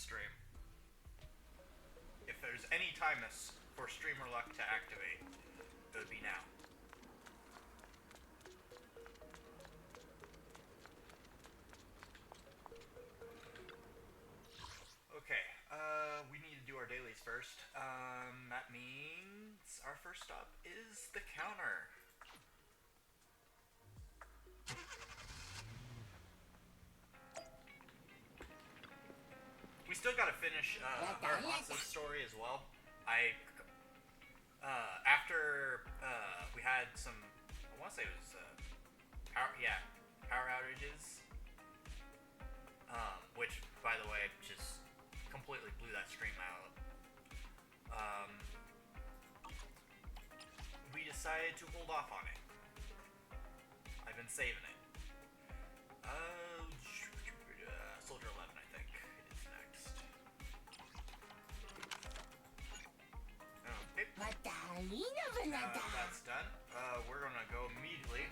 stream. If there's any time for streamer luck to activate, it would be now. Okay, we need to do our dailies first. That means our first stop is the counter. We still gotta finish our Matsu story as well. After we had some, I want to say it was power outages, which by the way just completely blew that stream out. We decided to hold off on it. I've been saving it. Soldier 11, I think, is next. Okay. That's done. We're gonna go immediately.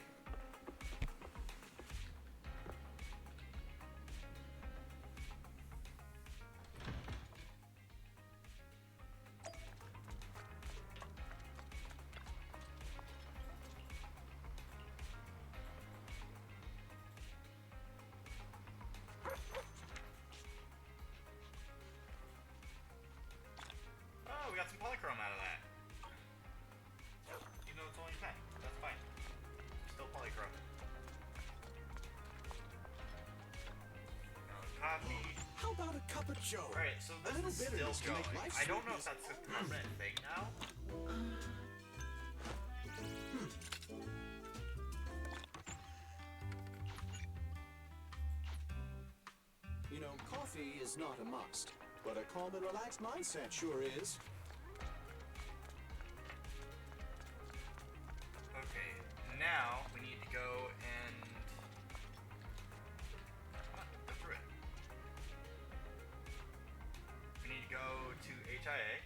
Oh, we got some polychrome out of that. Even though it's only 10, that's fine. Still polychrome. Coffee. How about a cup of joe? Alright, so this is still going. I don't know if that's a permanent thing now. You know, coffee is not a must, but a calm and relaxed mindset sure is. Okay, now we need to go and... go through it. We need to go to HIA.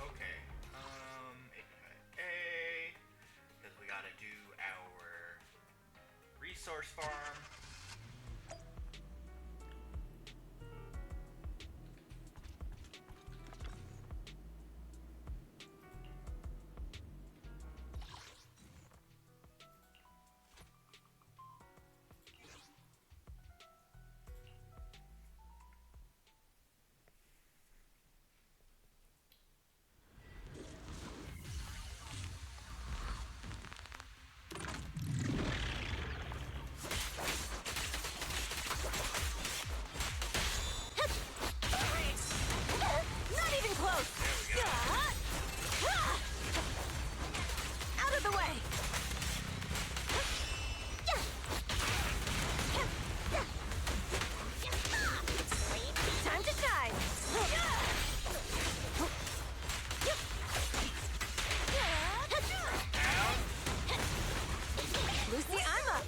Okay, HIA, because we gotta do our resource farm. Not even close! Out of the way! Time to shine! Lucy, I'm up!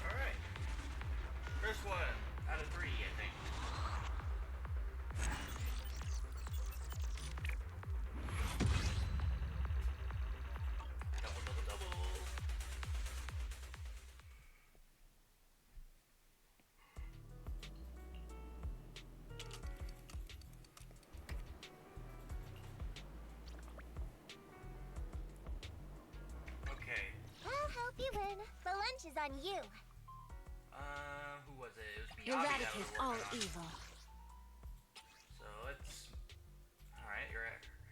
Alright. First one out of 3, I think. Double, double, double. Okay. I'll help you win. The lunch is on you. Who was it? It was Miyabi that was Eradicate all working on it. evil. So let's... Alright,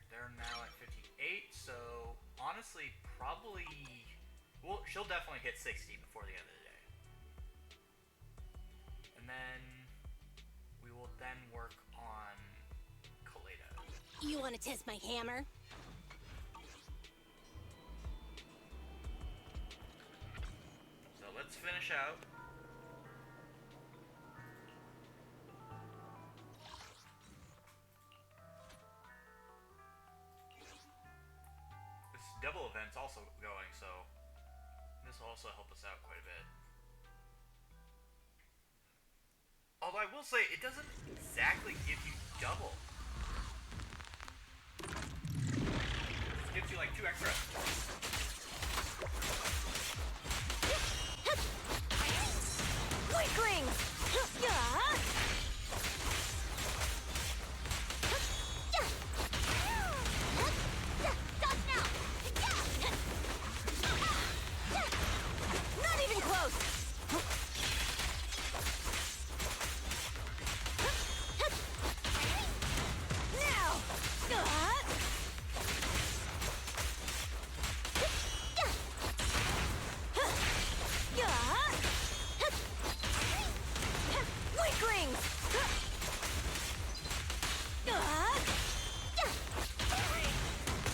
they're now at 58, so honestly, probably... Well, she'll definitely hit 60 before the end of the day. And then we will then work on Kaleda. You want to test my hammer? So let's finish out. This double event event's also going, so this will also help us out quite a bit. Although I will say, it doesn't exactly give you double. It gives you like 2 extra. Weaklings! Not even close!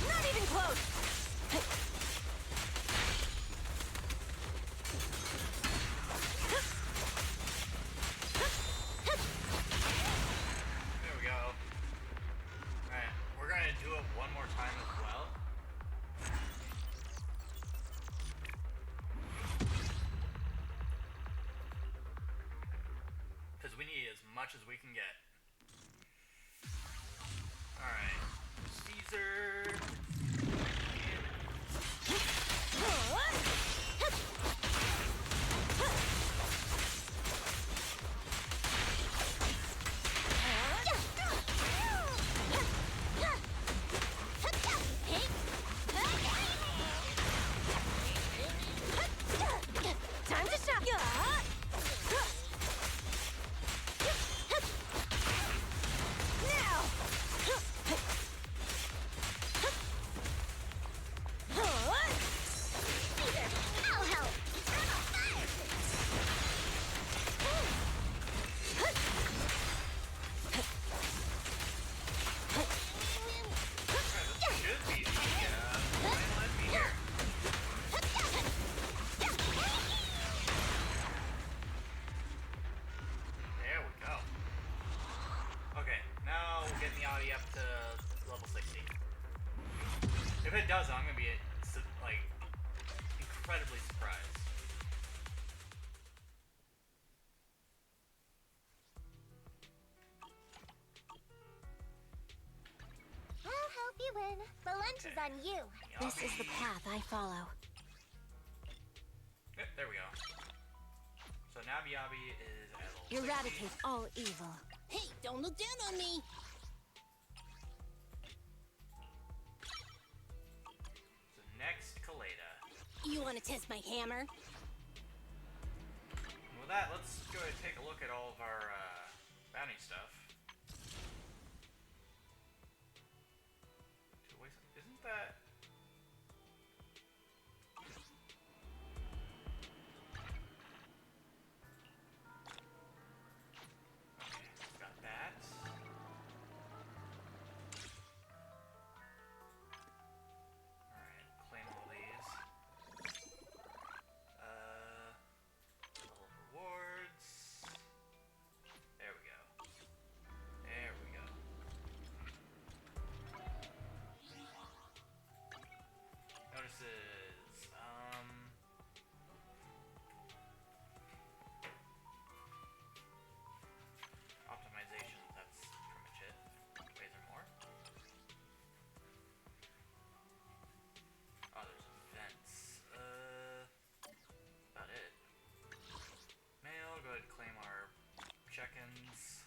Not even close! There we go. Alright, we're gonna do it one more time as well. Because we need as much as we can get. Alright. Caesar. Time to stop! Now! I'll help. I'm on fire. This should be the final enemy here. There we go. Okay, now we'll get Miati up to level 60. If it does, I'm gonna be like incredibly surprised. I'll help you win. The lunch is on you. This is the path I follow. Yep, there we go. So now Miyabi is at level 60. Eradicate all evil. Hey, don't look down on me! So next, Kaleda. You want to test my hammer? With that, let's go ahead and take a look at all of our bounty stuff. Isn't that... Okay, got that. Alright, claim all these. Level rewards. There we go. There we go. Notices, optimization, that's pretty much it. Wait, is there more? Oh, there's events. About it. Mail, go ahead and claim our check-ins.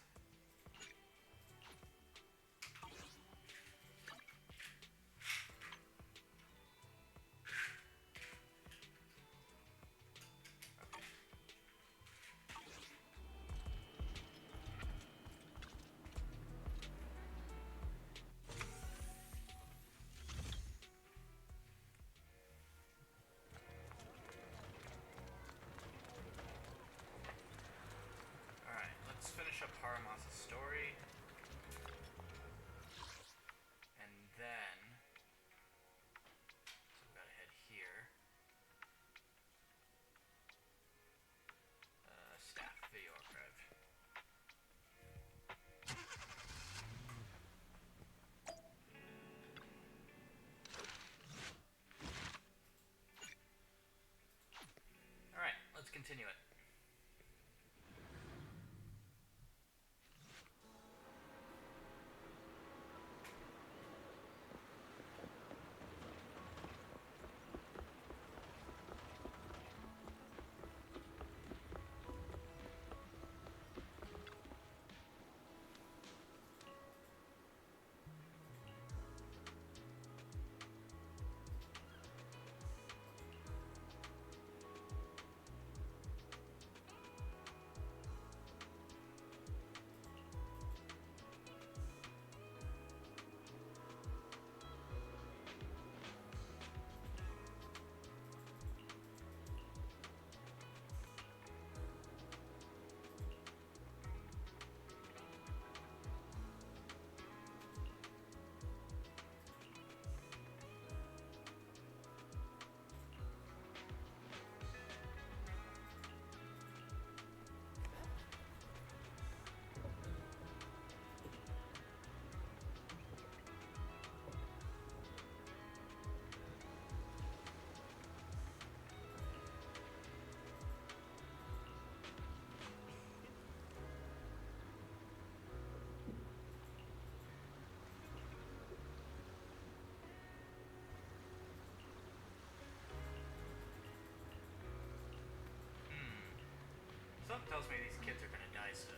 Alright, let's finish up Haramas' story. And then... So we gotta head here. Staff, video archive. continue it. Something tells me these kids are gonna die soon.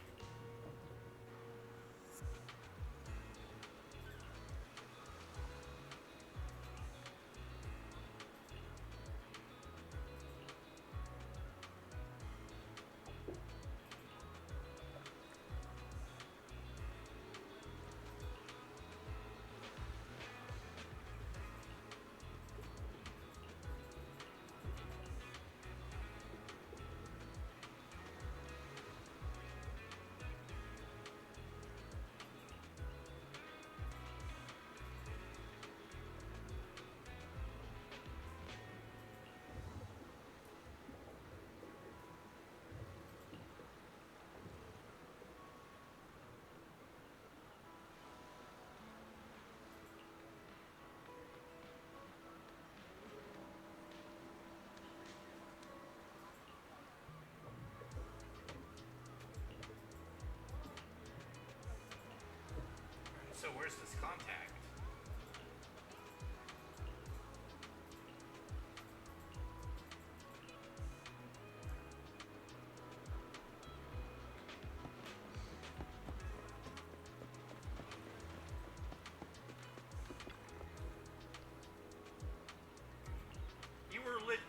So where's this contact?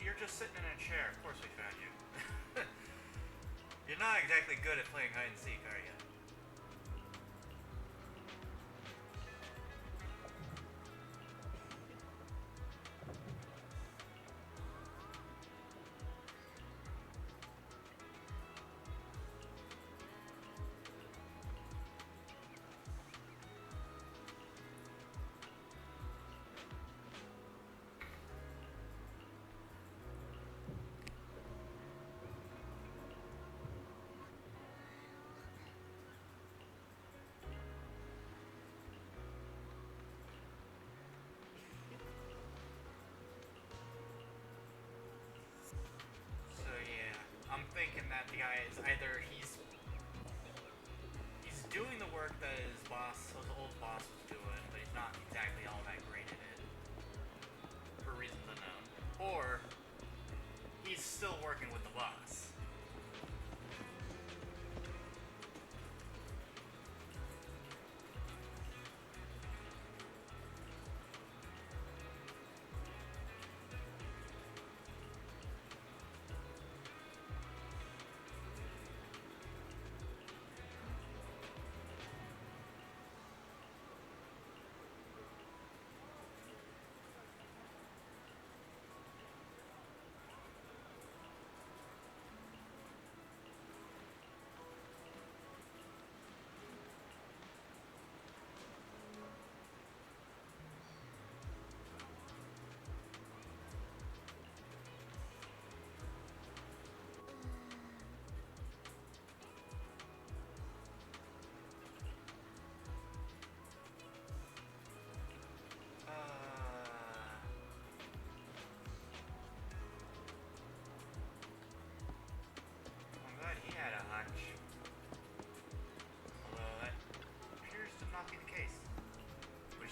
You're just sitting in a chair. Of course we found you. You're not exactly good at playing hide and seek, are you? I'm thinking that the guy is either he's doing the work that his old boss was doing, but he's not exactly all that great at it, for reasons unknown, or he's still working with the boss.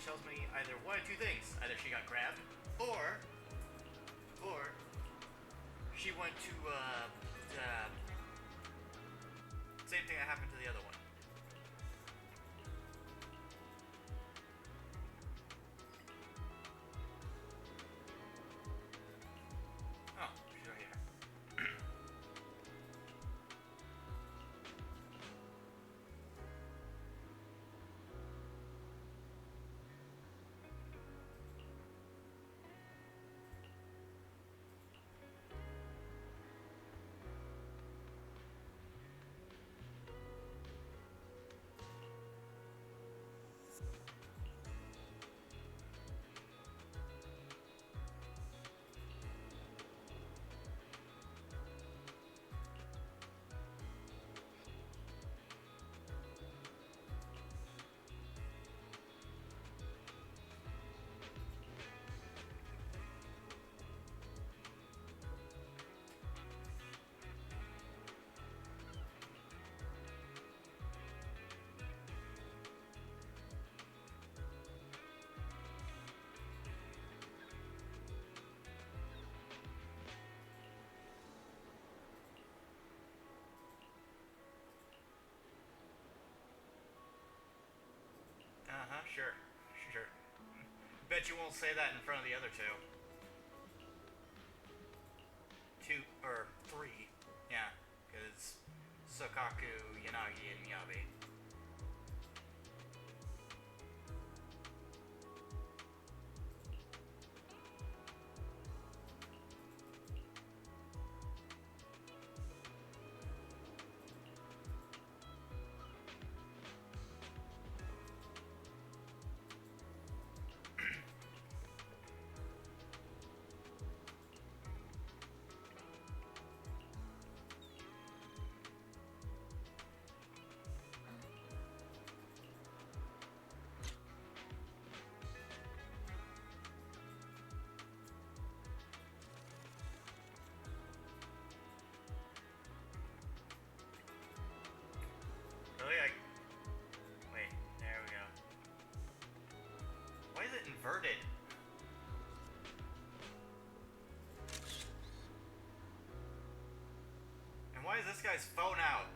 tells me either one of two things. Either she got grabbed, or she went to, same thing that happened to the other one. Oh, she's right here. Uh-huh, sure. Sure. Bet you won't say that in front of the other two. Two, or three. Yeah, because Sokaku, Yanagi, and Miyabi. Really? Wait, there we go. Why is it inverted? And why is this guy's phone out?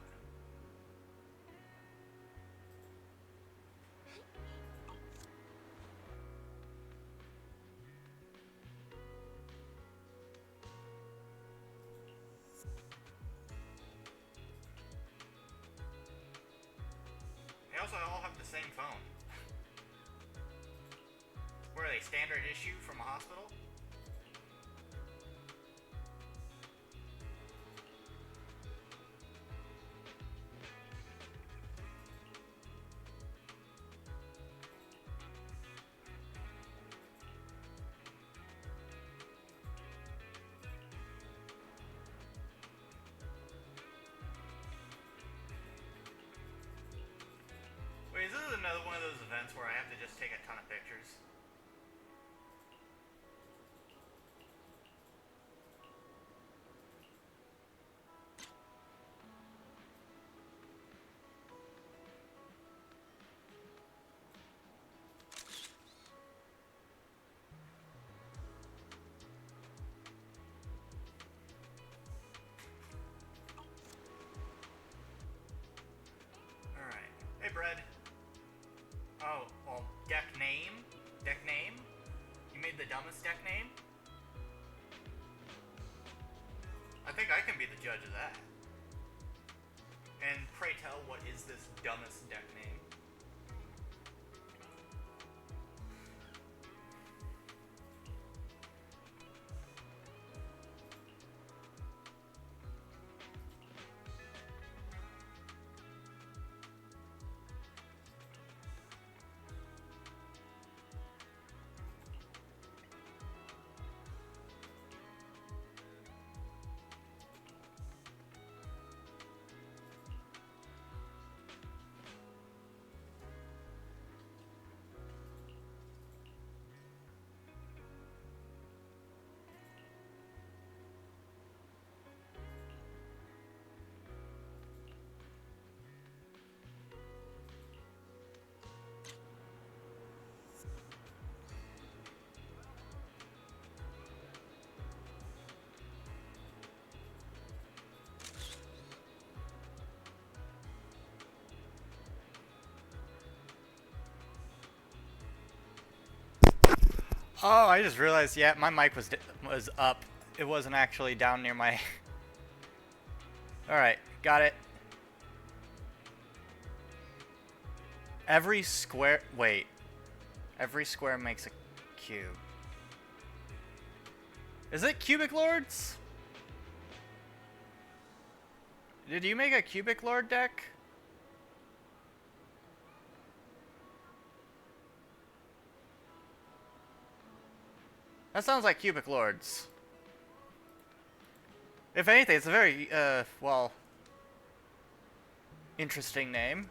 They also all have the same phone. What are they, standard issue from a hospital? Wait, is this another one of those events where I have to just take a ton of pictures? Alright. Hey, Bread. Oh, well, deck name? Deck name? You made the dumbest deck name? I think I can be the judge of that. And pray tell, what is this dumbest deck name? Oh, I just realized, yeah, my mic was up. It wasn't actually down near my... Alright, got it. Every square... Wait. Every square makes a cube. Is it Cubic Lords? Did you make a Cubic Lord deck? That sounds like Cubic Lords. If anything, it's a very, well, interesting name.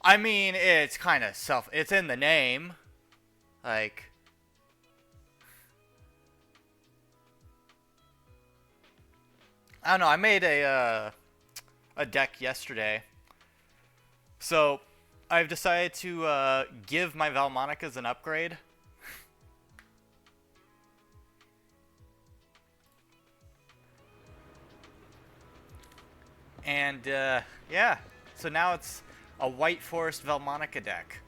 I mean, it's kind of it's in the name. Like... I don't know, I made a deck yesterday. So, I've decided to give my Valmonicas an upgrade. And, yeah. So now it's a White Forest Valmonica deck.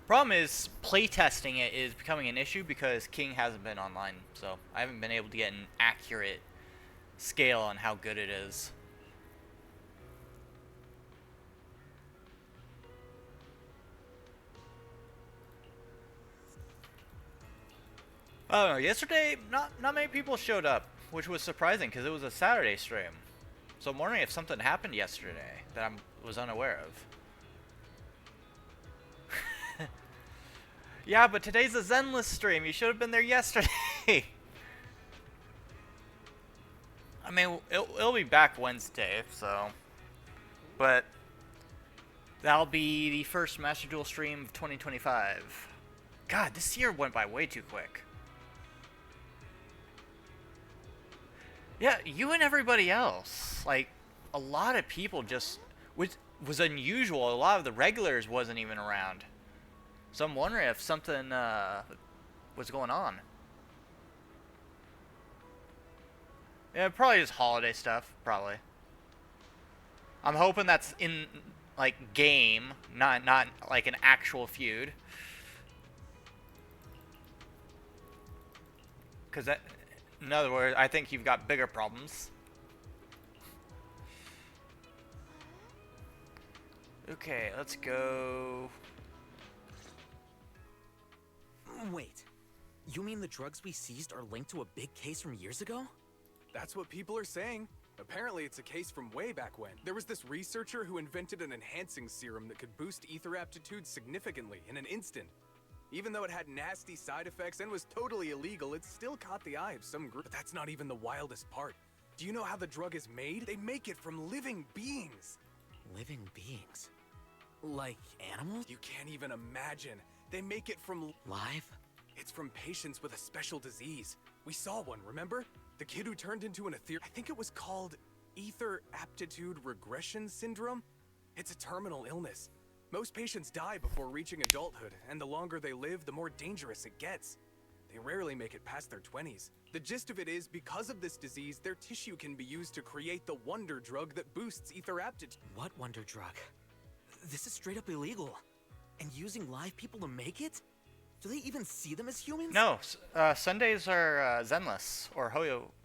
Problem is, playtesting it is becoming an issue because King hasn't been online, so I haven't been able to get an accurate scale on how good it is. I don't know, yesterday, not many people showed up, which was surprising because it was a Saturday stream. So I'm wondering if something happened yesterday that I was unaware of. Yeah, but today's a Zenless stream. You should have been there yesterday. I mean, it'll be back Wednesday, so... But... That'll be the first Master Duel stream of 2025. God, this year went by way too quick. Yeah, you and everybody else. Like, a lot of people just... Which was unusual. A lot of the regulars wasn't even around. So I'm wondering if something was going on. Yeah, probably just holiday stuff, probably. I'm hoping that's in, like, game, not like an actual feud. Because that, in other words, I think you've got bigger problems. Okay, let's go... Wait, you mean the drugs we seized are linked to a big case from years ago? That's what people are saying. Apparently it's a case from way back when. There was this researcher who invented an enhancing serum that could boost ether aptitude significantly in an instant. Even though it had nasty side effects and was totally illegal, it still caught the eye of some group. But that's not even the wildest part. Do you know how the drug is made? They make it from living beings. Living beings? Like animals? You can't even imagine. They make it from... Live? It's from patients with a special disease. We saw one, remember? The kid who turned into an ether... I think it was called ether aptitude regression syndrome? It's a terminal illness. Most patients die before reaching adulthood, and the longer they live, the more dangerous it gets. They rarely make it past their 20s. The gist of it is, because of this disease, their tissue can be used to create the wonder drug that boosts ether aptitude. What wonder drug? This is straight up illegal. And using live people to make it? Do they even see them as humans? No, Sundays are Zenless, or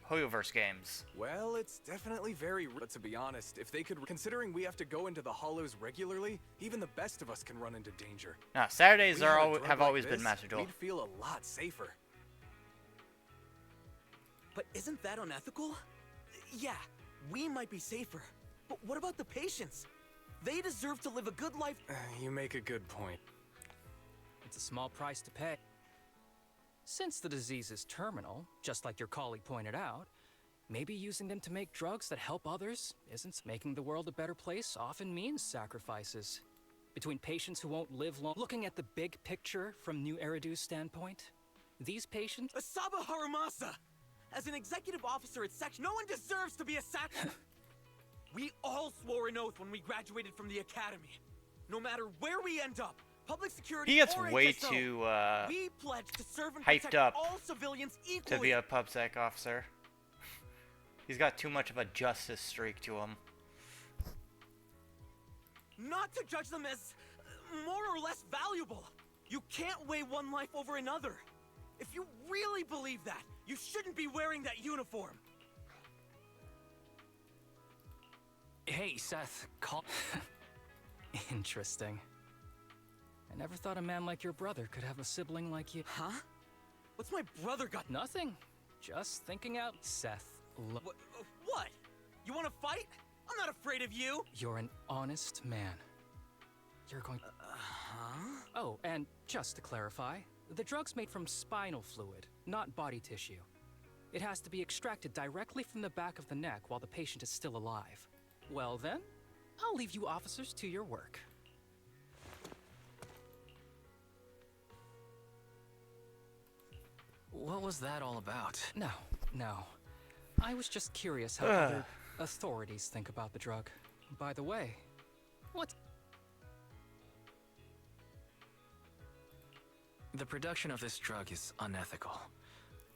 Hoyoverse games. Well, it's definitely very... But to be honest, if they could... Considering we have to go into the hollows regularly, even the best of us can run into danger. No, Saturdays We had a drug have like always this, been Master Duel. We'd feel a lot safer. But isn't that unethical? Yeah, we might be safer. But what about the patients? They deserve to live a good life. You make a good point. It's a small price to pay. Since the disease is terminal, just like your colleague pointed out, maybe using them to make drugs that help others isn't making the world a better place often means sacrifices. Between patients who won't live long, looking at the big picture from New Eridu's standpoint, these patients... Asaba Harumasa! As an executive officer at Section, no one deserves to be a We all swore an oath when we graduated from the academy. No matter where we end up, public security He gets or way HSO, too we pledge to serve and hyped protect up all civilians equally. to be a PubSec officer. He's got too much of a justice streak to him. Not to judge them as more or less valuable. You can't weigh one life over another. If you really believe that, you shouldn't be wearing that uniform. Hey, Seth, call. Interesting. I never thought a man like your brother could have a sibling like you. Huh? What's my brother got? Nothing. Just thinking out. Seth, What? What? You want to fight? I'm not afraid of you. you're an honest man. You're going. Huh? Oh, and just to clarify, the drug's made from spinal fluid, not body tissue. It has to be extracted directly from the back of the neck while the patient is still alive. Well then, I'll leave you officers to your work. What was that all about? No. I was just curious how other authorities think about the drug. By the way, what? The production of this drug is unethical.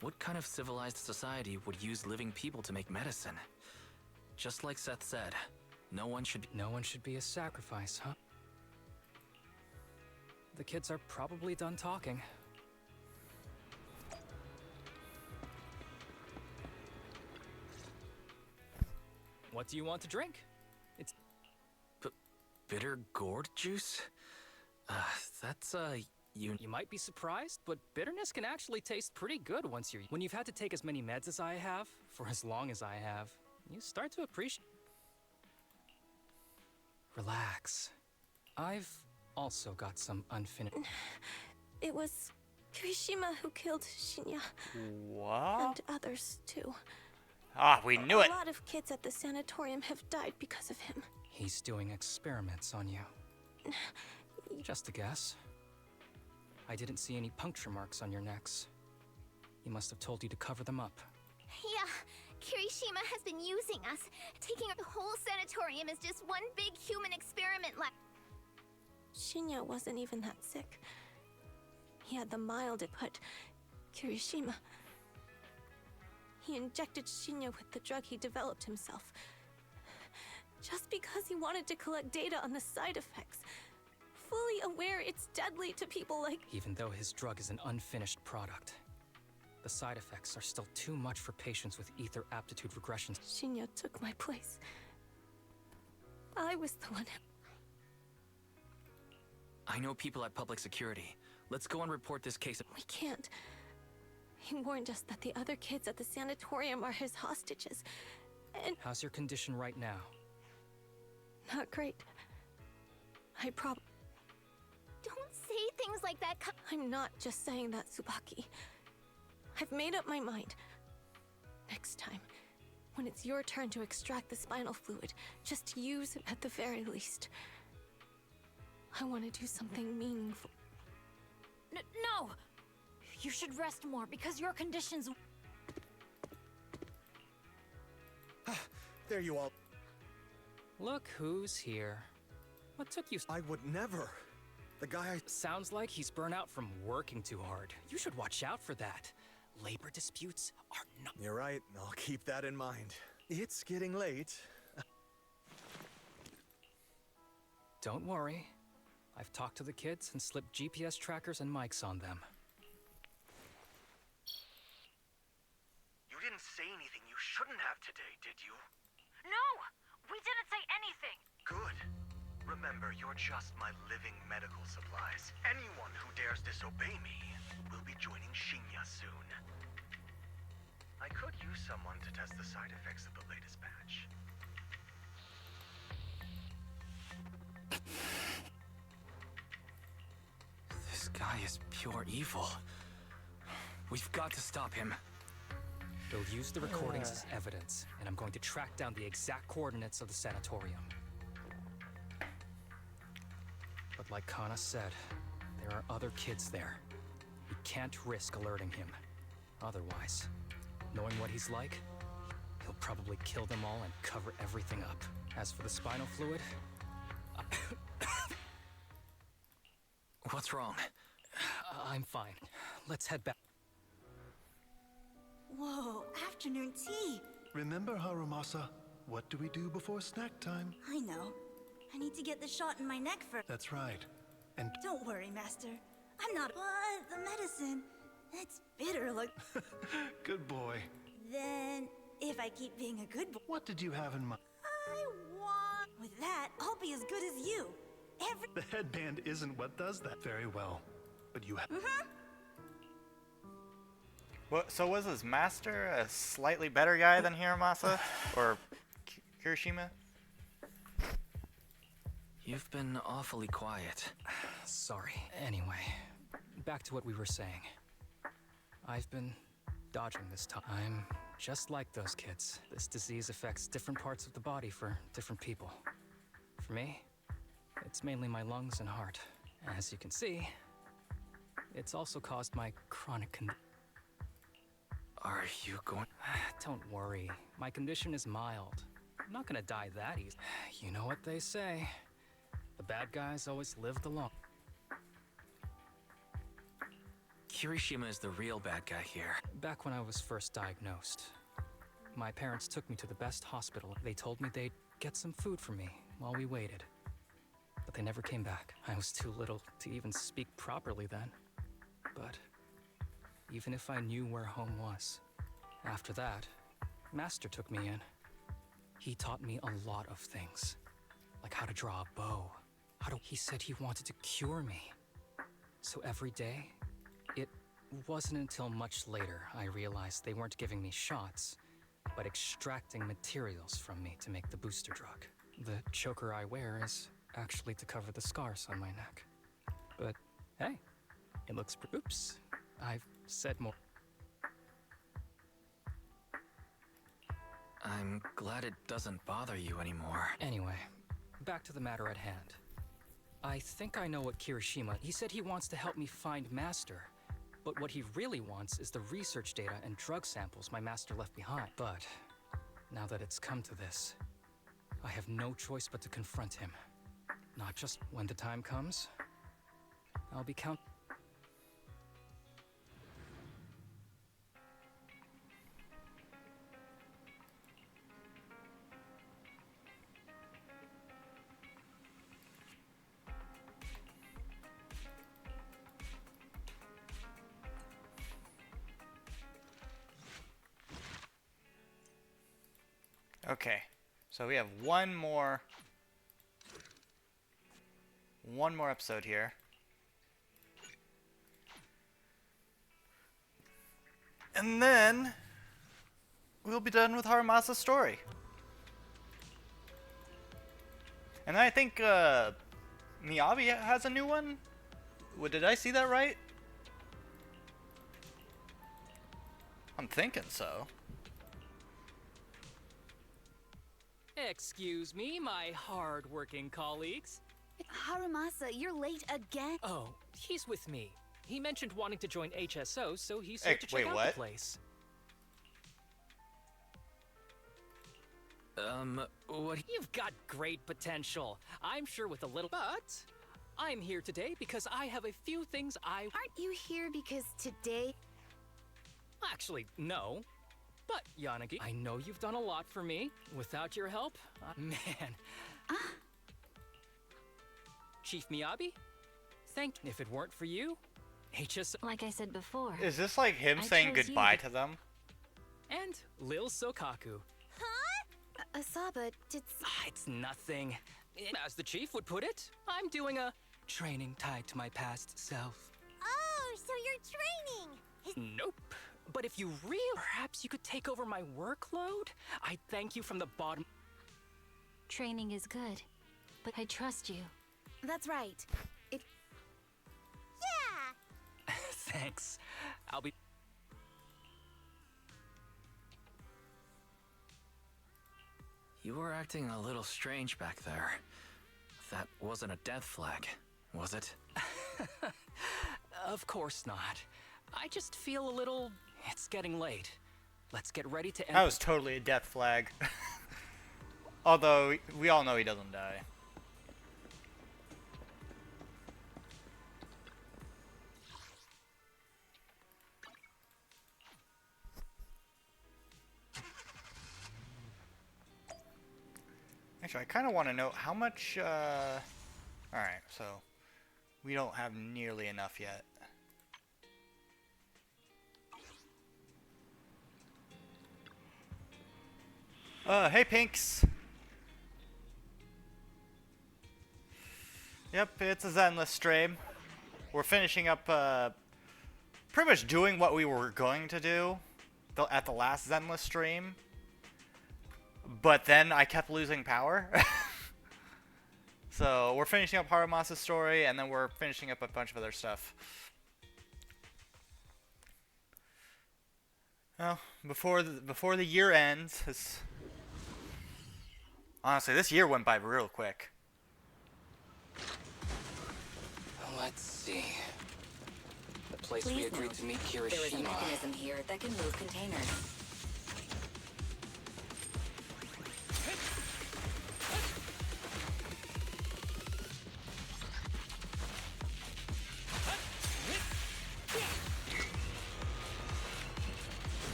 What kind of civilized society would use living people to make medicine? Just like Seth said, no one should be a sacrifice, huh? The kids are probably done talking. What do you want to drink? It's bitter gourd juice? That's you might be surprised, but bitterness can actually taste pretty good when you've had to take as many meds as I have for as long as I have. You start to appreciate. Relax. I've also got some unfinished. It was Kirishima who killed Shinya. What? And others, too. Ah, we knew it. A lot of kids at the sanatorium have died because of him. He's doing experiments on you. Just a guess. I didn't see any puncture marks on your necks. He must have told you to cover them up. Yeah, Kirishima has been using us. Taking the whole sanatorium is just one big human experiment lab. Shinya wasn't even that sick. He had the mild, but Kirishima... He injected Shinya with the drug he developed himself. Just because he wanted to collect data on the side effects. Fully aware it's deadly to people like... Even though his drug is an unfinished product, the side effects are still too much for patients with ether aptitude regressions. Shinya took my place. I was the one who... I know people at public security. Let's go and report this case. We can't. He warned us that the other kids at the sanatorium are his hostages. And How's your condition right now? not great. Don't say things like that. I'm not just saying that, Tsubaki. I've made up my mind. Next time, when it's your turn to extract the spinal fluid, just use it at the very least. I want to do something meaningful. No! You should rest more because your condition's... There you all. Look who's here. What took you... I would never. The guy I... Sounds like he's burnt out from working too hard. You should watch out for that. Labor disputes are not... You're right. I'll keep that in mind. It's getting late. Don't worry. I've talked to the kids and slipped GPS trackers and mics on them. You didn't say anything you shouldn't have today, did you? No! We didn't say anything! Good. Remember, you're just my living medical supplies. Anyone who dares disobey me will be joining Shinya soon. I could use someone to test the side effects of the latest batch. This guy is pure evil. We've got to stop him. They'll use the recordings as evidence, and I'm going to track down the exact coordinates of the sanatorium. But like Kana said, there are other kids there. We can't risk alerting him. Otherwise, knowing what he's like, he'll probably kill them all and cover everything up. As for the spinal fluid, What's wrong? I'm fine. Let's head back. Whoa, afternoon tea. Remember, Harumasa, what do we do before snack time? I know. I need to get the shot in my neck first. That's right. And Don't worry, Master. I'm not. But the medicine, it's bitter. Like. good boy. Then, if I keep being a good boy, What did you have in mind? I want. With that, I'll be as good as you. Every. The headband isn't what does that. Very well. But you have. So was his master a slightly better guy than Hiromasa? Or Kirishima? You've been awfully quiet. Sorry. Anyway, back to what we were saying. I've been dodging this time. I'm just like those kids. This disease affects different parts of the body for different people. For me, it's mainly my lungs and heart. As you can see, it's also caused my chronic condition. Are you going? Don't worry. My condition is mild. I'm not gonna die that easy. You know what they say. The bad guys always live the long. Kirishima is the real bad guy here. Back when I was first diagnosed, my parents took me to the best hospital. They told me they'd get some food for me while we waited. But they never came back. I was too little to even speak properly then. But even if I knew where home was, after that, Master took me in. He taught me a lot of things, like how to draw a bow. He said he wanted to cure me. So every day, it wasn't until much later I realized they weren't giving me shots, but extracting materials from me to make the booster drug. The choker I wear is actually to cover the scars on my neck. But hey, it looks oops, I've said more. I'm glad it doesn't bother you anymore. Anyway, back to the matter at hand. I think I know what Kirishima. He said he wants to help me find Master, but what he really wants is the research data and drug samples my master left behind. But now that it's come to this, I have no choice but to confront him. Not just when the time comes. I'll be count. Okay, so we have one more episode here. And then we'll be done with Harumasa's story. And I think Miyabi has a new one? Did I see that right? I'm thinking so. Excuse me, my hard-working colleagues. Harumasa, you're late again. Oh, he's with me. He mentioned wanting to join HSO, so he's here to check out the place. What? You've got great potential. I'm sure with a little... But I'm here today because I have a few things I... Aren't you here because today... Actually, no. But, Yanagi, I know you've done a lot for me. Without your help, man. Chief Miyabi, if it weren't for you, HSO... Like I said before. Is this like him saying goodbye to them? And Lil Sokaku. Huh? Asaba, It's nothing. As the chief would put it, I'm doing a training tied to my past self. Oh, so you're training! Nope. But if you perhaps you could take over my workload? I'd thank you from the bottom. Training is good, but I trust you. That's right. Yeah! Thanks. I'll be... You were acting a little strange back there. That wasn't a death flag, was it? Of course not. I just feel a little... It's getting late. Let's get ready to end... That was totally a death flag. Although, we all know he doesn't die. Actually, I kind of want to know how much, Alright, so we don't have nearly enough yet. Hey Pinks! Yep, it's a Zenless stream. We're finishing up, pretty much doing what we were going to do at the last Zenless stream. But then I kept losing power. So we're finishing up Harumasa's story, and then we're finishing up a bunch of other stuff. Well, before the year ends, honestly, this year went by real quick. Let's see. The place we Please agreed note, to meet there is a Kirishima. mechanism here that can move containers.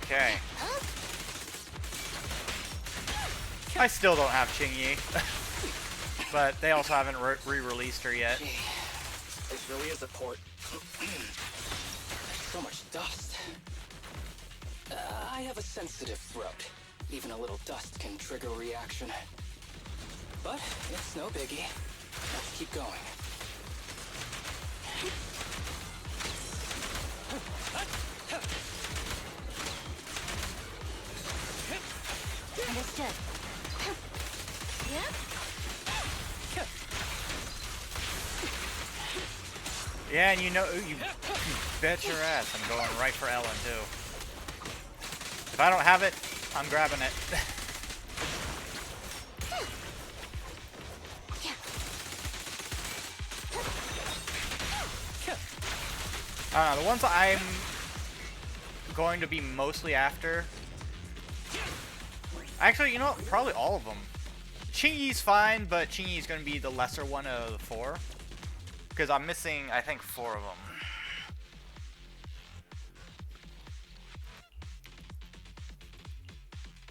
Okay. I still don't have Qingyi. But they also haven't re-released her yet. This really is a port. So much dust. I have a sensitive throat. Even a little dust can trigger a reaction. But it's no biggie. Let's keep going. Understood. Yep. Yeah, and you know, you bet your ass I'm going right for Ellen, too. If I don't have it, I'm grabbing it. The ones I'm going to be mostly after... Actually, you know what? Probably all of them. Qingyi's fine, but Qingyi's going to be the lesser one of the four. Because I'm missing, I think, 4 of them.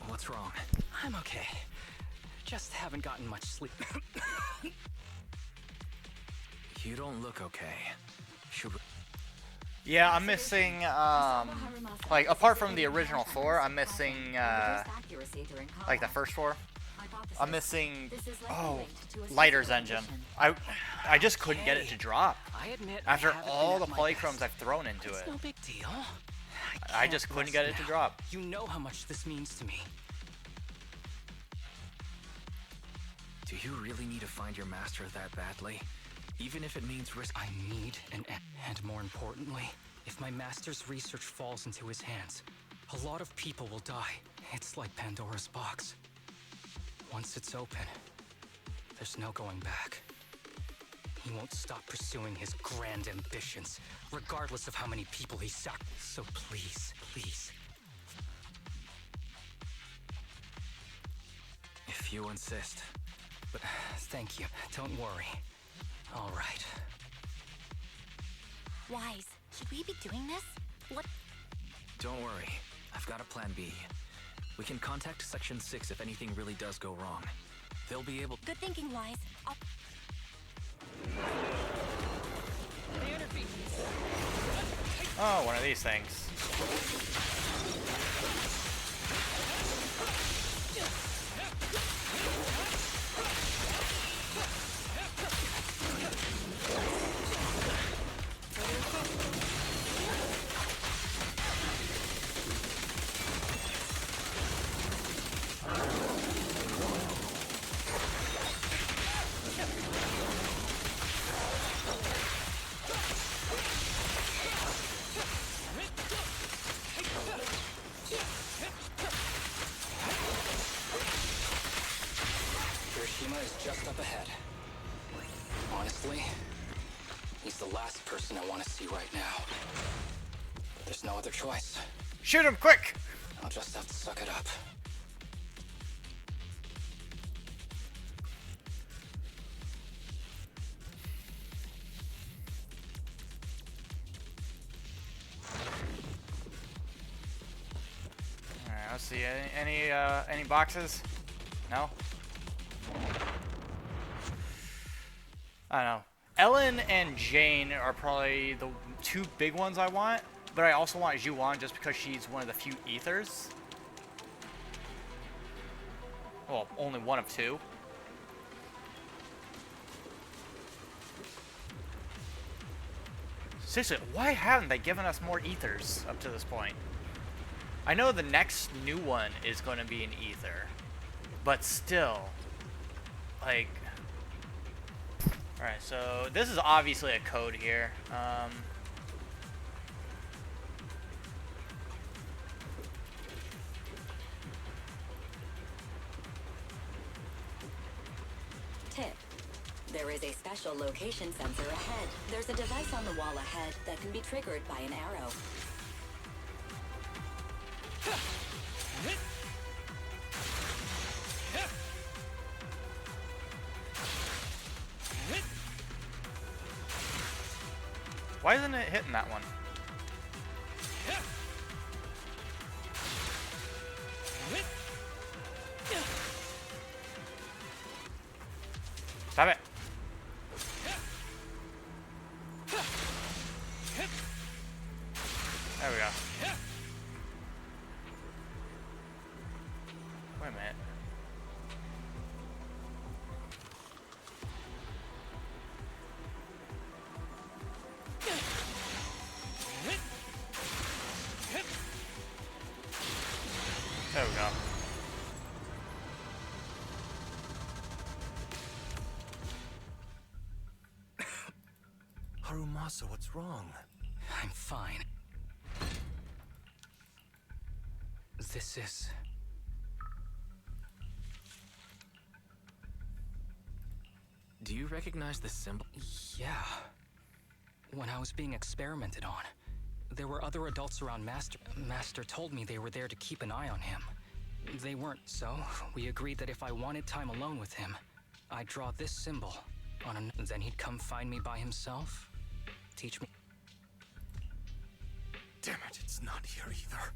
What's wrong? I'm okay. Just haven't gotten much sleep. You don't look okay. Should we... Yeah, I'm missing, like, apart from the original 4, I'm missing, like, the first 4. I'm missing, Lighter's engine. I just couldn't get it to drop. I admit After I haven't all been the at my polychromes best. I've thrown into It's it. no big deal. I just couldn't get it to now. drop. You know how much this means to me. Do you really need to find your master that badly? Even if it means risk... I need an end. And more importantly, if my master's research falls into his hands, a lot of people will die. It's like Pandora's box. Once it's open, there's no going back. He won't stop pursuing his grand ambitions, regardless of how many people he sacrificed. So please, please. If you insist. But thank you. Don't worry. All right. Wise, should we be doing this? What? Don't worry. I've got a plan B. We can contact Section 6 if anything really does go wrong. They'll be able... Good thinking, Wise. Oh, one of these things. just up ahead. Honestly, he's the last person I want to see right now. But there's no other choice. Shoot him, quick! I'll just have to suck it up. Alright, let's see. Any boxes? No? I don't know. Ellen and Jane are probably the two big ones I want, but I also want Zhuan just because she's one of the few ethers. Well, only one of two. Seriously, why haven't they given us more ethers up to this point? I know the next new one is going to be an ether, but still, like... Alright, so this is obviously a code here. Tip. There is a special location sensor ahead. There's a device on the wall ahead that can be triggered by an arrow. Why isn't it hitting that one? Stop it. There we go. Wait a minute. There we go. Harumasa, what's wrong? I'm fine. This is... Do you recognize this symbol? Yeah. When I was being experimented on, there were other adults around Master. Master told me they were there to keep an eye on him. They weren't, so we agreed that if I wanted time alone with him, I'd draw this symbol on an... Then he'd come find me by himself, teach me... Damn it, it's not here either.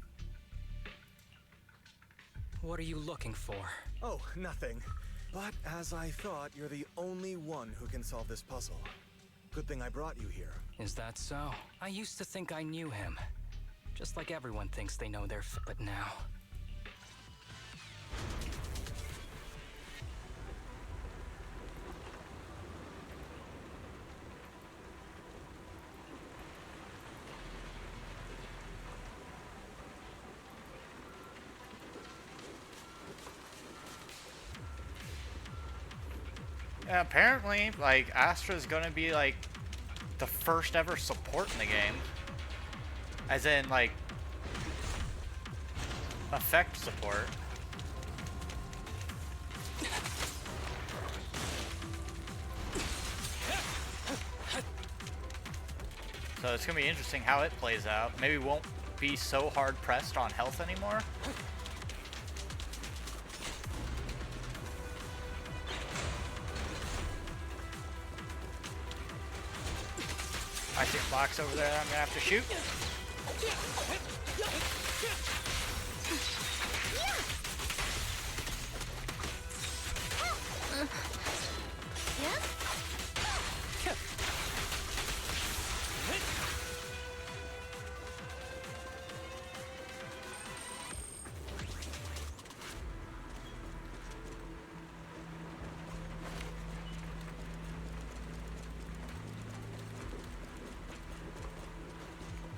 What are you looking for? Oh, nothing. But as I thought, you're the only one who can solve this puzzle. Good thing I brought you here. Is that so? I used to think I knew him. Just like everyone thinks they know their but now... Yeah, apparently, like, Astra's gonna be, like, the first ever support in the game. As in, like, effect support. So it's gonna be interesting how it plays out. Maybe we won't be so hard pressed on health anymore. I see a box over there that I'm gonna have to shoot.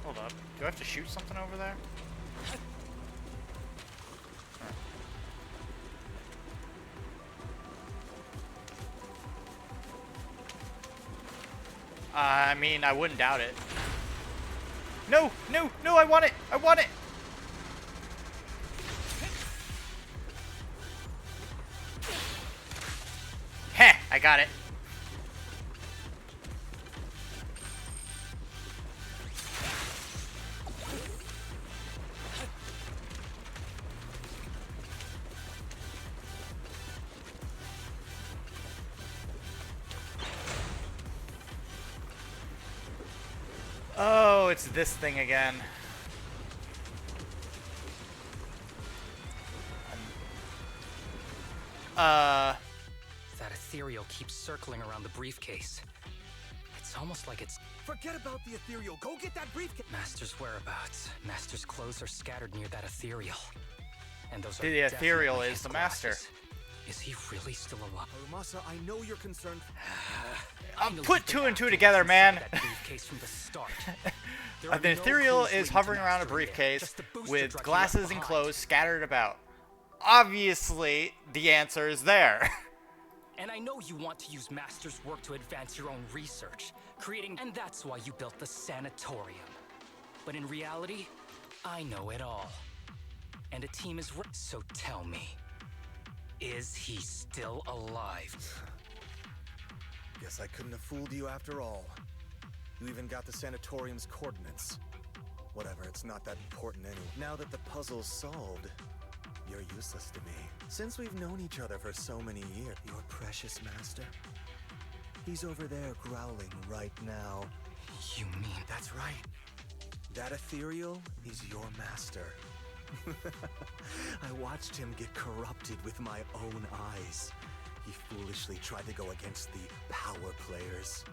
Hold up. Do I have to shoot something over there? I mean, I wouldn't doubt it. No! No! No! I want it! I want it! Heh! I got it. Oh, it's this thing again. That ethereal keeps circling around the briefcase. It's almost like it's... Forget about the ethereal. Go get that briefcase. Master's whereabouts. Master's clothes are scattered near that ethereal. And those are The ethereal definitely is his the master. glasses. Is he really still alive? Arumasa, I know you're concerned. Put two and two together, man. That briefcase from the start. The ethereal is hovering around a briefcase with glasses and clothes scattered about. Obviously, the answer is there. And I know you want to use Master's work to advance your own research, creating... And that's why you built the sanatorium. But in reality, I know it all. And a team is... So tell me, is he still alive? Guess I couldn't have fooled you after all. You even got the sanatorium's coordinates. Whatever, it's not that important anyway. Now that the puzzle's solved, you're useless to me. Since we've known each other for so many years, your precious master, he's over there growling right now. You mean... That's right. That ethereal is your master. I watched him get corrupted with my own eyes. He foolishly tried to go against the power players.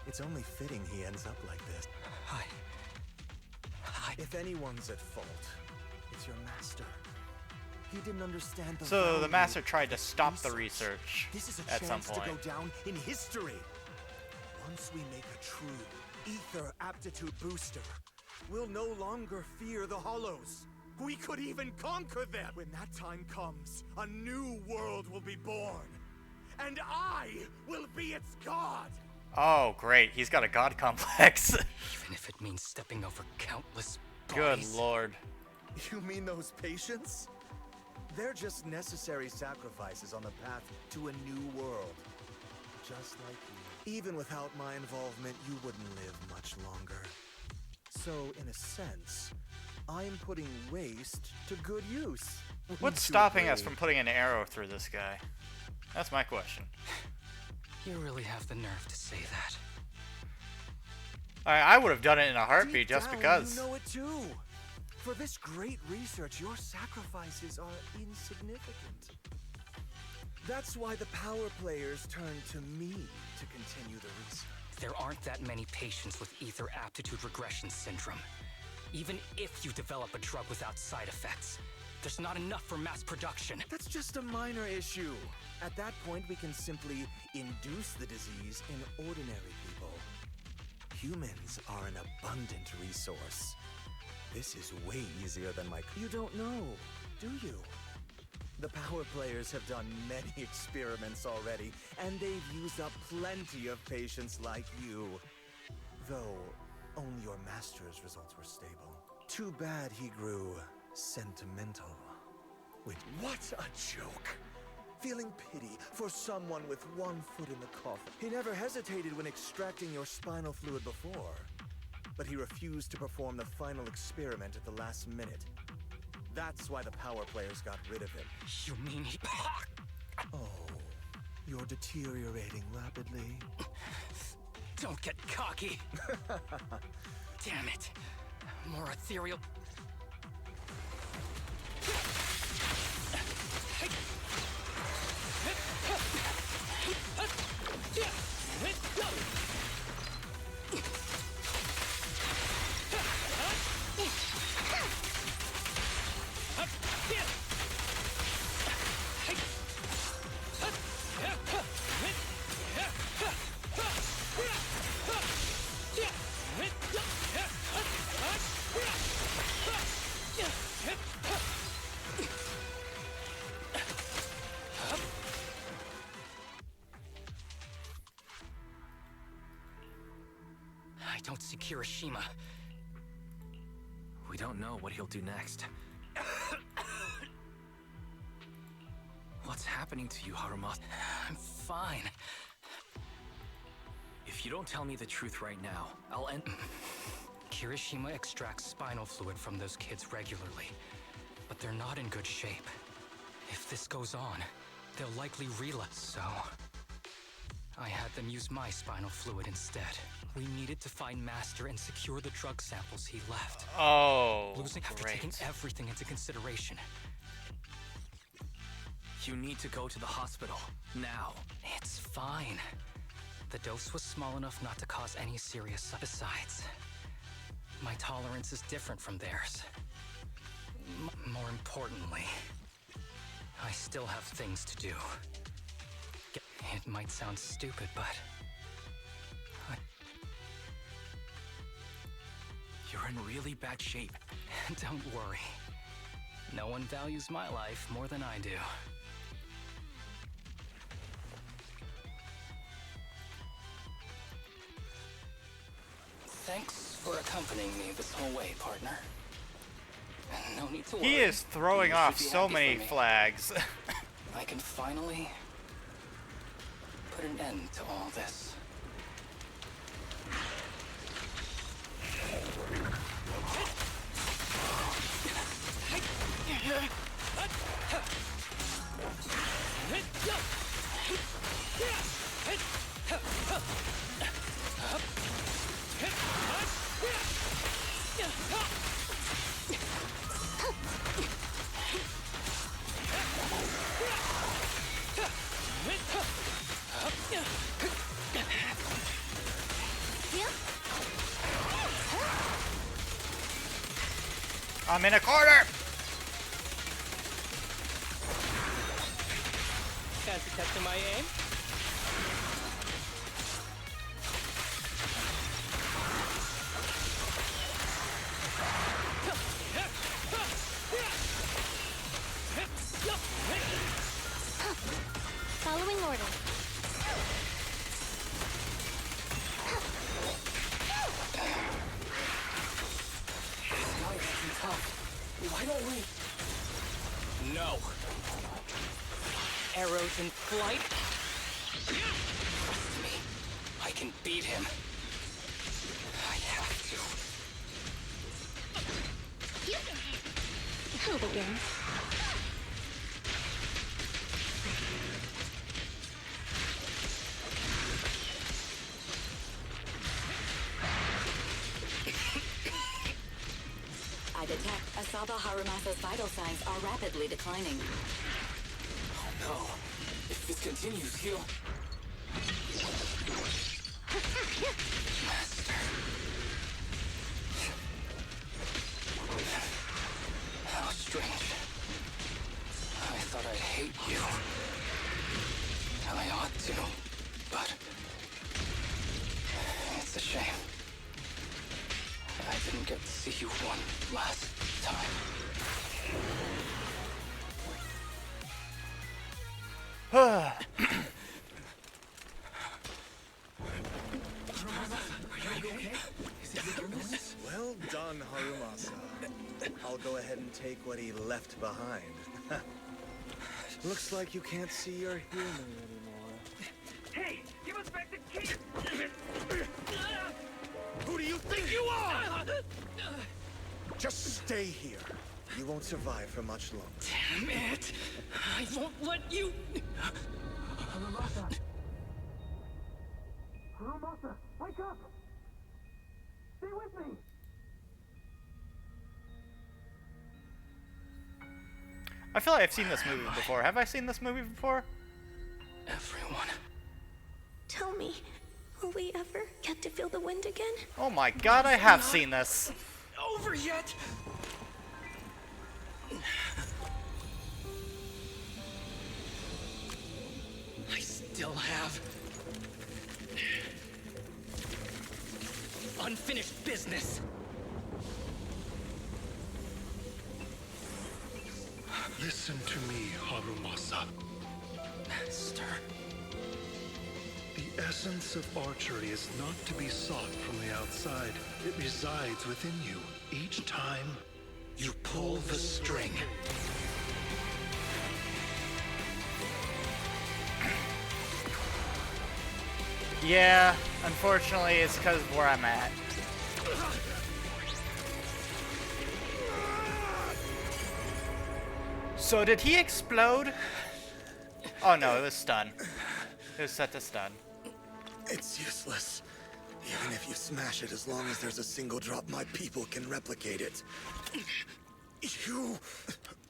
It's only fitting he ends up like this. If anyone's at fault, it's your master. He didn't understand the So the value master tried to of stop the research This is a at some chance point. to go down in history. Once we make a true ether aptitude booster, we'll no longer fear the hollows. We could even conquer them. When that time comes, a new world will be born. And I will be its god. Oh, great. He's got a god complex. Even if it means stepping over countless Good bodies. lord. You mean those patients? They're just necessary sacrifices on the path to a new world. Just like you. Even without my involvement, you wouldn't live much longer. So, in a sense, I'm putting waste to good use. What's Wouldn't you stopping us agree? from putting an arrow through this guy? That's my question. You really have the nerve to say that. I would have done it in a heartbeat Deep just down, because. You know it too. For this great research, your sacrifices are insignificant. That's why the power players turn to me to continue the research. There aren't that many patients with ether aptitude regression syndrome. Even if you develop a drug without side effects, there's not enough for mass production. That's just a minor issue. At that point, we can simply induce the disease in ordinary people. Humans are an abundant resource. This is way easier than my... You don't know, do you? The power players have done many experiments already, and they've used up plenty of patients like you. Though, only your master's results were stable. Too bad he grew sentimental. Wait, what a joke! Feeling pity for someone with one foot in the coffin. He never hesitated when extracting your spinal fluid before, but he refused to perform the final experiment at the last minute. That's why the power players got rid of him. You mean he... Oh, you're deteriorating rapidly. Don't get cocky. Damn it. More ethereal... I don't see Kirishima. We don't know what he'll do next. What's happening to you, Harumasa? I'm fine. If you don't tell me the truth right now, I'll end. Kirishima extracts spinal fluid from those kids regularly, but they're not in good shape. If this goes on, they'll likely relapse, so I had them use my spinal fluid instead. We needed to find Master and secure the drug samples he left. Oh, Losing after taking everything into consideration. You need to go to the hospital, now. It's fine. The dose was small enough not to cause any serious. Besides, my tolerance is different from theirs. More importantly, I still have things to do. It might sound stupid, but you're in really bad shape. Don't worry. No one values my life more than I do. Thanks for accompanying me this whole way, partner. No need to worry. He is throwing off so many flags. I can finally put an end to all this. I'm in a corner! Fancy catching my aim? Following order. Why don't we? No. Arrows in flight? Trust me. I can beat him. I have to. Who begins? I detect Asaba Harumasa's vital signs are rapidly declining. Oh no. If this continues, he'll... Master. How strange. I thought I'd hate you. I ought to, but... It's a shame. I didn't get to see you one last time. Well done, Harumasa. I'll go ahead and take what he left behind. Looks like you can't see your human anymore. Hey, give us back the key! Who do you think you are? Just stay here. You won't survive for much longer. Damn it! I won't let you... Harumasa! Harumasa, wake up! Stay with me! I feel like I've seen this movie before. Have I seen this movie before? Everyone. Tell me, will we ever get to feel the wind again? Oh my god, I have seen this. Over yet? I still have unfinished business. Listen to me, Harumasa. Master. The essence of archery is not to be sought from the outside. It resides within you. Each time you pull the string. Yeah, unfortunately, it's because of where I'm at. So did he explode? Oh no, it was stun. It was set to stun. It's useless. Even if you smash it, as long as there's a single drop, my people can replicate it. You...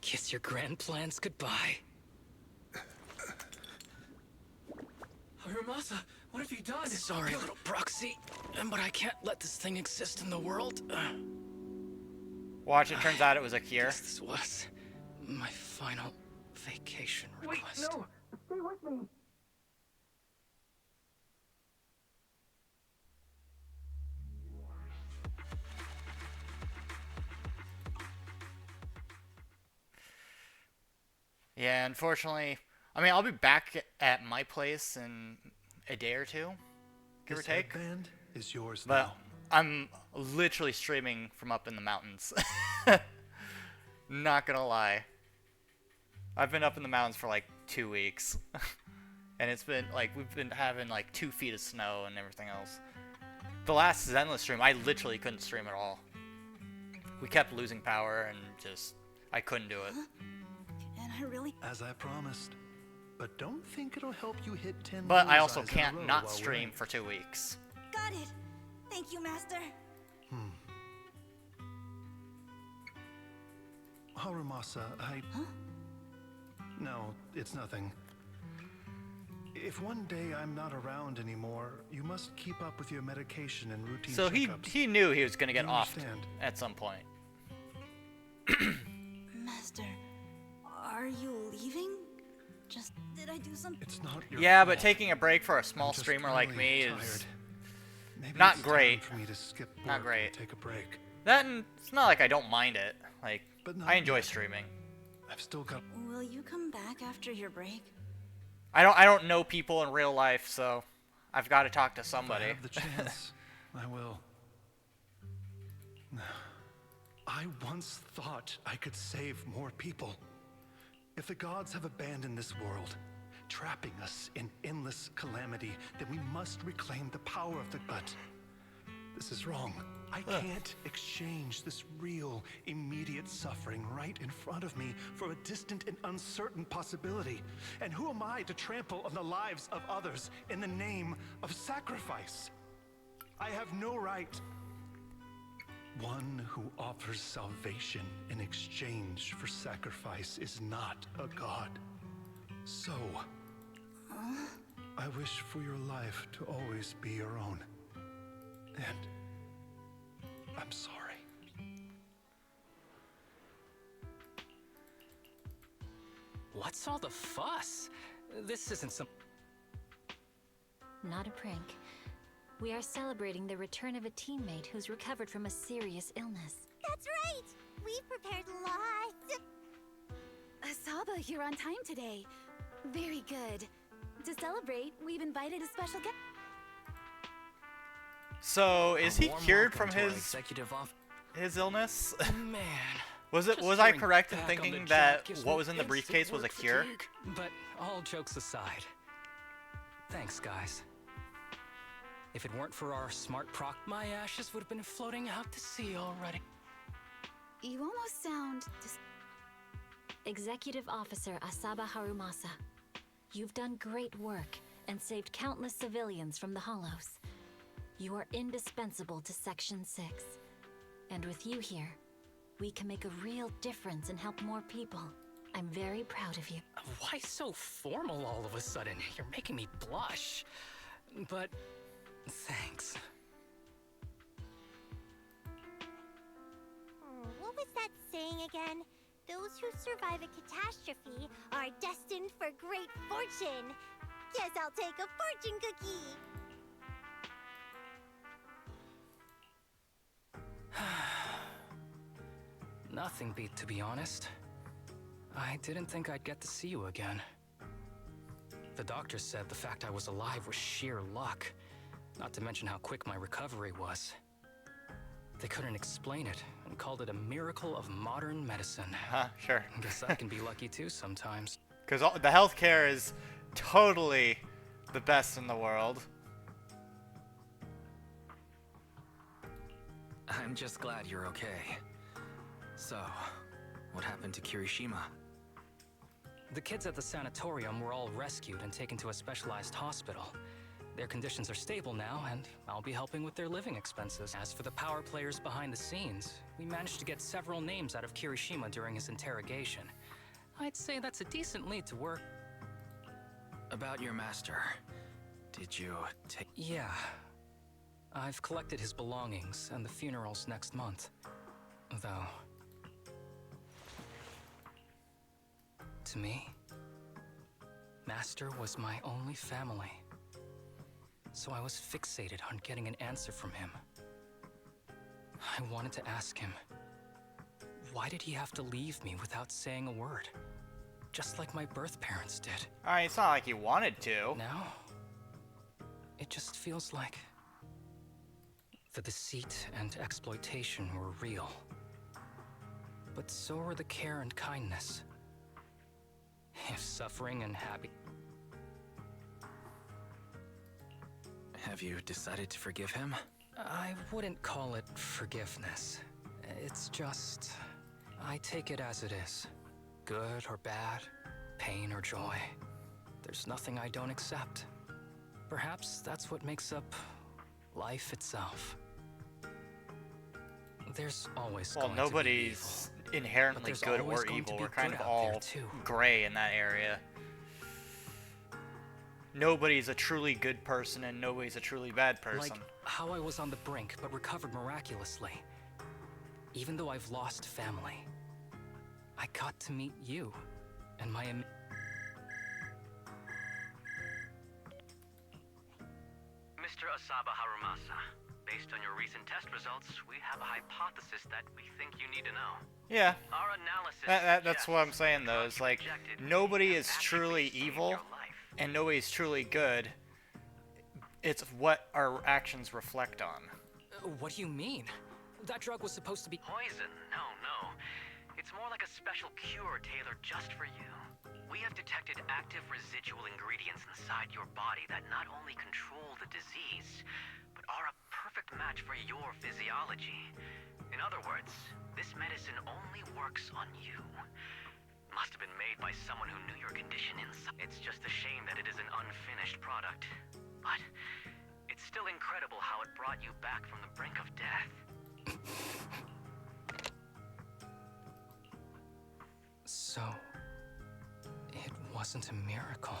Kiss your grand plans goodbye. Hirumasa, what have you done? Sorry, little proxy, but I can't let this thing exist in the world. Watch, it turns out it was a cure. This was my final vacation request. Wait, no! Stay with me! Yeah, unfortunately, I mean, I'll be back at my place in a day or two, give or This take. headband is yours But now. I'm literally streaming from up in the mountains. Not gonna lie. I've been up in the mountains for like 2 weeks. And it's been like, we've been having like 2 feet of snow and everything else. The last Zenless stream, I literally couldn't stream at all. We kept losing power and just, I couldn't do it. And I really... As I promised. But don't think it'll help you hit 10 But I also bullseyes in a can't row not while we're stream at for 2 weeks. Got it. Thank you, Master. Harumasa, Huh? No, it's nothing. If one day I'm not around anymore, you must keep up with your medication and routine So checkups. he knew he was gonna get You offed understand? at some point. Master, are you leaving? Just did I do something? It's not your Yeah, fault. but taking a break for a small I'm just streamer like really me tired. is Maybe not it's great. time for me to skip Not work great. and take a break. That and it's not like I don't mind it. Like But not I enjoy yet. streaming. I've still got. Will you come back after your break? I don't know people in real life, so I've got to talk to somebody. If I have the chance, I will. I once thought I could save more people. If the gods have abandoned this world, trapping us in endless calamity, then we must reclaim the power of the gut. This is wrong. I can't exchange this real, immediate suffering right in front of me for a distant and uncertain possibility. And who am I to trample on the lives of others in the name of sacrifice? I have no right. One who offers salvation in exchange for sacrifice is not a god. So, I wish for your life to always be your own. And I'm sorry. What's all the fuss? This isn't some... Not a prank. We are celebrating the return of a teammate who's recovered from a serious illness. That's right! We've prepared lots of... Asaba, you're on time today. Very good. To celebrate, we've invited a special guest. So is he warm cured welcome from to our his executive off- illness? Man. Was Just I hearing correct in back on the thinking job that gives what me was in the instant briefcase was a work cure? fatigue. But all jokes aside, thanks, guys. If it weren't for our smart proc, my ashes would have been floating out to sea already. You almost sound... Executive Officer Asaba Harumasa, you've done great work and saved countless civilians from the Hollows. You are indispensable to Section 6. And with you here, we can make a real difference and help more people. I'm very proud of you. Why so formal all of a sudden? You're making me blush. But thanks. What was that saying again? Those who survive a catastrophe are destined for great fortune. Guess I'll take a fortune cookie. Nothing beat, to be honest. I didn't think I'd get to see you again. The doctor said the fact I was alive was sheer luck, not to mention how quick my recovery was. They couldn't explain it and called it a miracle of modern medicine. Sure. Guess I can be lucky too sometimes. Because the healthcare is totally the best in the world. I'm just glad you're okay. So, what happened to Kirishima? The kids at the sanatorium were all rescued and taken to a specialized hospital. Their conditions are stable now, and I'll be helping with their living expenses. As for the power players behind the scenes, we managed to get several names out of Kirishima during his interrogation. I'd say that's a decent lead to work. About your master, did you take... Yeah. I've collected his belongings, and the funeral's next month. Though... to me, Master was my only family. So I was fixated on getting an answer from him. I wanted to ask him, why did he have to leave me without saying a word? Just like my birth parents did. Alright, it's not like he wanted to. Now, it just feels like the deceit and exploitation were real. But so were the care and kindness. If suffering and happy... Have you decided to forgive him? I wouldn't call it forgiveness. It's just... I take it as it is. Good or bad, pain or joy. There's nothing I don't accept. Perhaps that's what makes up life itself. There's always well, going to be nobody's inherently good or evil. We're kind of all gray in that area. Nobody's a truly good person and nobody's a truly bad person. Like how I was on the brink but recovered miraculously. Even though I've lost family, I got to meet you and my... Mr. Asaba Harumasa, based on your recent test results, we have a hypothesis that we think you need to know. Yeah. Our analysis that's what I'm saying though, is like, nobody is truly evil and nobody's truly good. It's what our actions reflect on. What do you mean? That drug was supposed to be... Poison? No. It's more like a special cure tailored just for you. We have detected active residual ingredients inside your body that not only control the disease, but are a perfect match for your physiology. In other words, this medicine only works on you. Must have been made by someone who knew your condition inside. It's just a shame that it is an unfinished product. But it's still incredible how it brought you back from the brink of death. So, it wasn't a miracle.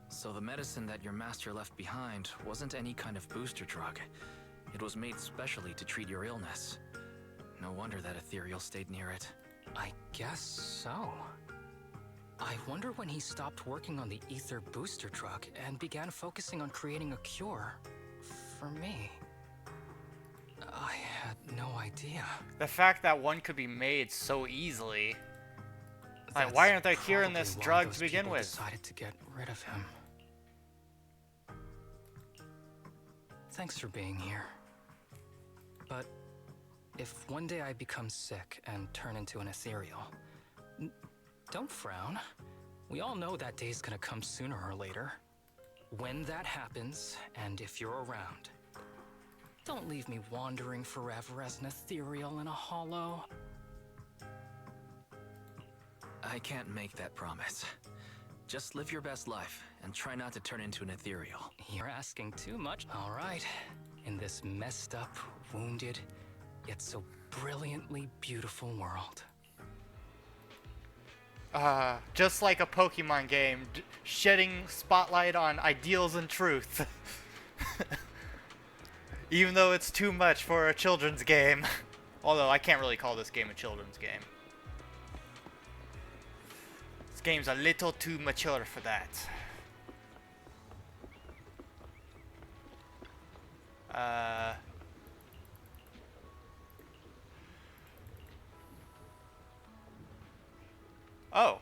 So the medicine that your master left behind wasn't any kind of booster drug. It was made specially to treat your illness. No wonder that Ethereal stayed near it. I guess so. I wonder when he stopped working on the ether booster drug and began focusing on creating a cure for me. I had no idea. The fact that one could be made so easily. Like, why aren't they curing this drug to begin with? Decided to get rid of him. Thanks for being here. But if one day I become sick and turn into an ethereal, don't frown. We all know that day's gonna come sooner or later. When that happens, and if you're around, don't leave me wandering forever as an ethereal in a hollow. I can't make that promise. Just live your best life, and try not to turn into an ethereal. You're asking too much. All right. In this messed up, wounded, yet so brilliantly beautiful world. Just like a Pokemon game, shedding spotlight on ideals and truth. Even though it's too much for a children's game. Although I can't really call this game a children's game. This game's a little too mature for that. Oh.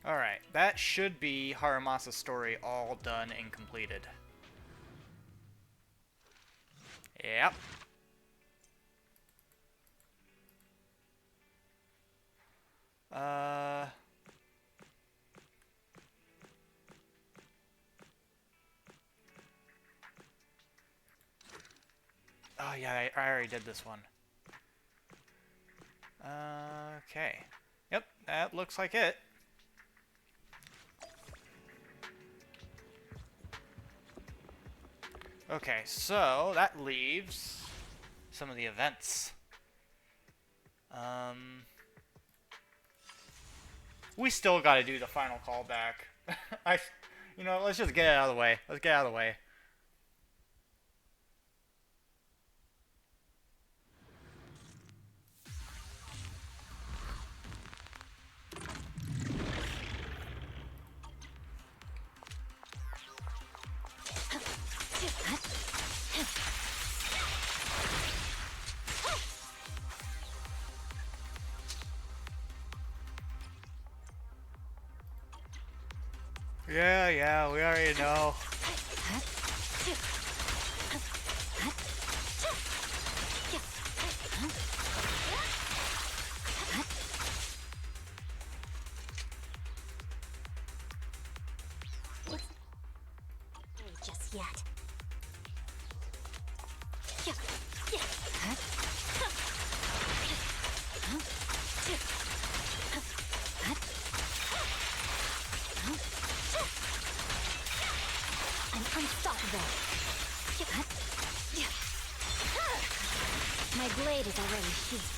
Alright, that should be Harumasa's story all done and completed. Yep. Oh yeah, I already did this one. Okay. Yep, that looks like it. Okay, so that leaves some of the events. We still got to do the final callback. Let's just get it out of the way. Let's get it out of the way. Yeah, we already know. Just yet. I'm unstoppable. My blade is already sheathed.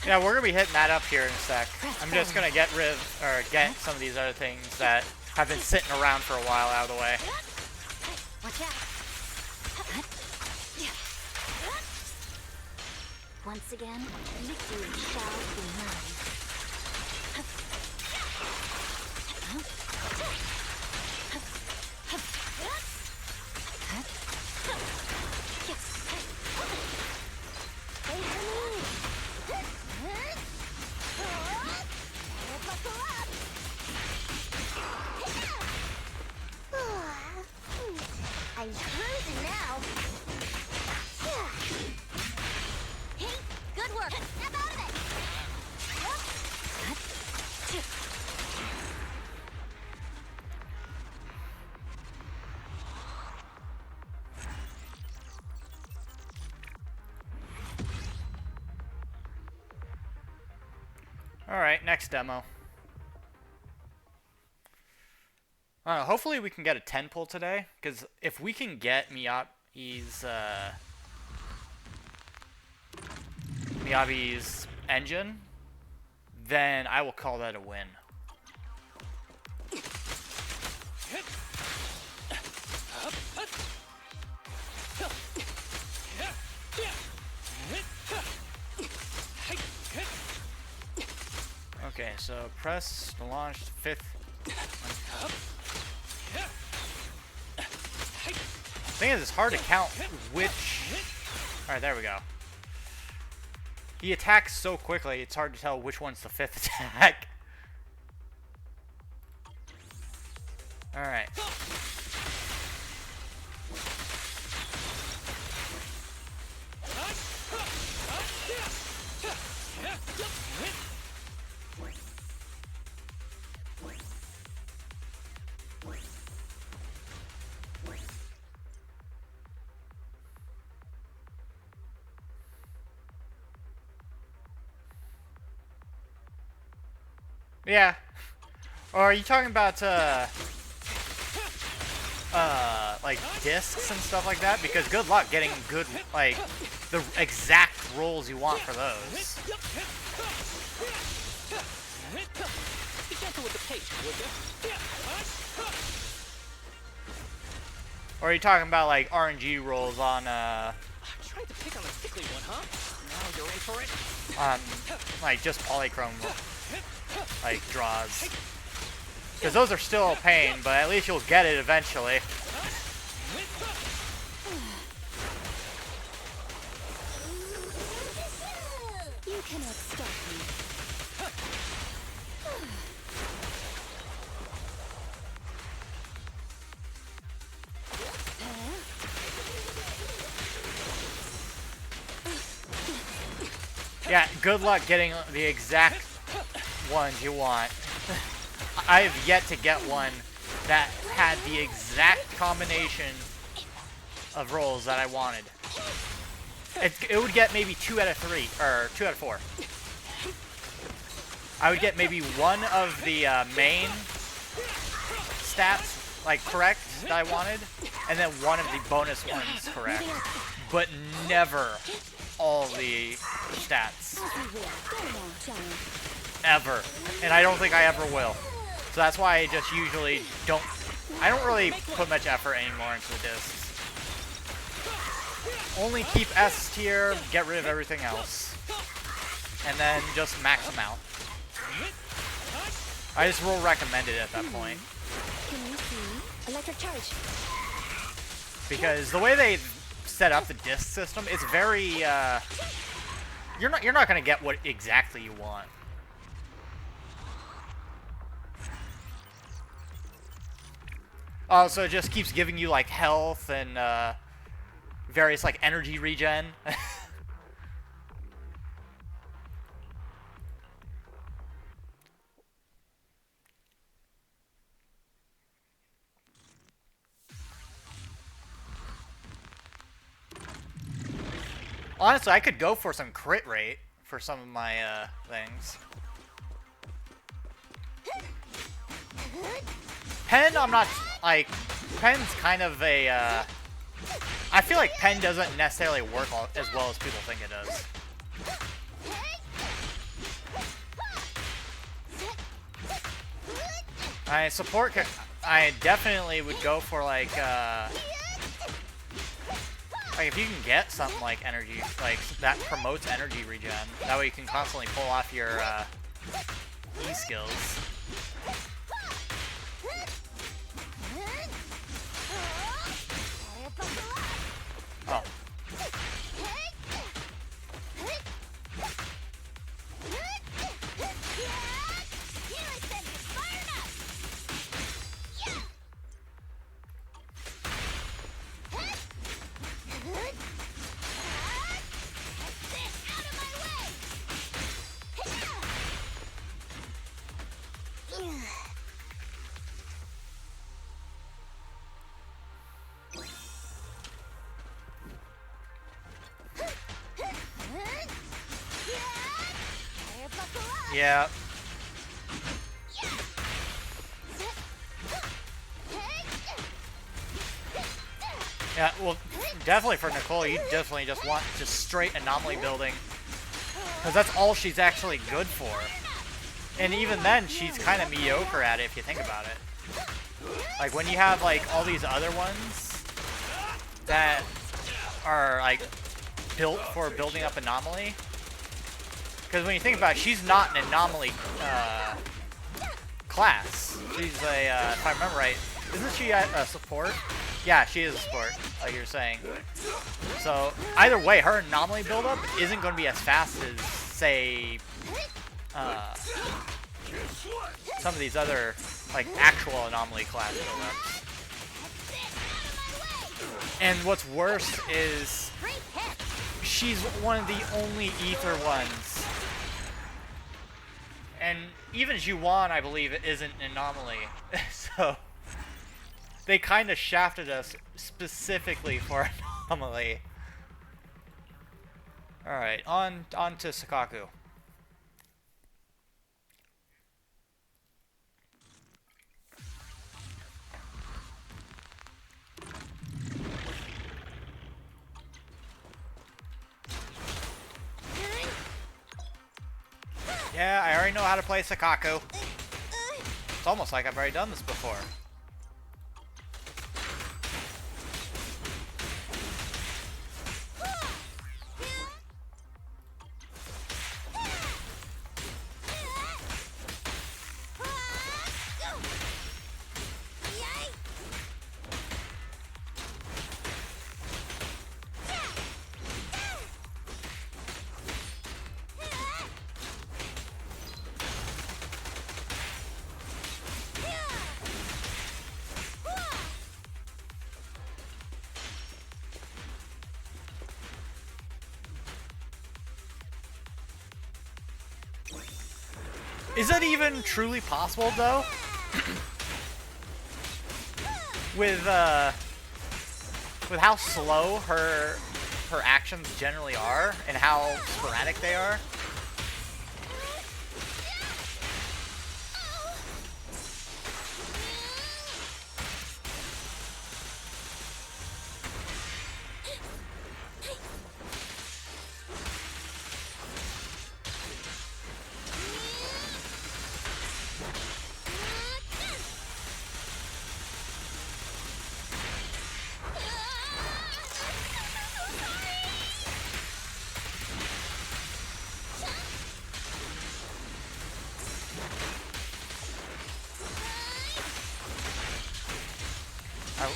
Yeah, we're gonna be hitting that up here in a sec. I'm just gonna get some of these other things that have been sitting around for a while out of the way. Watch out. Once again, victory shall be mine. I'm cruising now. Hey, good work. Snap out of it. Alright, next demo. Hopefully we can get a 10 pull today, because if we can get Miyabi's engine, then I will call that a win. Okay, so press to launch 5th. The thing is, it's hard to count which... Alright, there we go. He attacks so quickly, it's hard to tell which one's the 5th attack. Alright. Yeah. Or are you talking about, like, discs and stuff like that? Because good luck getting good, like, the exact rolls you want for those. Be gentle with the pace, would you? Or are you talking about, like, RNG rolls on, I tried to pick on the sickly one, huh? Now you're in for it? Like, just polychrome, like, draws. Because those are still a pain, but at least you'll get it eventually. Yeah, good luck getting the exact ones you want. I've yet to get one that had the exact combination of rolls that I wanted. It would get maybe 2 out of 3, or 2 out of 4. I would get maybe one of the main stats, like, correct, that I wanted, and then one of the bonus ones correct. But never all the stats. Ever. And I don't think I ever will. So that's why I just usually don't... I don't really put much effort anymore into the discs. Only keep S tier, get rid of everything else. And then just max them out. I just roll recommended at that point. Electric charge. Because the way they set up the disc system, it's very you're not gonna get what exactly you want. Oh, so it just keeps giving you like health and various like energy regen. Honestly, I could go for some crit rate for some of my things. Pen, I'm not, like, Pen's kind of a, I feel like Pen doesn't necessarily work as well as people think it does. I definitely would go for, like if you can get something like energy, like, that promotes energy regen, that way you can constantly pull off your, E-skills. Oh. Yeah. Yeah, well, definitely for Nicole, you definitely just want just straight anomaly building. Because that's all she's actually good for. And even then, she's kind of mediocre at it if you think about it. Like, when you have, like, all these other ones that are, like, built for building up anomaly. Because when you think about it, she's not an anomaly class. She's a, if I remember right, isn't she a support? Yeah, she is a support, like you're saying. So, either way, her anomaly buildup isn't going to be as fast as, say, some of these other, like, actual anomaly class buildups. And what's worse is she's one of the only ether ones. And even Juwan, I believe, isn't an anomaly. So they kind of shafted us specifically for anomaly. Alright, on to Sakaku. Yeah, I already know how to play Sakaku. It's almost like I've already done this before. Is it even truly possible though? With how slow her actions generally are and how sporadic they are.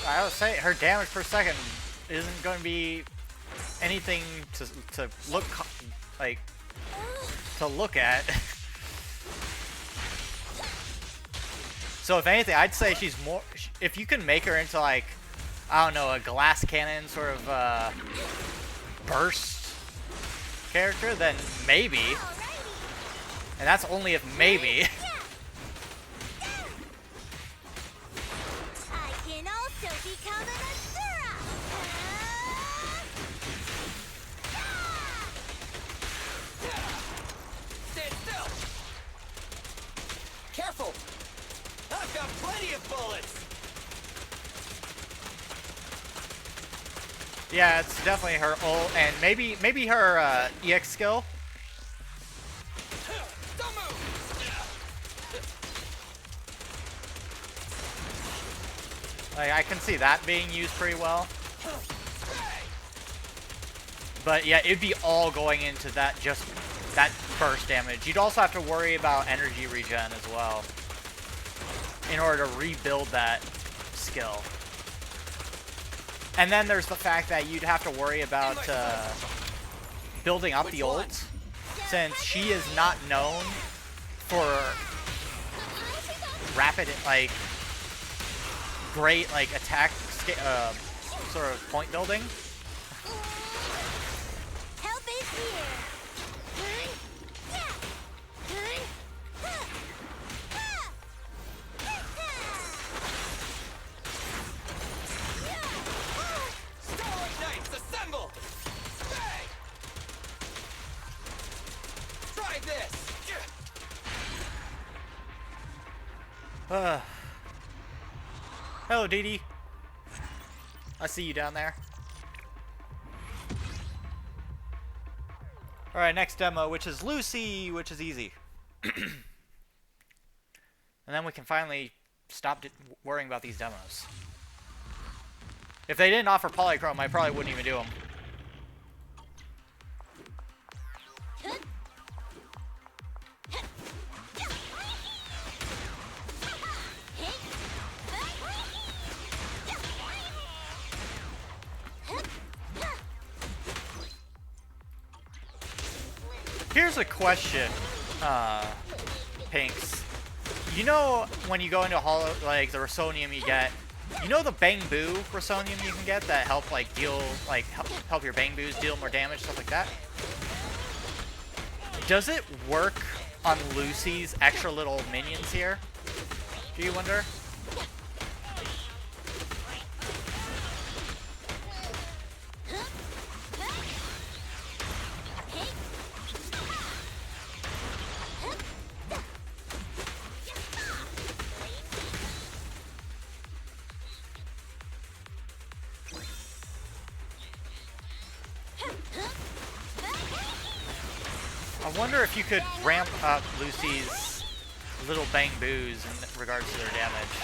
I would say her damage per second isn't going to be anything to look like to look at. So if anything, I'd say she's more. If you can make her into like, I don't know, a glass cannon sort of burst character, then maybe. And that's only if maybe. Careful! I've got plenty of bullets! Yeah, it's definitely her ult, and maybe her EX skill. Like, I can see that being used pretty well. But yeah, it'd be all going into that that burst damage. You'd also have to worry about energy regen as well in order to rebuild that skill. And then there's the fact that you'd have to worry about building up the ult, since she is not known for rapid, like, great, like, attack sort of point building. Help is here. Starlight Knights, assemble! Try this! Hello, Dee Dee. I see you down there. Alright, next demo, which is Lucy, which is easy. And then we can finally stop worrying about these demos. If they didn't offer Polychrome, I probably wouldn't even do them. Here's a question, Pinks. You know when you go into Hollow, like the Rosonium you get, you know the Bang Boo Rosonium you can get that help like deal, like help your Bang Boos deal more damage, stuff like that? Does it work on Lucy's extra little minions here? Do you wonder? I wonder if you could ramp up Lucy's little Bang Boos in regards to their damage.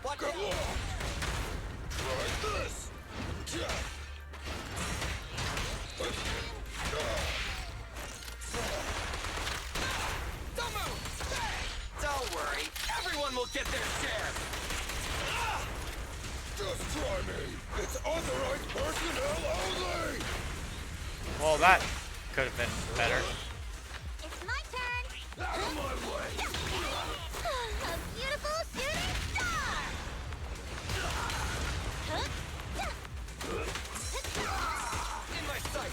Watch out! Try this! Don't move! Don't worry, everyone will get their share! Just try me! It's authorized personnel only! Well, that could have been better. It's my turn. Out of my way! A beautiful shooting star. In my sight!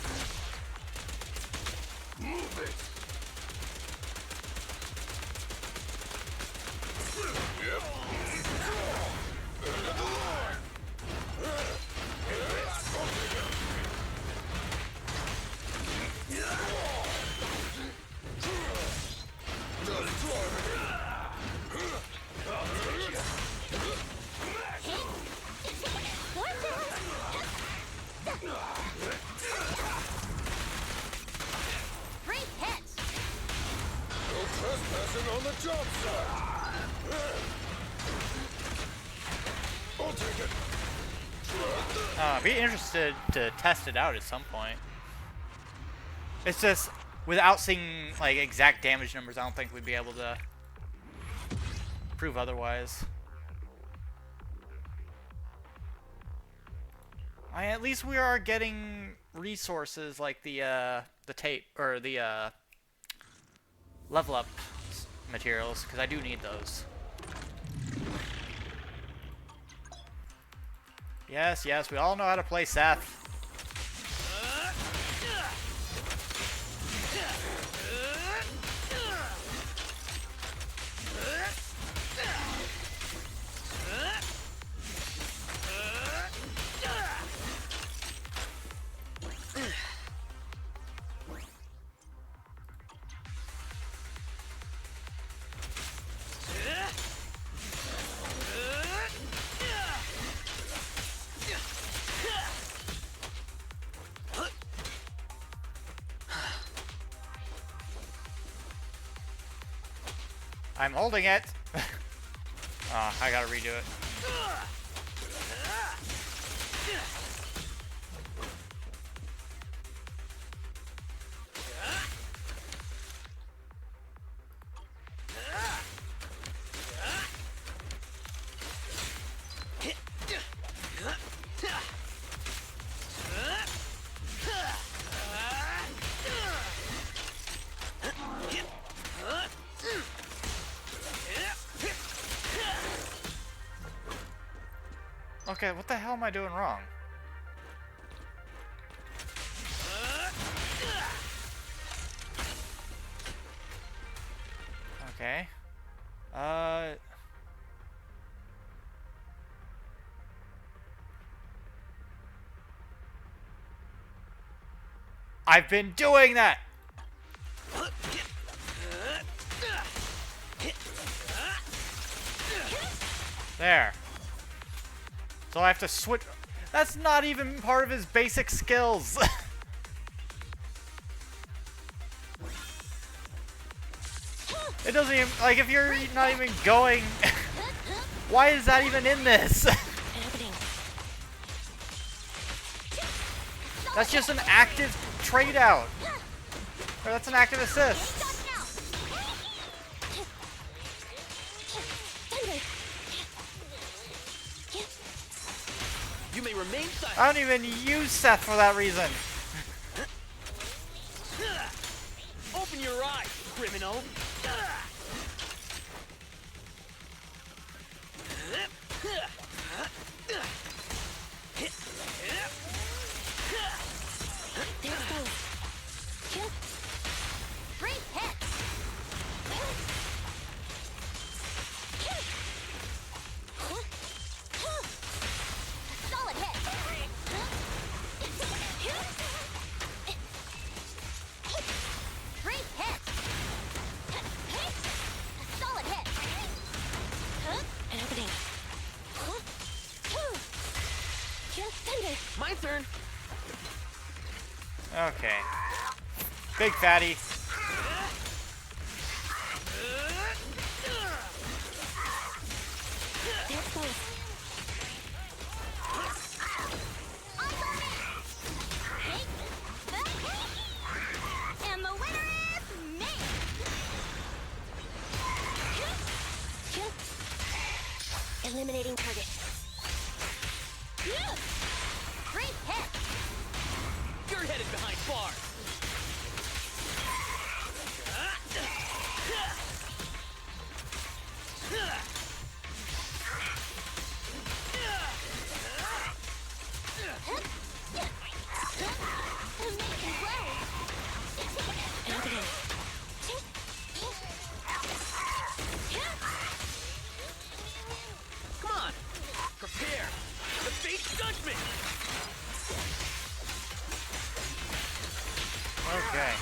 Trespassing on the job site. I'll take it. I'd be interested to test it out at some point. It's just, without seeing like exact damage numbers, I don't think we'd be able to prove otherwise. At least we are getting resources like the tape or the level up materials, because I do need those. Yes, yes, we all know how to play Seth. I'm holding it. Oh, I gotta redo it. Okay, what the hell am I doing wrong? Okay. I've been doing that! There. So I have to switch. That's not even part of his basic skills. It doesn't even, like, if you're not even going, why is that even in this? That's just an active trade out. Or that's an active assist. You may remain silent. I don't even use Seth for that reason. Open your eyes, criminal. Great hit! Solid hit! Great hit! Solid hit! An opening. My turn. Okay. Big fatty. And the winner is me! Eliminating target. Great hit! You're headed behind bars. Come on, prepare the fate judgment. Okay.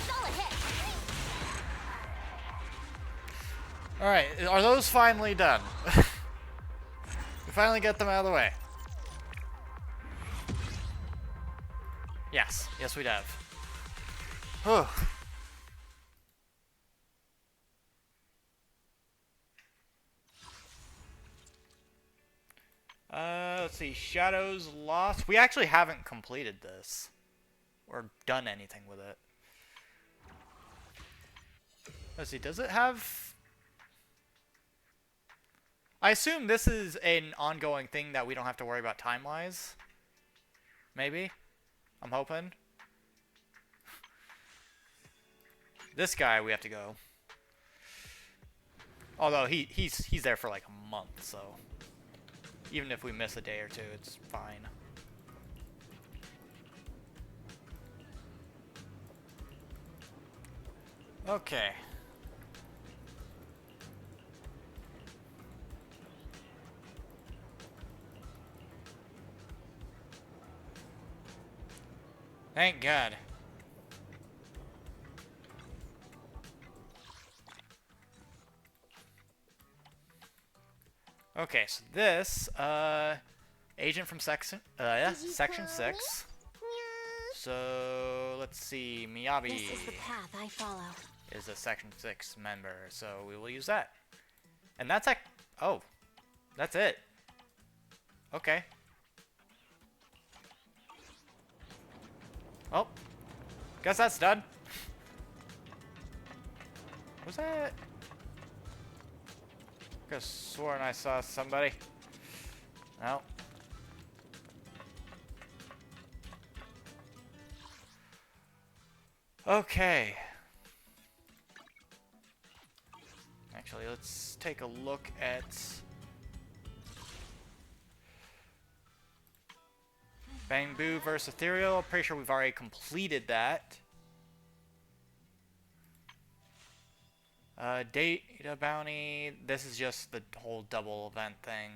Solid hit! Alright, are those finally done? We finally get them out of the way. Yes. Yes, we'd have. Oh. Let's see. Shadows Lost. We actually haven't completed this. Or done anything with it. Let's see. Does it have... I assume this is an ongoing thing that we don't have to worry about time-wise. Maybe? I'm hoping. This guy we have to go. Although he's there for like a month, so even if we miss a day or two, it's fine. Okay. Thank God. Okay, so this, agent from section 6. So, let's see, Miyabi This is the path I follow. is a section 6 member, so we will use that. And that's like, oh, that's it. Okay. Oh, guess that's done. Was that? Could have sworn I saw somebody. No. Okay. Actually, let's take a look at... Bamboo versus Ethereal. Pretty sure we've already completed that. Data bounty. This is just the whole double event thing.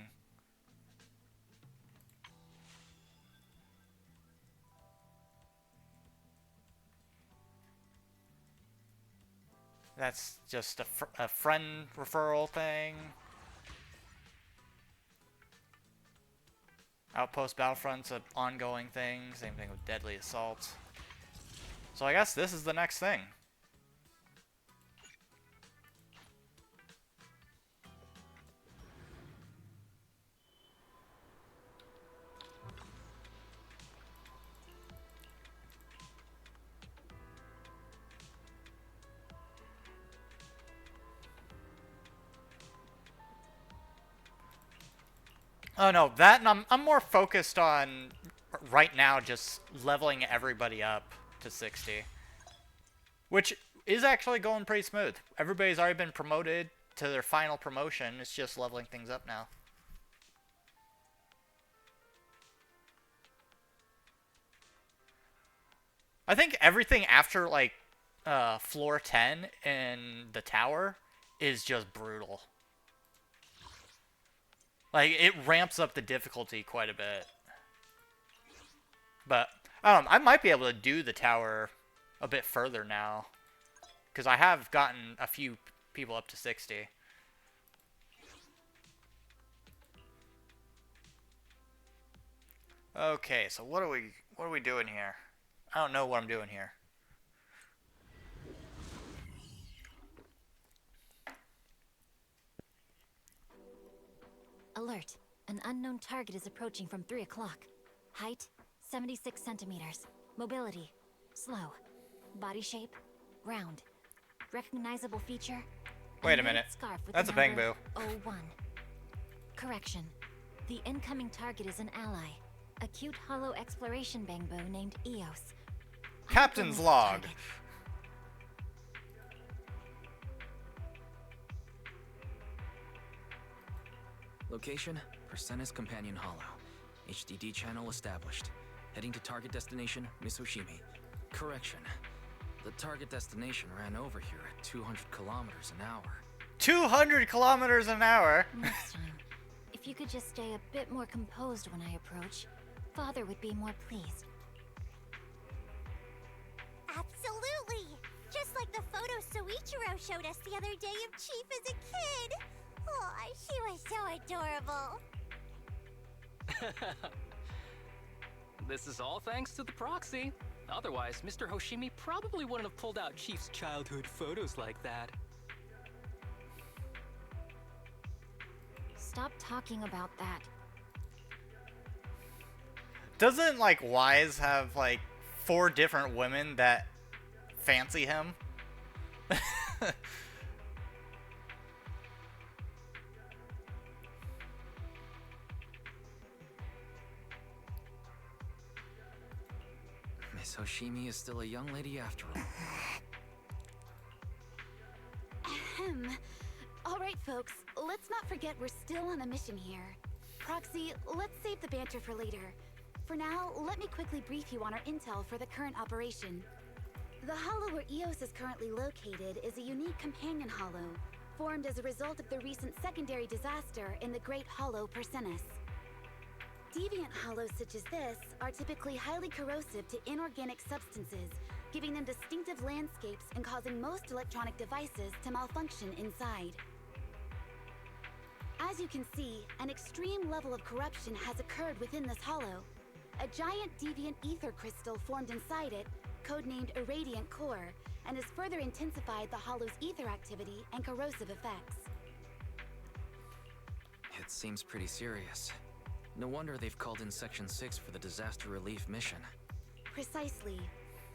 That's just a friend referral thing. Outpost Battlefront's an ongoing thing. Same thing with Deadly Assault. So I guess this is the next thing. Oh no, that and I'm more focused on right now just leveling everybody up to 60. Which is actually going pretty smooth. Everybody's already been promoted to their final promotion. It's just leveling things up now. I think everything after like floor 10 in the tower is just brutal. Like, it ramps up the difficulty quite a bit. But, I might be able to do the tower a bit further now. Because I have gotten a few people up to 60. Okay, so what are we doing here? I don't know what I'm doing here. Alert. An unknown target is approaching from 3 o'clock. Height, 76 centimeters. Mobility, slow. Body shape, round. Recognizable feature? Wait a minute. That's a Bangbu. 01. Correction. The incoming target is an ally. A cute hollow exploration Bangbu named Eos. Captain's log. Location, Persenis Companion Hollow. HDD channel established. Heading to target destination, Misoshimi. Correction. The target destination ran over here at 200 kilometers an hour. 200 kilometers an hour? Next time, if you could just stay a bit more composed when I approach, Father would be more pleased. Absolutely! Just like the photo Soichiro showed us the other day of Chief as a kid. Oh, she was so adorable. This is all thanks to the proxy. Otherwise, Mr. Hoshimi probably wouldn't have pulled out Chief's childhood photos like that. Stop talking about that. Doesn't, like, Wise have, like, 4 different women that fancy him? Miss Hoshimi is still a young lady after all. Ahem. All right, folks, let's not forget we're still on a mission here. Proxy, let's save the banter for later. For now, let me quickly brief you on our intel for the current operation. The hollow where Eos is currently located is a unique companion hollow, formed as a result of the recent secondary disaster in the Great Hollow Persenis. Deviant hollows such as this are typically highly corrosive to inorganic substances, giving them distinctive landscapes and causing most electronic devices to malfunction inside. As you can see, an extreme level of corruption has occurred within this hollow. A giant deviant ether crystal formed inside it, codenamed Irradiant Core, and has further intensified the hollow's ether activity and corrosive effects. It seems pretty serious. No wonder they've called in Section 6 for the disaster relief mission. Precisely.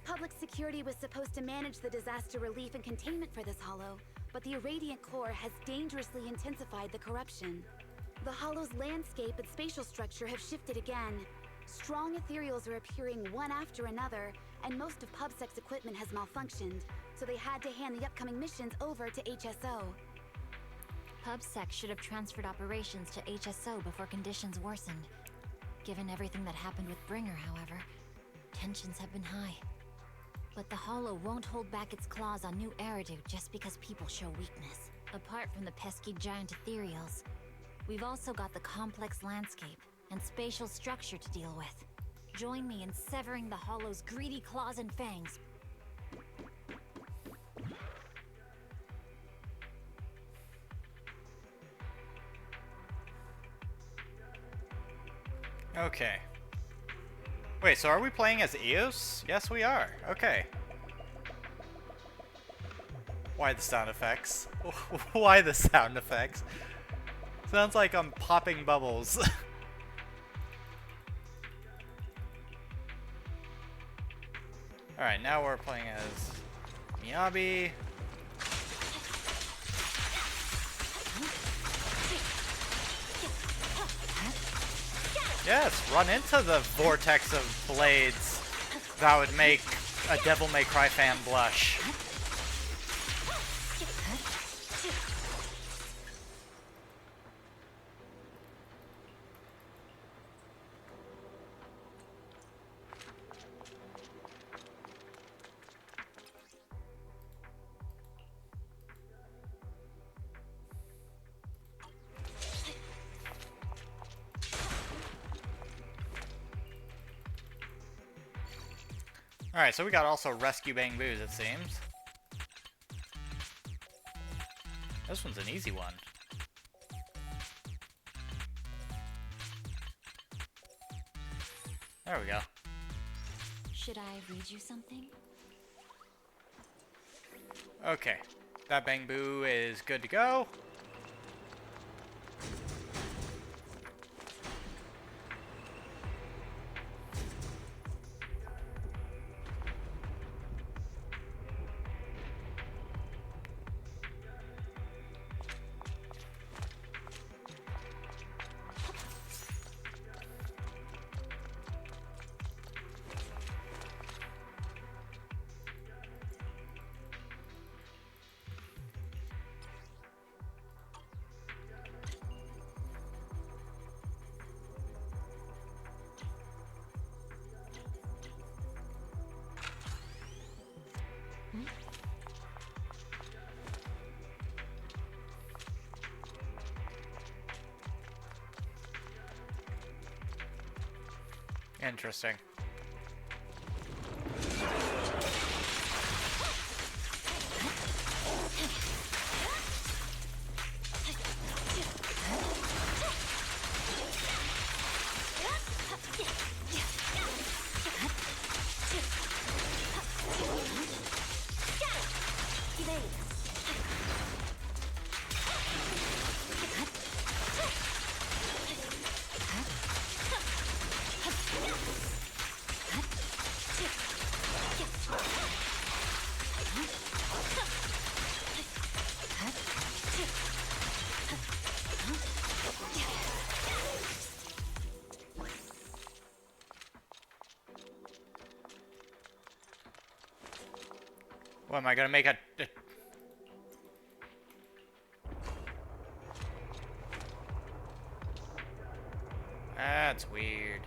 Public security was supposed to manage the disaster relief and containment for this hollow, but the Irradiant Core has dangerously intensified the corruption. The hollow's landscape and spatial structure have shifted again. Strong ethereals are appearing one after another, and most of PubSec's equipment has malfunctioned, so they had to hand the upcoming missions over to HSO. PubSec should have transferred operations to HSO before conditions worsened. Given everything that happened with Bringer, however, tensions have been high. But the Hollow won't hold back its claws on new Eridu just because people show weakness. Apart from the pesky giant ethereals, we've also got the complex landscape and spatial structure to deal with. Join me in severing the Hollow's greedy claws and fangs. Okay. Wait, so are we playing as Eos? Yes, we are. Okay. Why the sound effects? Why the sound effects? Sounds like I'm popping bubbles. Alright, now we're playing as Miyabi. Yes, run into the vortex of blades that would make a Devil May Cry fan blush. Alright, so we got also Rescue Bang Boos, it seems. This one's an easy one. There we go. Should I read you something? Okay. That Bang Boo is good to go. Interesting. What am I gonna make a That's weird.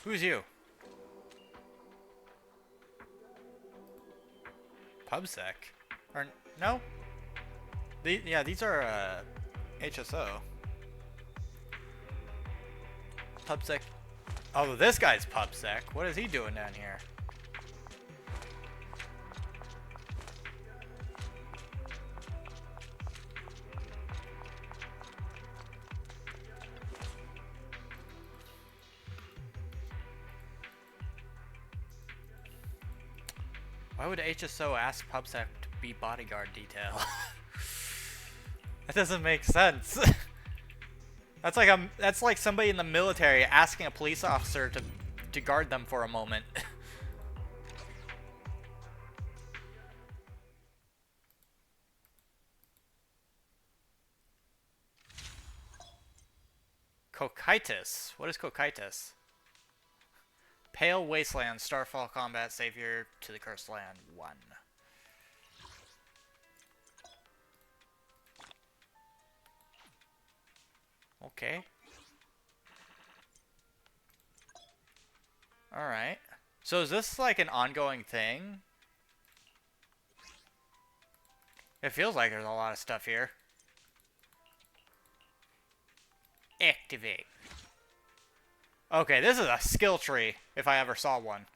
Who's you? Pubsec? Or no? Yeah, these are HSO. Pubsec. Oh, this guy's Pubsec. What is he doing down here? Why would HSO ask Pubsec to be bodyguard detail? That doesn't make sense. That's like somebody in the military asking a police officer to guard them for a moment. Cocytus. What is Cocytus? Pale Wasteland, Starfall Combat Savior to the Cursed Land 1. Okay. Alright. So is this like an ongoing thing? It feels like there's a lot of stuff here. Activate. Okay, this is a skill tree, if I ever saw one.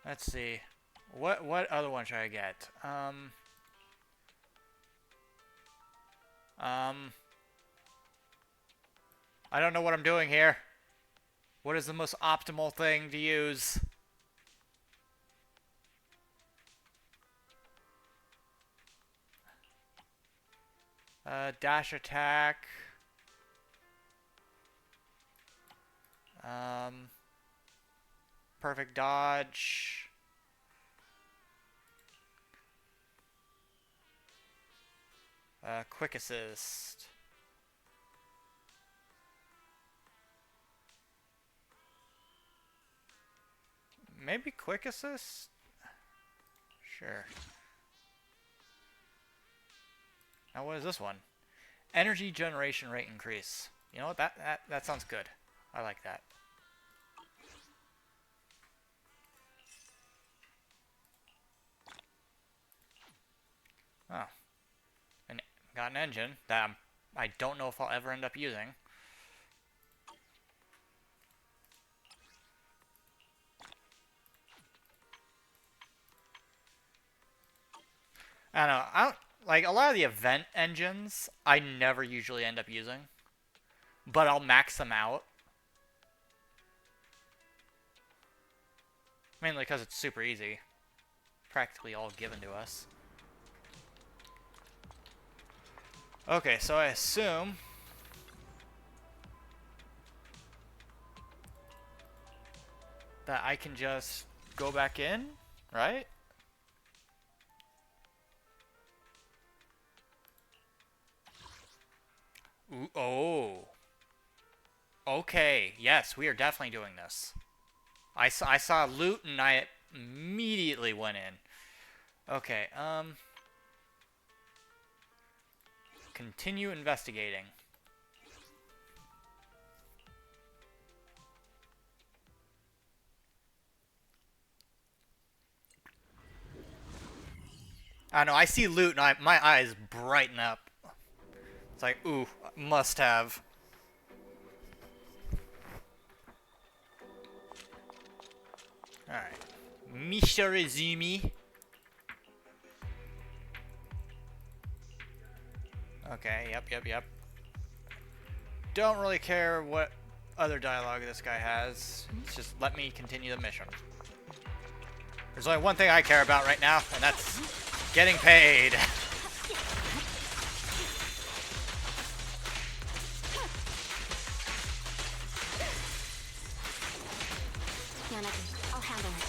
Let's see. What other one should I get? I don't know what I'm doing here. What is the most optimal thing to use? Dash attack. Perfect dodge. Quick assist. Maybe quick assist? Sure. Now what is this one? Energy generation rate increase. You know what? That sounds good. I like that. Oh. Got an engine that I don't know if I'll ever end up using. I don't know. Like, a lot of the event engines, I never usually end up using. But I'll max them out. Mainly because it's super easy. Practically all given to us. Okay, so I assume... that I can just go back in, right? Ooh, oh. Okay, yes, we are definitely doing this. I saw loot and I immediately went in. Okay, continue investigating. I know, I see loot and my eyes brighten up. It's like, ooh, must have. Alright. Mr. Izumi. Okay, yep. Don't really care what other dialogue this guy has. It's just let me continue the mission. There's only one thing I care about right now, and that's getting paid. I'll handle it.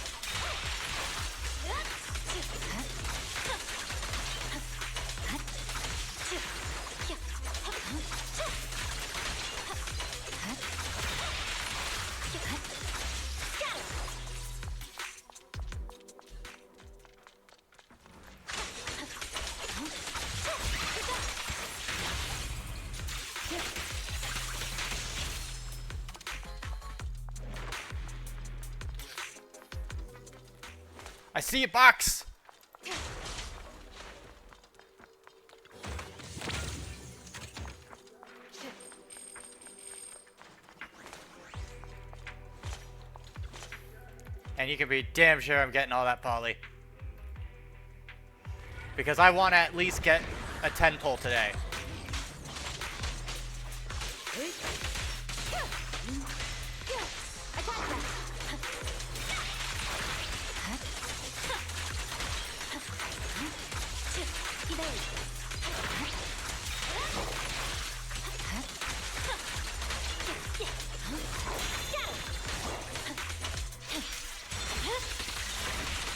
I see a box! And you can be damn sure I'm getting all that poly. Because I want to at least get a 10 pull today.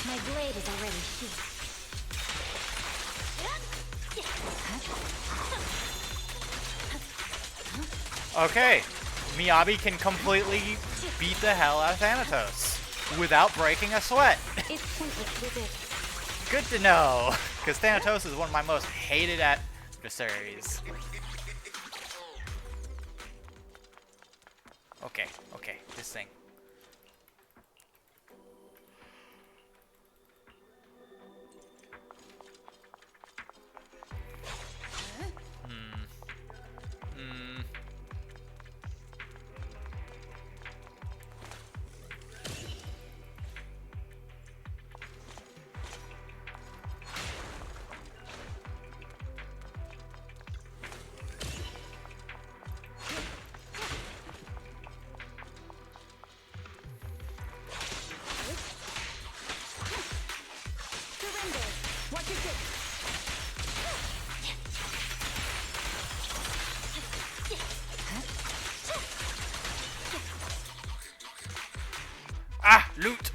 My blade is already sheathed. Okay, Miyabi can completely beat the hell out of Thanatos without breaking a sweat. It's pointless resist. Good to know, because Thanatos is one of my most hated adversaries. Okay, this thing. Ah, loot!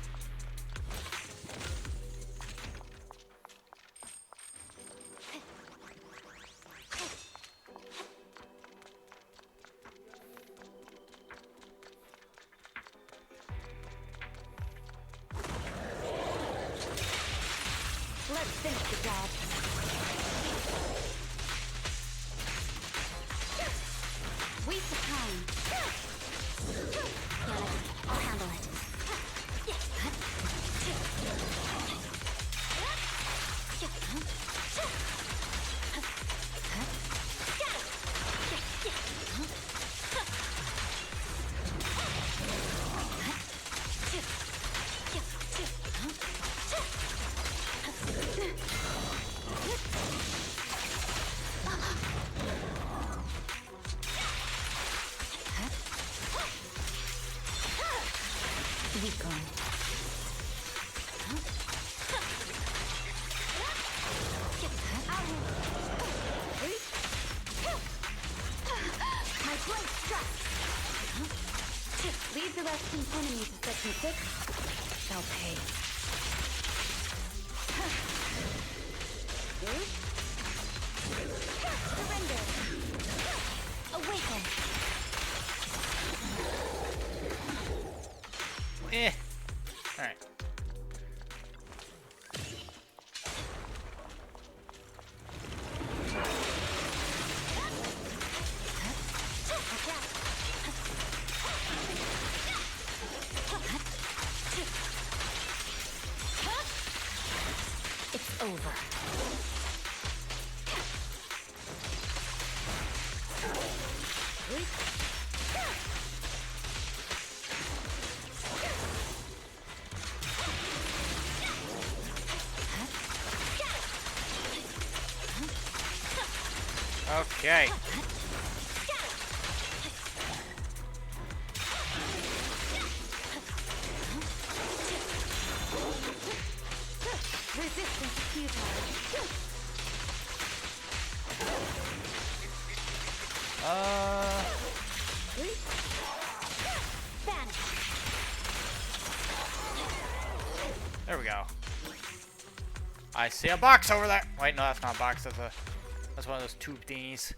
Let's finish the job. Waste of time. I'll handle it. Leave the resting enemy to section 6. They'll pay. Surrender. Awaken. Alright. It's over. Okay. Resistance futile. There we go. I see a box over there. Wait, no, that's not a box. That's one of those tube thingies.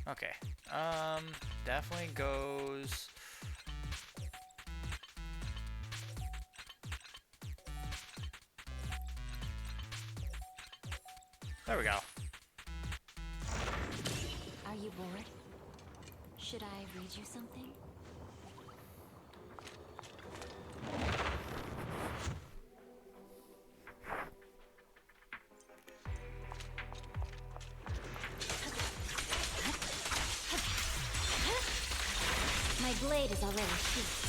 Okay. Definitely goes. There we go. Are you bored? Should I read you something? My blade is already sheathed.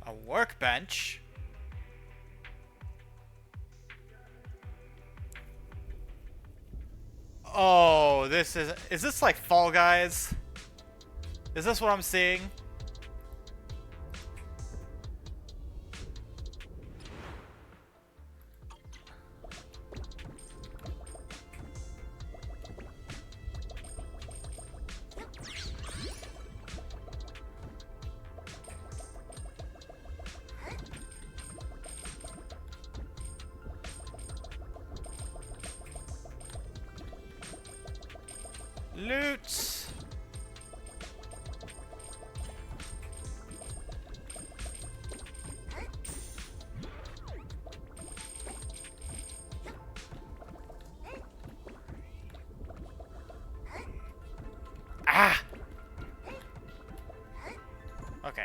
A workbench. Oh, this is this like Fall Guys? Is this what I'm seeing? Loot. Ah. Okay.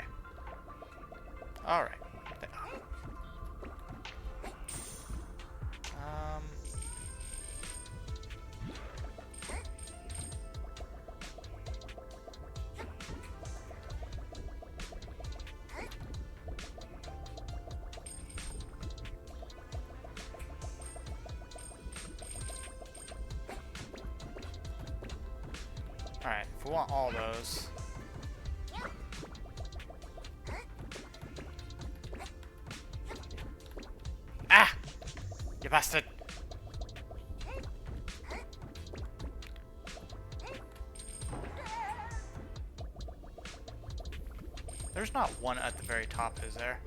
All right. Alright, if we want all those. Ah! You bastard! There's not one at the very top, is there?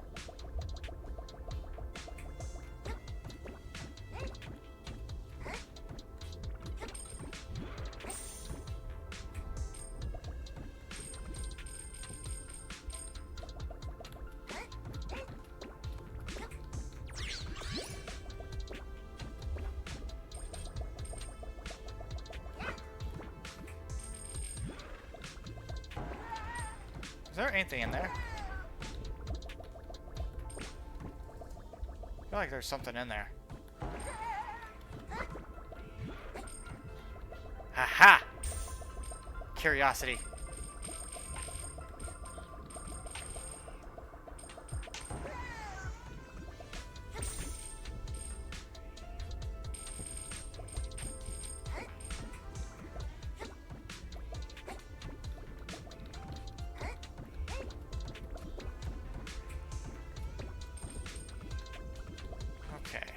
Is there anything in there? I feel like there's something in there. Haha! Curiosity. Okay.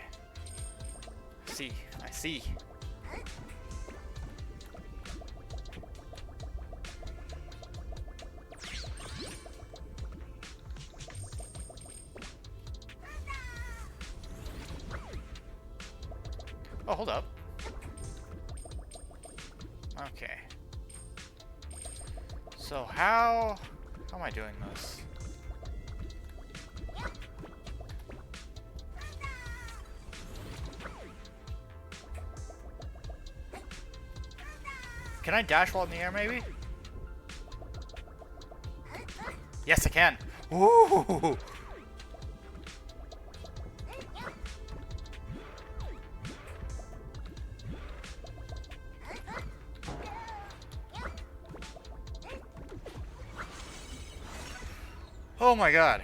I see. Oh, hold up. Okay. So how am I doing this? Can I dash while in the air, maybe? Yes, I can. Ooh. Oh my god.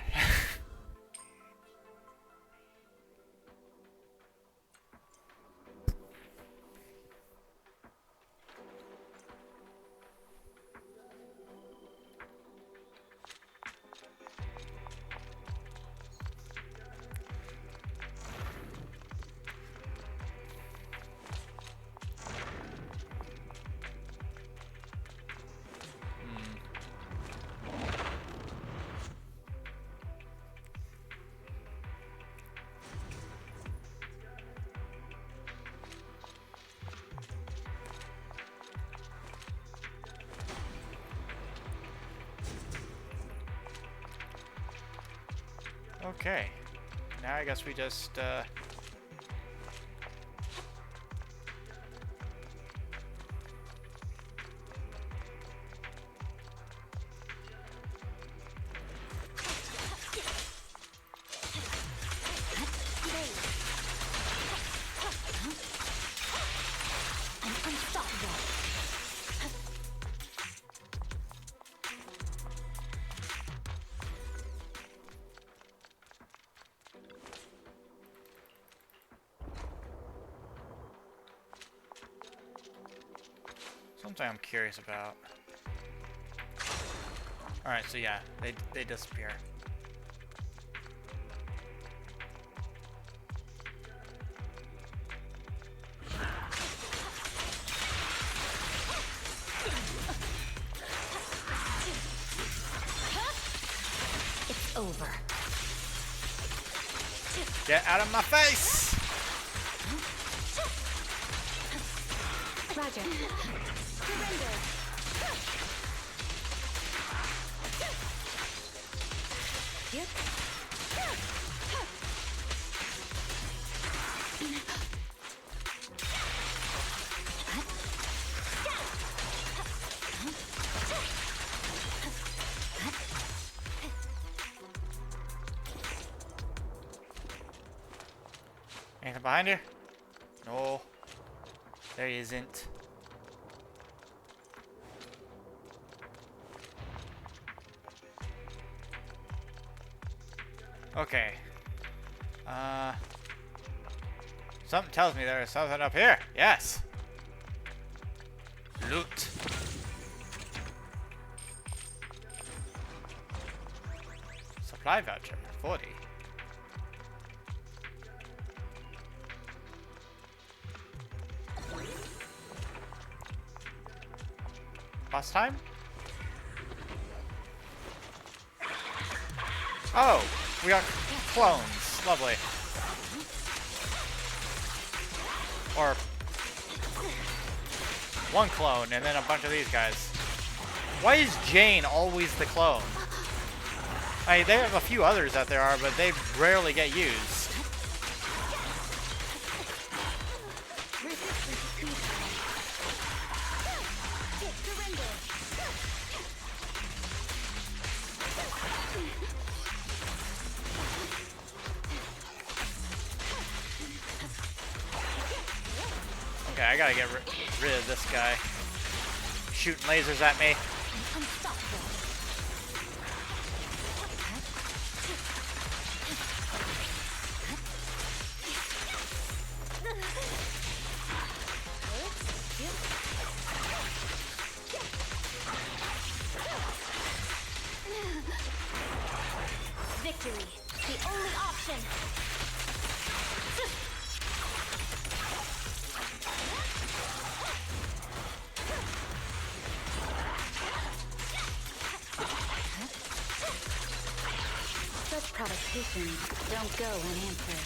Okay. Now I guess we just, I'm unstoppable. something I'm curious about. Alright, so yeah, they disappear. It's over. Get out of my face! Roger. Surrender. Yep. Anything behind you? No. There isn't. Okay. Something tells me there is something up here. Yes. Loot. Supply voucher, 40. Last time? Oh, we got clones. Lovely. Or one clone and then a bunch of these guys. Why is Jane always the clone? I mean, they have a few others that there are, but they rarely get used. Okay, I gotta get rid of this guy. Shooting lasers at me. Victory, the only option. Such provocations don't go unanswered.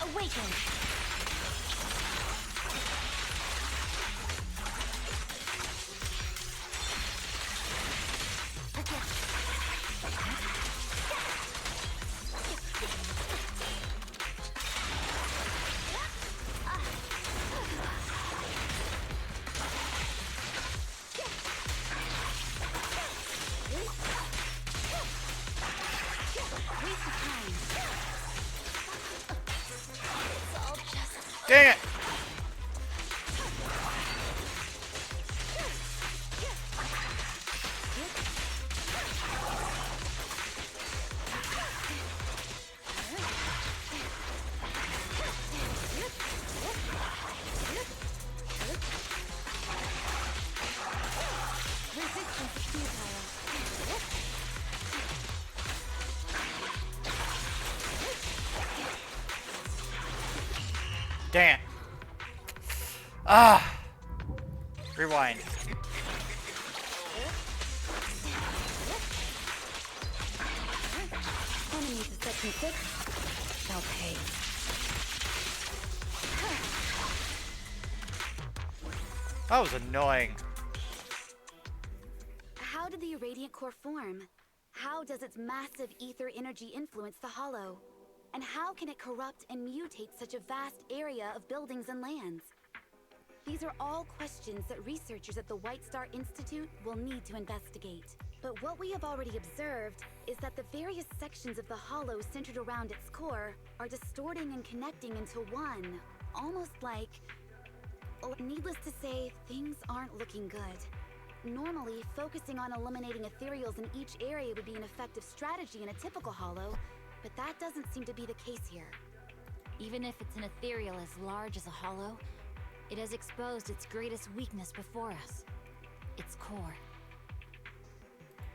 Awaken. Dang it! Dang it. Ah! Rewind. Enemies of Section 6, they'll pay. That was annoying. How did the irradiant core form? How does its massive ether energy influence the hollow? And how can it corrupt and mutate such a vast area of buildings and lands? These are all questions that researchers at the White Star Institute will need to investigate. But what we have already observed is that the various sections of the hollow centered around its core are distorting and connecting into one, almost like... Oh, needless to say, things aren't looking good. Normally, focusing on eliminating ethereals in each area would be an effective strategy in a typical hollow, but that doesn't seem to be the case here. Even if it's an ethereal as large as a hollow, it has exposed its greatest weakness before us. Its core.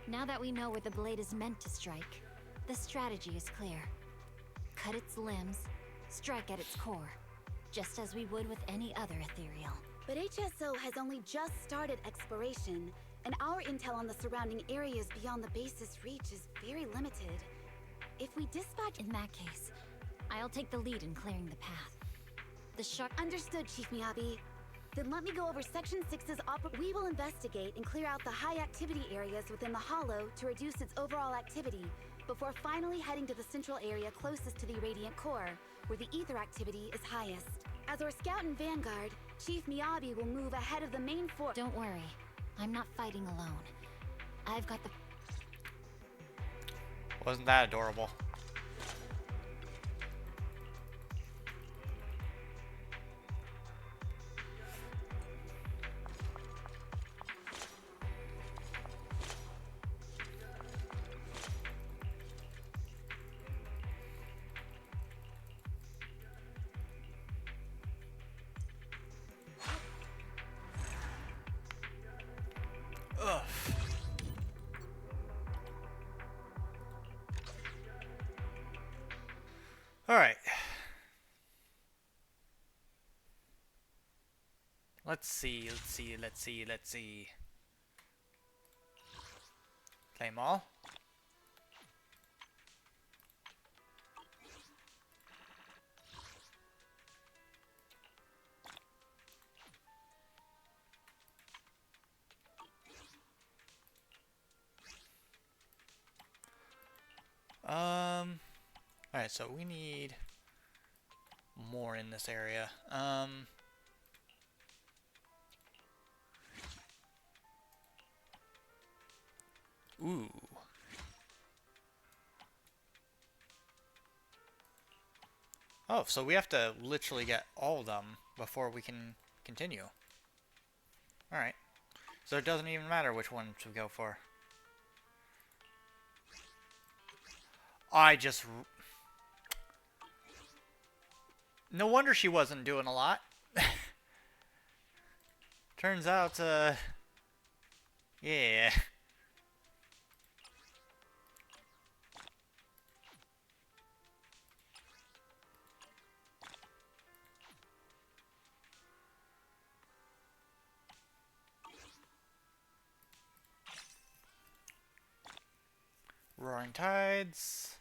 Now that we know where the blade is meant to strike, the strategy is clear. Cut its limbs, strike at its core, just as we would with any other ethereal. But HSO has only just started exploration, and our intel on the surrounding areas beyond the base's reach is very limited. If we dispatch... In that case, I'll take the lead in clearing the path. The shark... Understood, Chief Miyabi. Then let me go over Section 6's We will investigate and clear out the high-activity areas within the hollow to reduce its overall activity, before finally heading to the central area closest to the irradiant core, where the ether activity is highest. As our scout and vanguard, Chief Miyabi will move ahead of the main force. Don't worry. I'm not fighting alone. I've got the... Wasn't that adorable? Ugh. All right. Let's see. Claim all. Alright, so we need more in this area. Ooh. Oh, so we have to literally get all of them before we can continue. Alright. So it doesn't even matter which one to go for. No wonder she wasn't doing a lot. Turns out, yeah. Roaring Tides.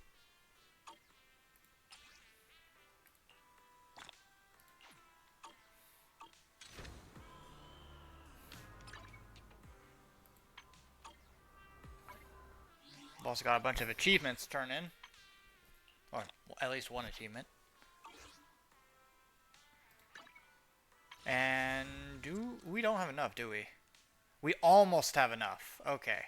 We've also got a bunch of achievements to turn in. Or at least one achievement. And we don't have enough, do we? We almost have enough. Okay.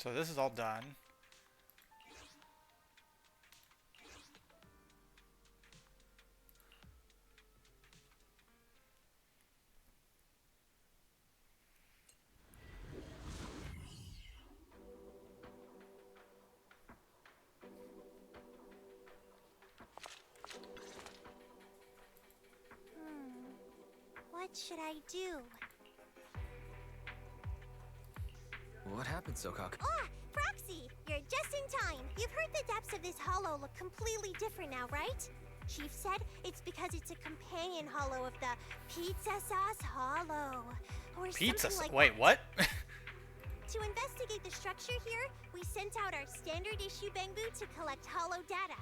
So this is all done. What should I do? What happened, Sokak? Ah! Proxy! You're just in time. You've heard the depths of this hollow look completely different now, right? Chief said it's because it's a companion hollow of the Pizza Sauce Hollow. Or Pizza something like Wait, that. what? To investigate the structure here, we sent out our standard issue Bangbu to collect hollow data.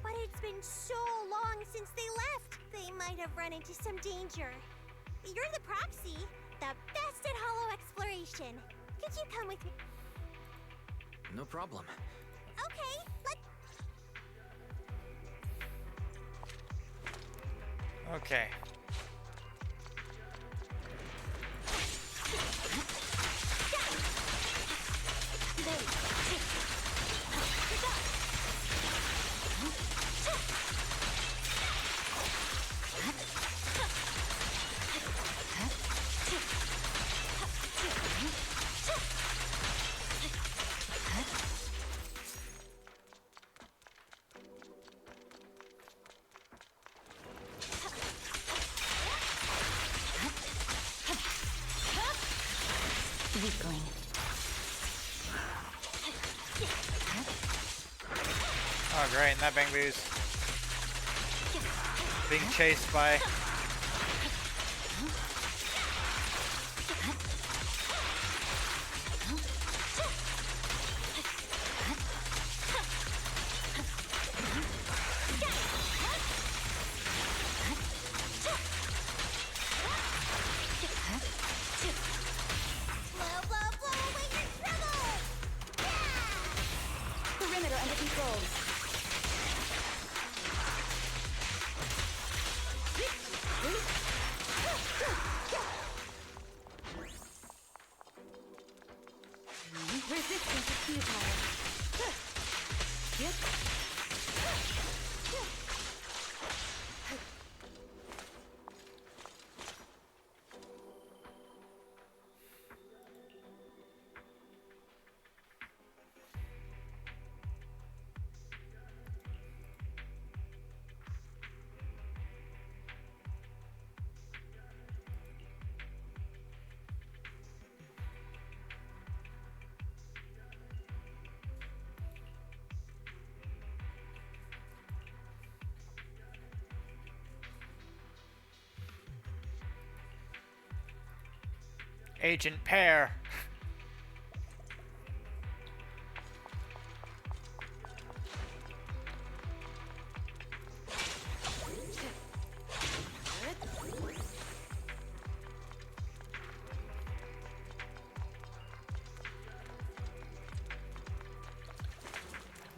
But it's been so long since they left. They might have run into some danger. You're the proxy, the best at hollow exploration. Could you come with me? No problem. Okay, Okay. Weakling. Oh great, and that Bangbu's being chased by Perimeter under control. Resistance is futile. Yep. Agent Pear.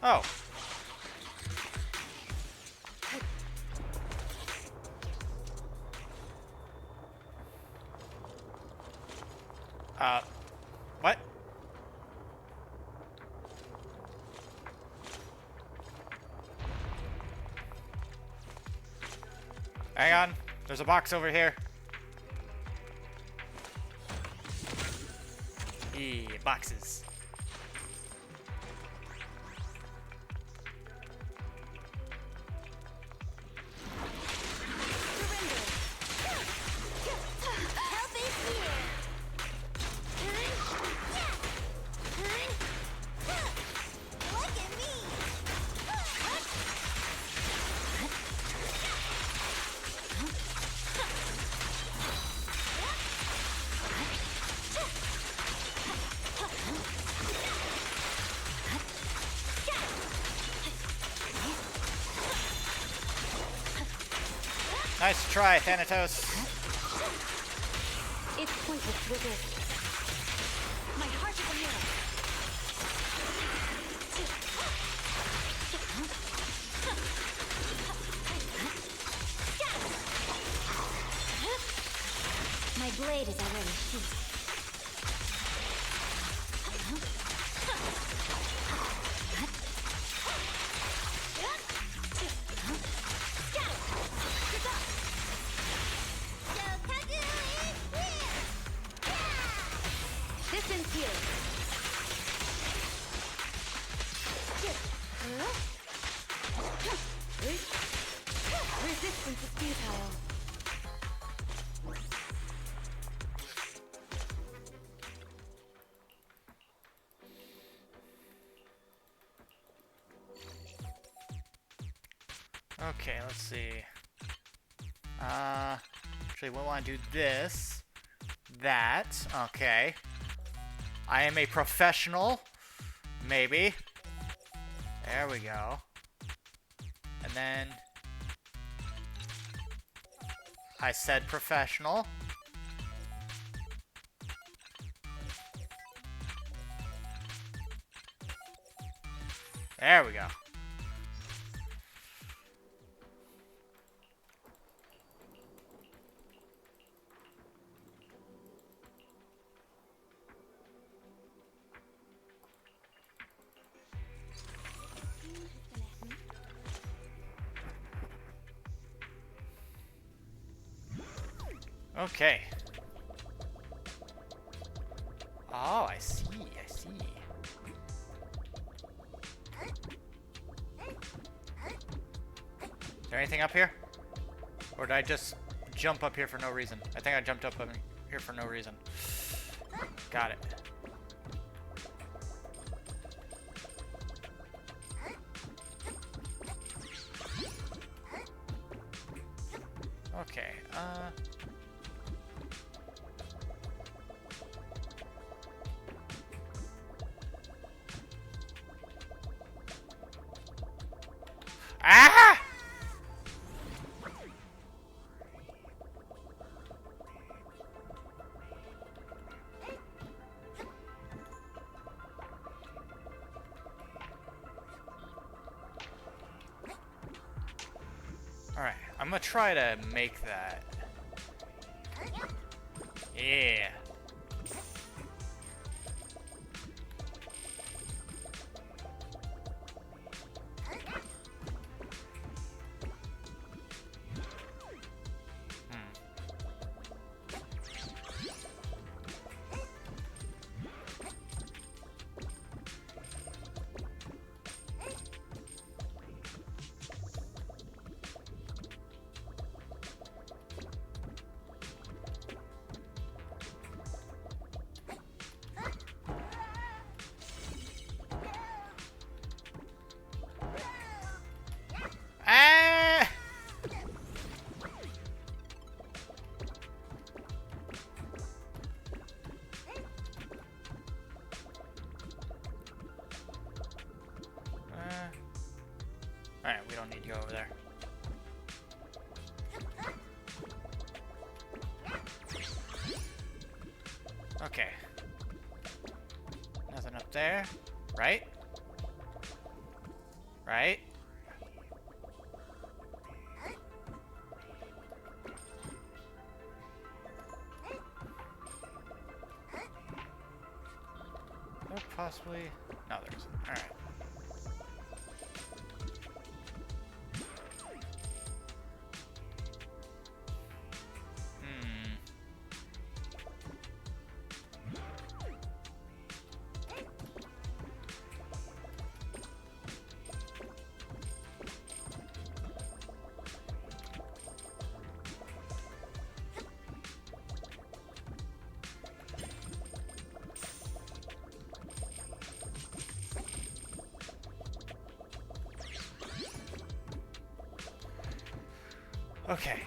Oh. What? Hang on. There's a box over here. Boxes. help is here. Look at me. Nice try, Thanatos. It's pointless to resist. My heart is a mirror. My blade is already sheathed. Resistance here. Resistance is futile. Okay, let's see. Actually, we want to do this. That. Okay. I am a professional. Maybe. There we go. And then... I said professional. There we go. Okay. Oh, I see, I see. Is there anything up here? Or did I just jump up here for no reason? I think I jumped up here for no reason. Got it. Okay, Ah! Alright, I'm gonna try to make that. Yeah. Ah! Alright, we don't need to go over there. Okay. Nothing up there. Right? Right? Or possibly... No, there isn't. Alright. Okay.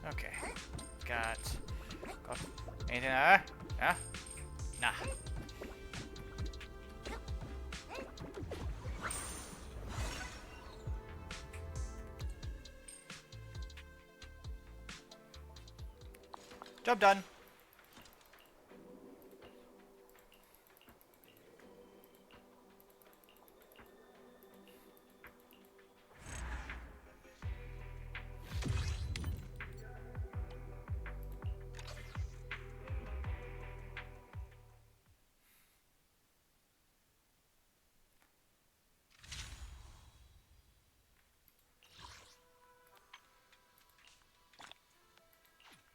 Okay. Got anything there? Yeah? Nah. Job done.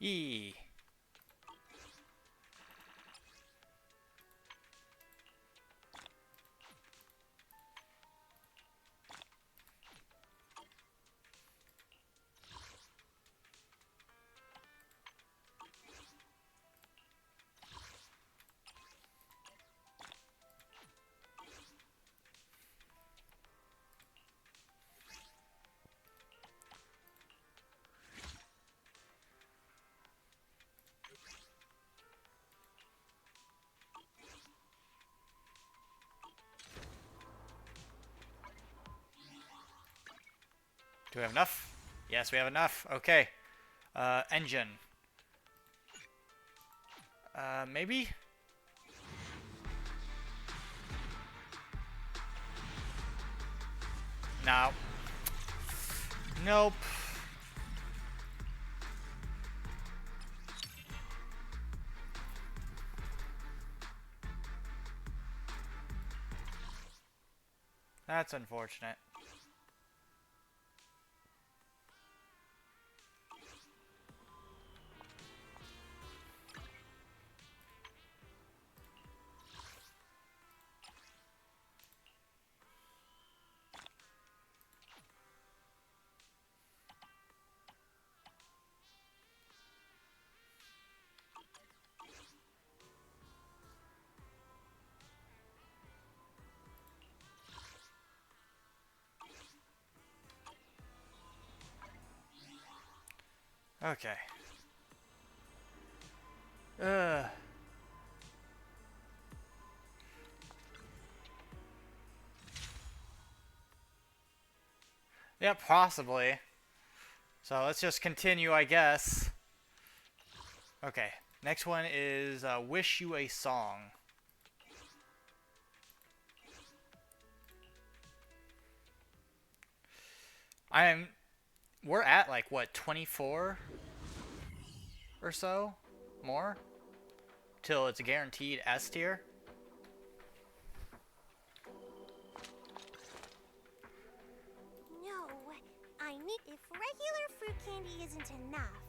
Yee. Do we have enough? Yes, we have enough. Okay. Engine. Maybe? No. Nope. That's unfortunate. Okay. Yep, possibly. So let's just continue, I guess. Okay. Next one is Wish You a Song. We're at like, what, 24 or so? More? Till it's a guaranteed S tier? No, I need. If regular fruit candy isn't enough,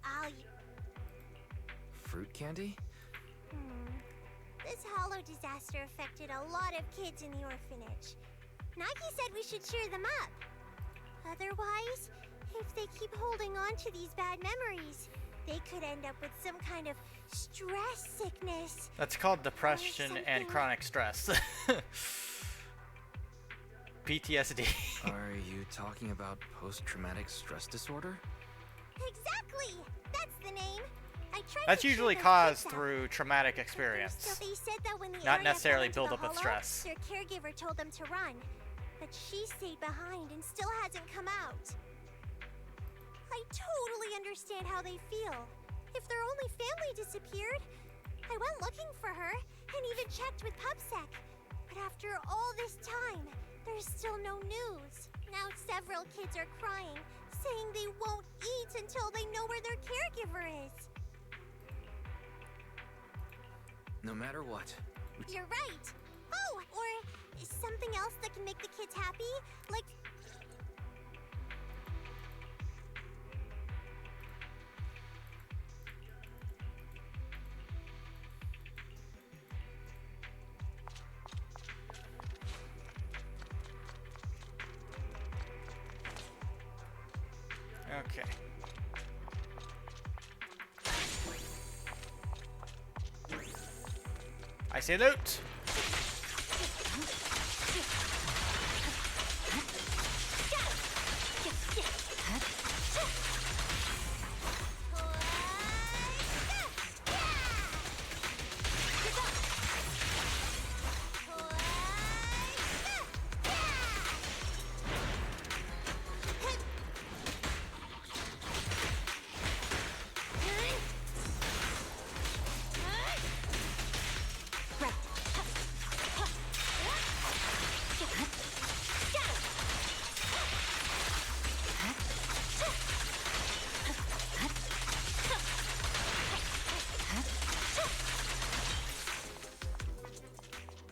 I'll. Fruit candy? This hollow disaster affected a lot of kids in the orphanage. Nagi said we should cheer them up. Otherwise, if they keep holding on to these bad memories, they could end up with some kind of stress sickness. That's called depression and chronic stress. PTSD. Are you talking about post-traumatic stress disorder? Exactly! That's the name. I tried That's to usually cheer those caused kids up. through traumatic So experience. they said that when the Not area necessarily fell into buildup the of hollow, stress. their caregiver told them to run. But she stayed behind and still hasn't come out. I totally understand how they feel. If their only family disappeared, I went looking for her and even checked with PubSec. But after all this time, there's still no news. Now several kids are crying, saying they won't eat until they know where their caregiver is. No matter what. You're right. Oh, or is something else that can make the kids happy? Like... Okay. I say loot.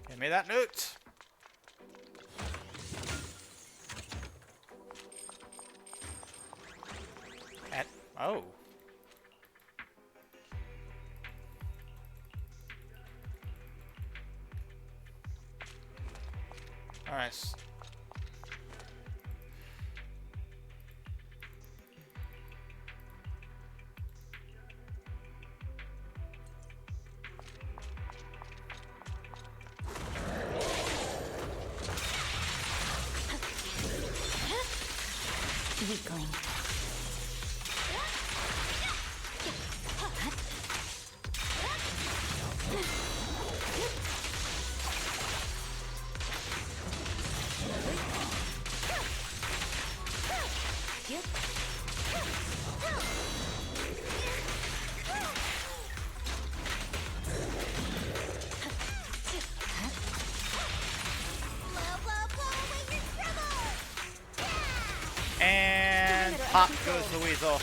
Give me that loot. And, oh. Alright. Weakling. And pop goes the weasel.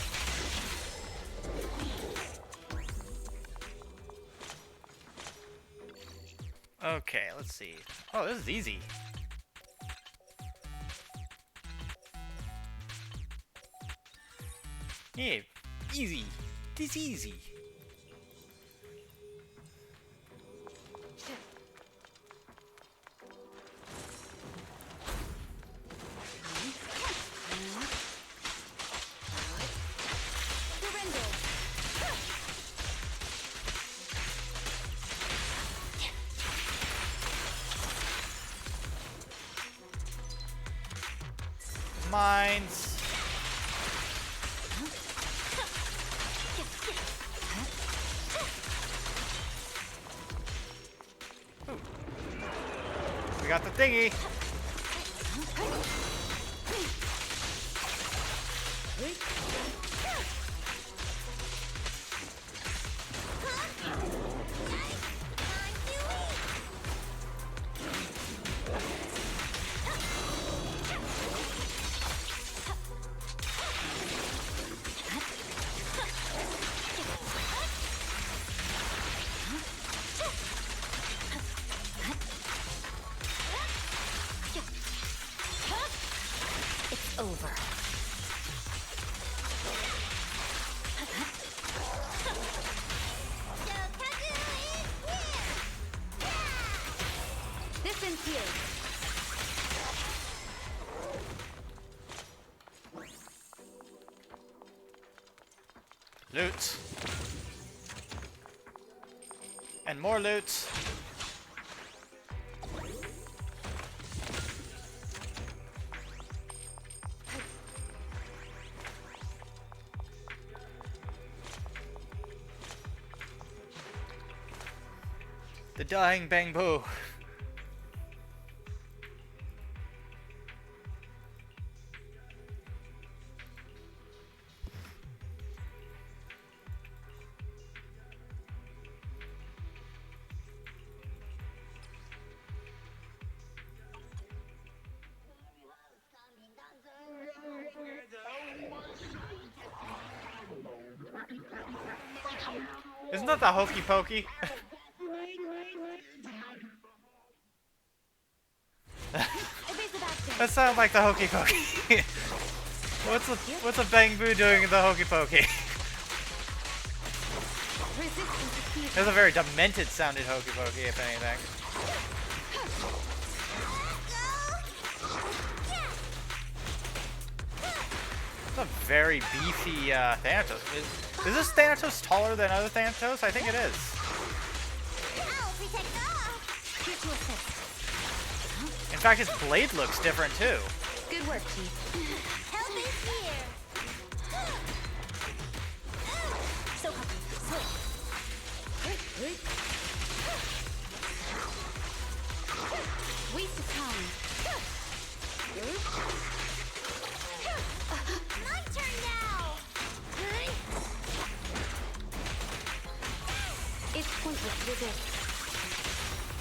Okay, let's see. Oh, this is easy. Yeah, easy. This easy. Mines. Ooh. We got the thingy. It's over. This ends here. Loot. And more loot. The dying bamboo. Isn't that the hokey pokey? That sounds like the hokey pokey. what's a bamboo doing in the hokey pokey? It's a very demented sounding hokey pokey, if anything. It's a very beefy Thanatos. Is this Thanatos taller than other Thanatos? I think it is. In fact, his blade looks different too. Good work, Chief. Help is here. So waste of time. My turn now. It's pointless to resist.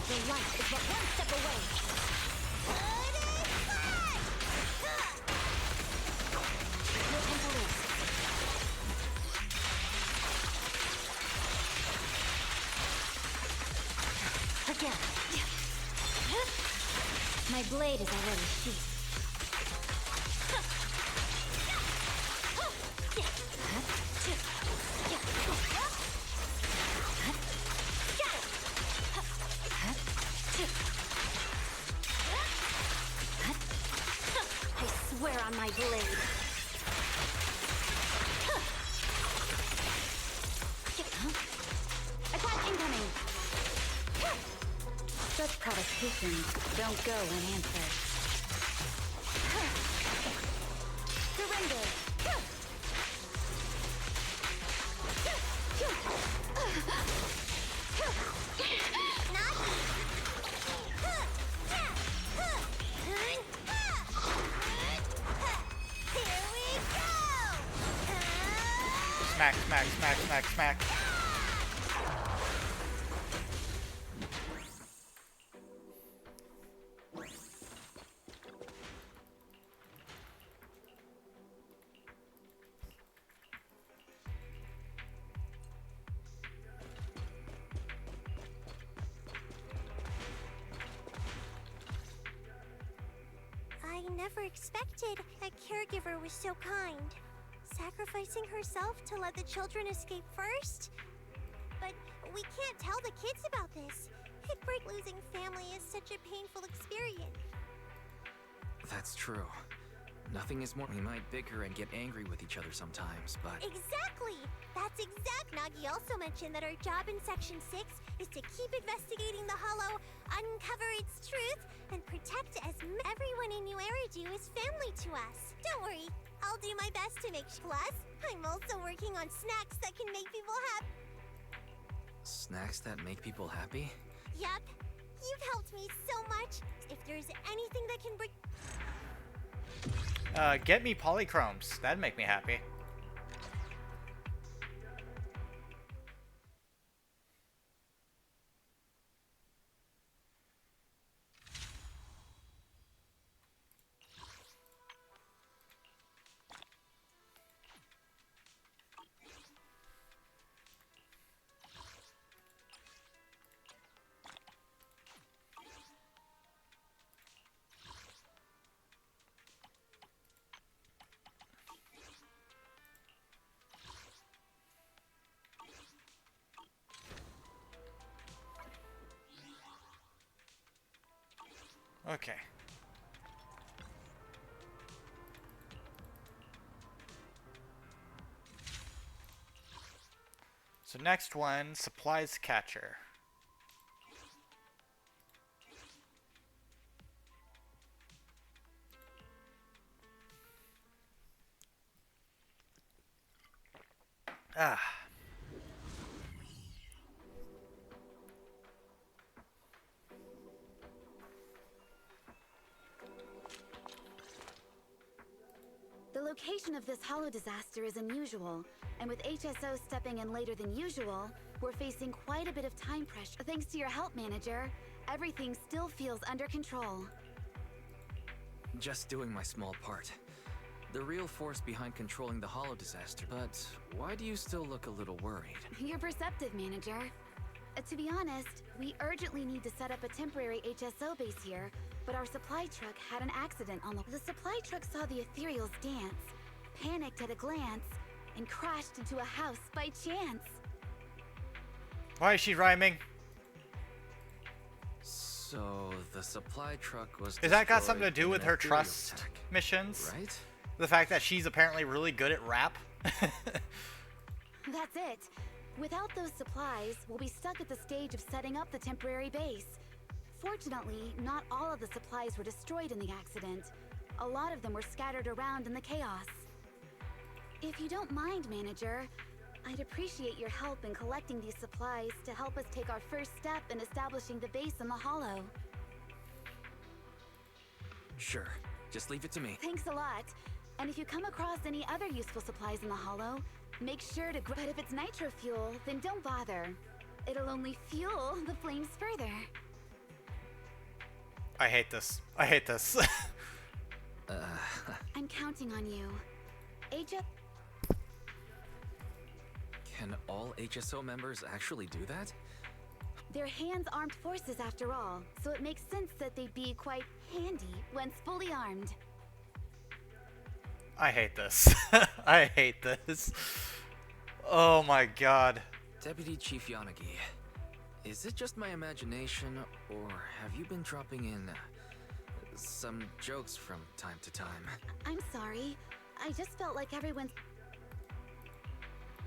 The light is but one step away. No time to lose. Again. My blade is already sheathed. my blade. Attack incoming! Such provocations don't go unanswered. Surrender! Smack, smack, smack, smack, smack. I never expected a caregiver was so kind. Sacrificing herself to let the children escape first? But we can't tell the kids about this. Losing family is such a painful experience. That's true. Nothing is more. We might bicker and get angry with each other sometimes, but... Exactly! That's exact. Nagi also mentioned that our job in Section 6 is to keep investigating the Hollow, uncover its truth, and protect as everyone in New Eridu is family to us. Don't worry, I'll do my best to make Plus, I'm also working on snacks that can make people happy. Snacks that make people happy? Yup. You've helped me so much. If there's anything that can bring... Get me polychromes. That'd make me happy. Okay. So next one, supplies catcher. Ah. The location of this hollow disaster is unusual, and with HSO stepping in later than usual, we're facing quite a bit of time pressure. Thanks to your help, Manager, everything still feels under control. Just doing my small part. The real force behind controlling the hollow disaster. But why do you still look a little worried? You're perceptive, Manager. To be honest, we urgently need to set up a temporary HSO base here, but our supply truck had an accident on the supply truck saw the ethereals dance, panicked at a glance, and crashed into a house by chance. Why is she rhyming? So the supply truck was Is that got something to destroyed do in with an her ethereal trust attack, missions? right? The fact that she's apparently really good at rap? That's it. Without those supplies, we'll be stuck at the stage of setting up the temporary base. Fortunately, not all of the supplies were destroyed in the accident. A lot of them were scattered around in the chaos. If you don't mind, Manager, I'd appreciate your help in collecting these supplies to help us take our first step in establishing the base in the Hollow. Sure. Just leave it to me. Thanks a lot. And if you come across any other useful supplies in the Hollow, make sure to But if it's nitro fuel, then don't bother. It'll only fuel the flames further. I hate this. I hate this. I'm counting on you. Can all HSO members actually do that? They're hands-armed forces after all, so it makes sense that they'd be quite handy once fully armed. I hate this. I hate this. Oh my god. Deputy Chief Yanagi, is it just my imagination, or have you been dropping in some jokes from time to time. I'm sorry. I just felt like everyone's...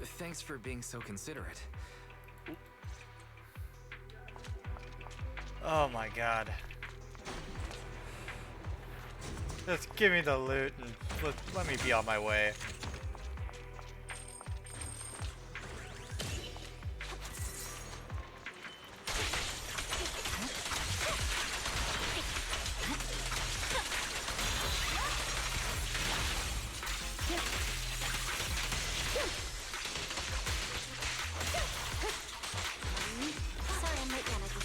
Thanks for being so considerate. Oh my god. Just give me the loot and let me be on my way. Sorry, I'm late, Yanagi.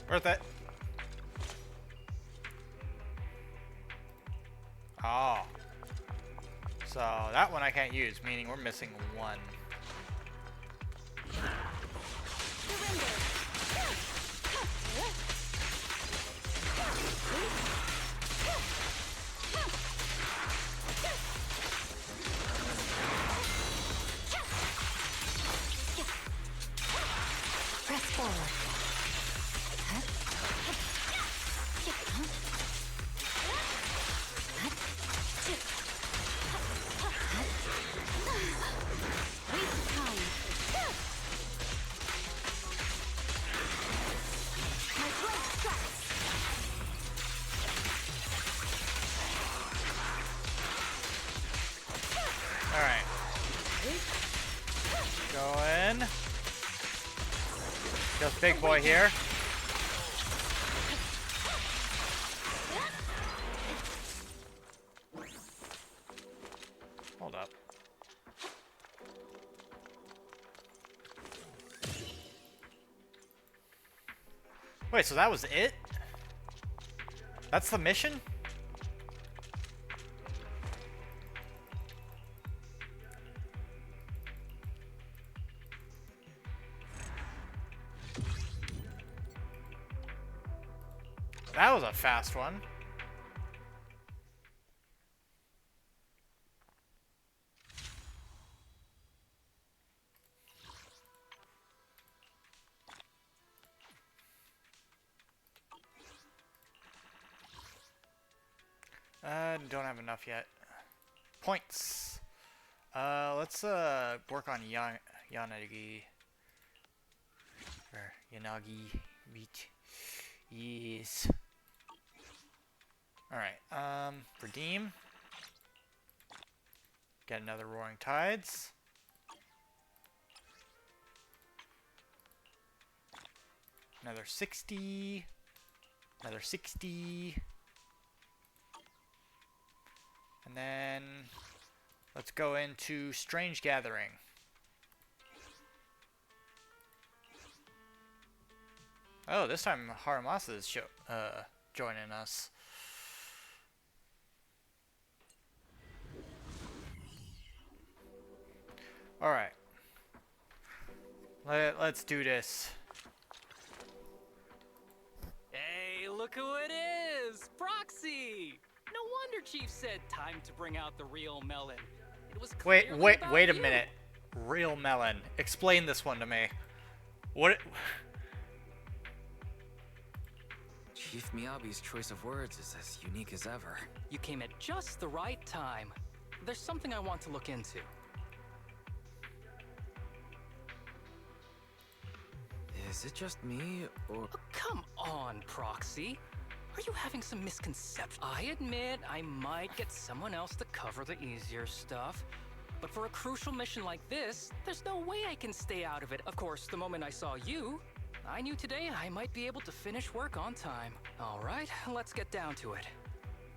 Worth it. Oh. So that one I can't use, meaning we're missing one. Press forward. Waste time. My blade strikes. Alright. Go in. Just big boy here. Hold up. Wait, so that was it? That's the mission? That was a fast one. Don't have enough yet. Points. Let's work on Yanagi. Or Yanagi meat. Yes. Alright, redeem. Get another Roaring Tides. Another 60. Another 60. And then let's go into Strange Gathering. Oh, this time Haramasa is joining us. Alright. Let's do this. Hey, look who it is! Proxy! No wonder Chief said time to bring out the real melon. It was Wait a you. minute. Real melon. Explain this one to me. What? Chief Miyabi's choice of words is as unique as ever. You came at just the right time. There's something I want to look into. Is it just me, or... Oh, come on, Proxy. Are you having some misconception? I admit I might get someone else to cover the easier stuff. But for a crucial mission like this, there's no way I can stay out of it. Of course, the moment I saw you, I knew today I might be able to finish work on time. All right, let's get down to it.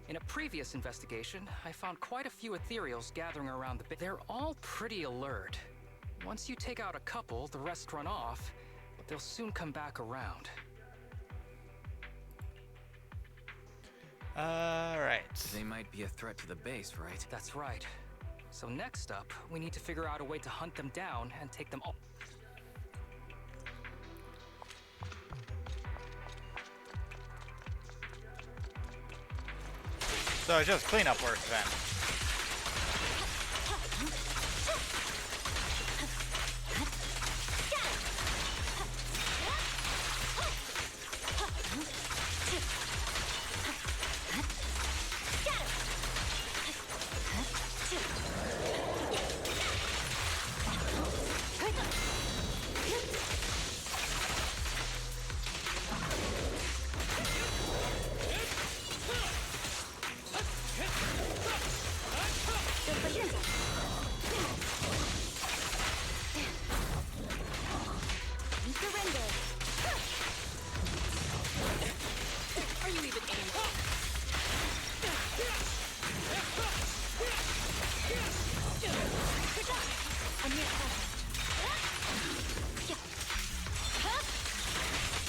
In a previous investigation, I found quite a few ethereals gathering around the base. They're all pretty alert. Once you take out a couple, the rest run off, but they'll soon come back around. They might be a threat to the base, right? That's right. So next up, we need to figure out a way to hunt them down and take them all. So it's just cleanup work then. Are you even aiming?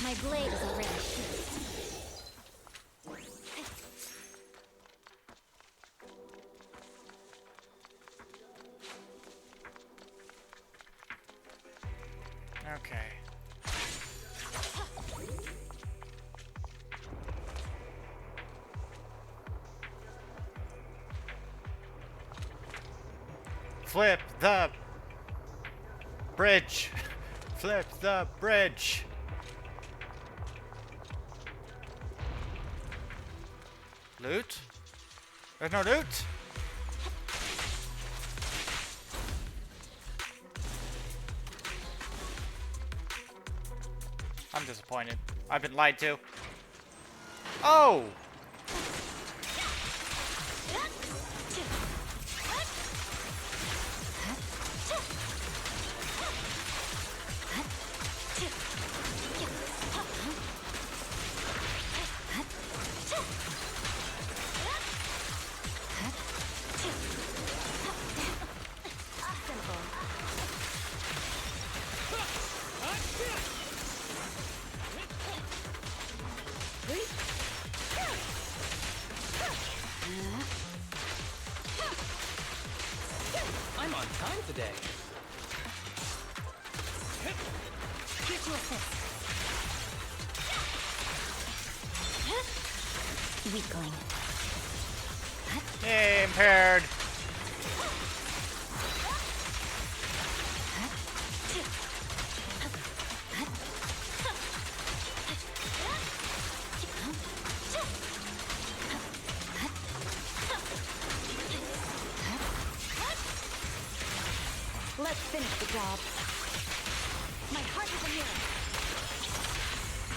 My blade is already sheathed. Okay. Flip the bridge. Flip the bridge. Loot? There's no loot? I'm disappointed. I've been lied to. Oh! I'm on time today. Here to assist. Weakling. Hey, impaired. Let's finish the job. My heart is a mirror.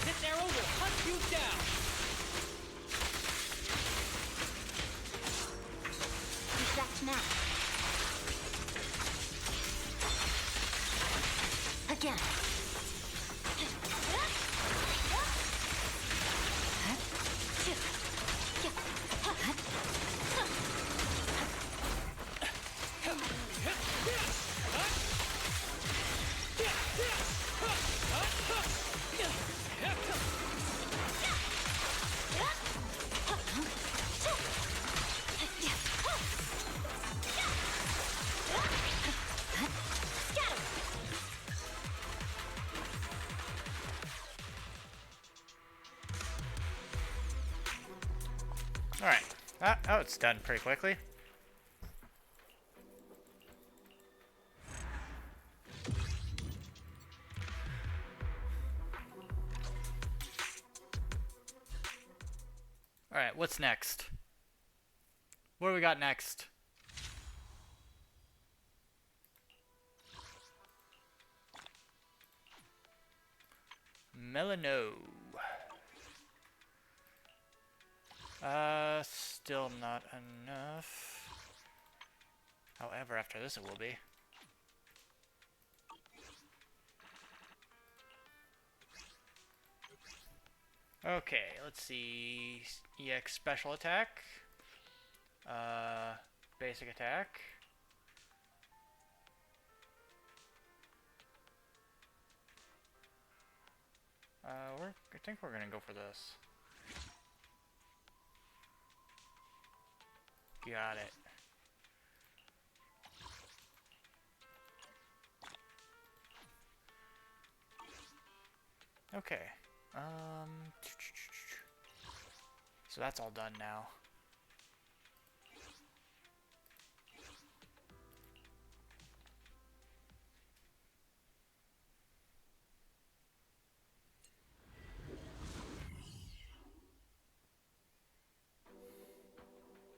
This arrow will hunt you down. Distract now. Again. Alright. Oh, it's done pretty quickly. Alright, what's next? What do we got next? Melano. Still not enough. However, after this it will be. Okay, let's see. EX special attack. Basic attack. I think we're gonna go for this. Got it. Okay. So that's all done now.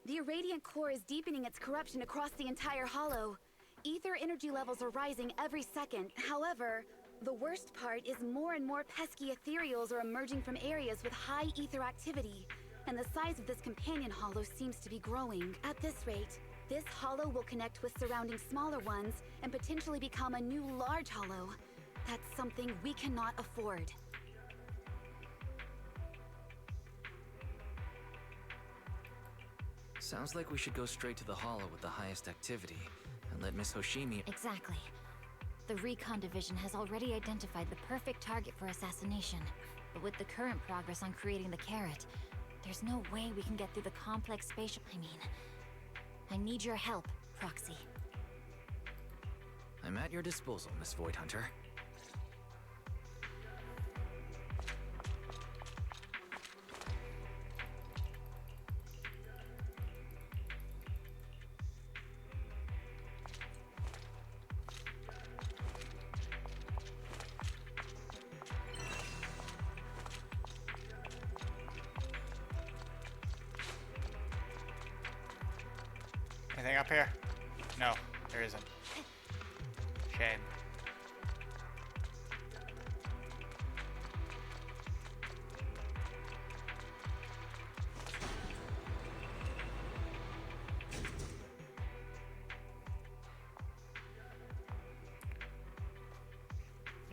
The irradiant core is deepening its corruption across the entire hollow. Ether energy levels are rising every second. However, the worst part is more and more pesky ethereals are emerging from areas with high ether activity, and the size of this companion hollow seems to be growing. At this rate, this hollow will connect with surrounding smaller ones and potentially become a new large hollow. That's something we cannot afford. Sounds like we should go straight to the hollow with the highest activity and let Miss Hoshimi... Exactly. The Recon Division has already identified the perfect target for assassination. But with the current progress on creating the carrot, there's no way we can get through the complex spatial... I need your help, Proxy. I'm at your disposal, Miss Void Hunter. Anything up here? No, there isn't. Shame.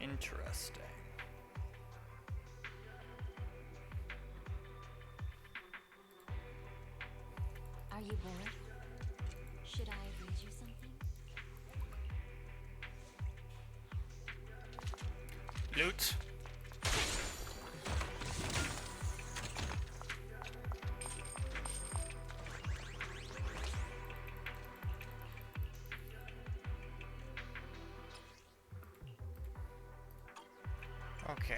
Interesting. Are you bored? Should I read you something? Loot. Okay,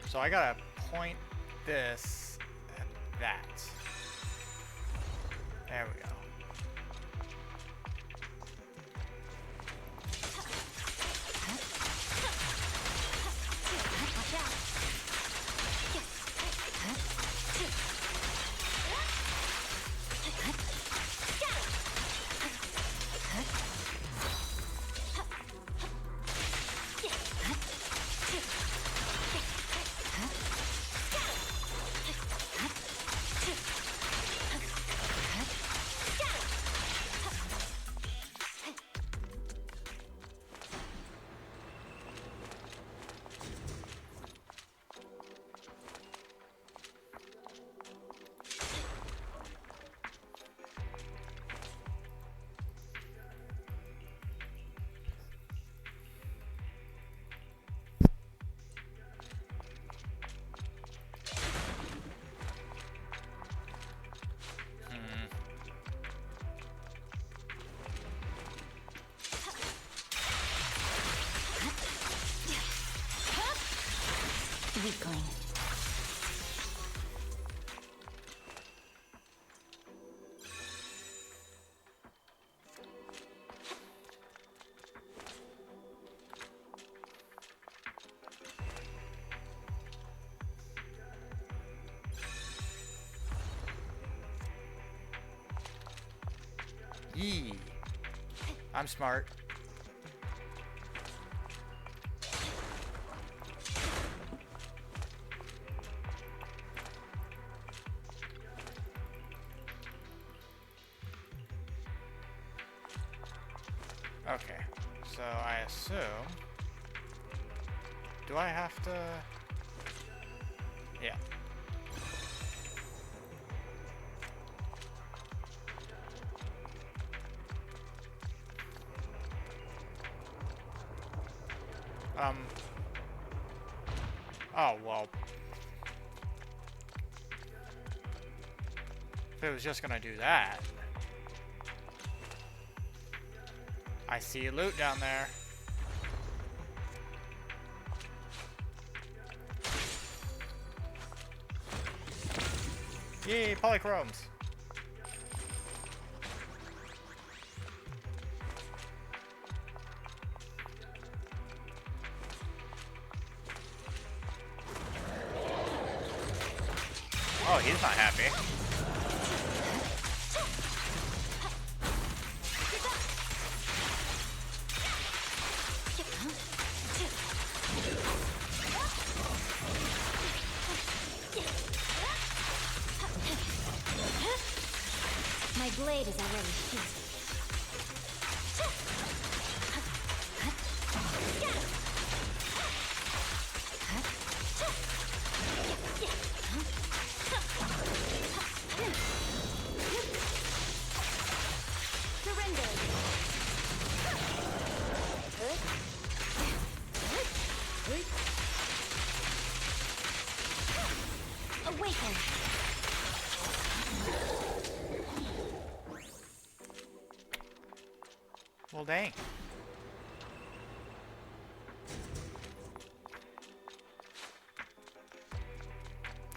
so I gotta point this at that. There we go. Weakling. Yee. I'm smart. Okay, so I assume... Do I have to... Yeah. Oh, well. If it was just gonna do that. I see loot down there. Yay, polychromes. Oh, he's not happy. My blade is already sheathed. Surrender. Awaken. Well, dang.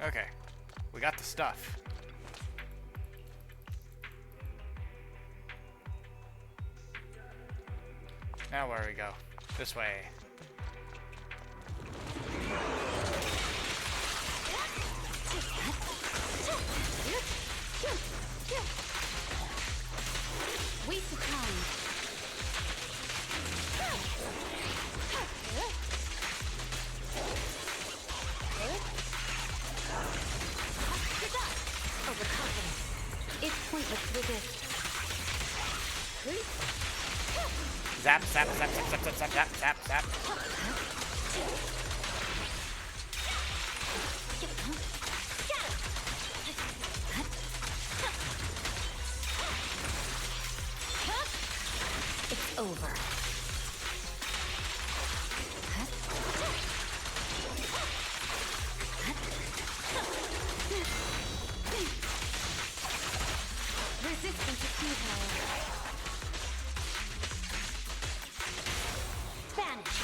Okay, we got the stuff. Now where do we go? This way. Waste of time. Overconfidence. It's pointless to resist. Zap, zap, zap, zap, zap, zap, zap, zap, zap. It's over. Resistance is futile. Vanish.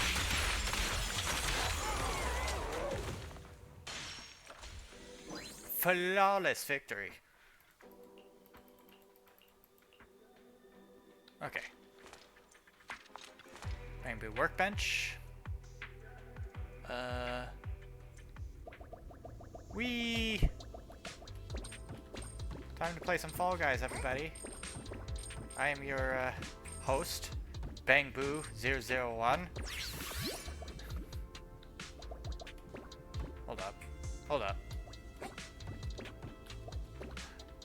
Flawless victory. Okay. Bamboo workbench. Wee. Time to play some Fall Guys, everybody. I am your host, Bangboo001. Hold up. Hold up.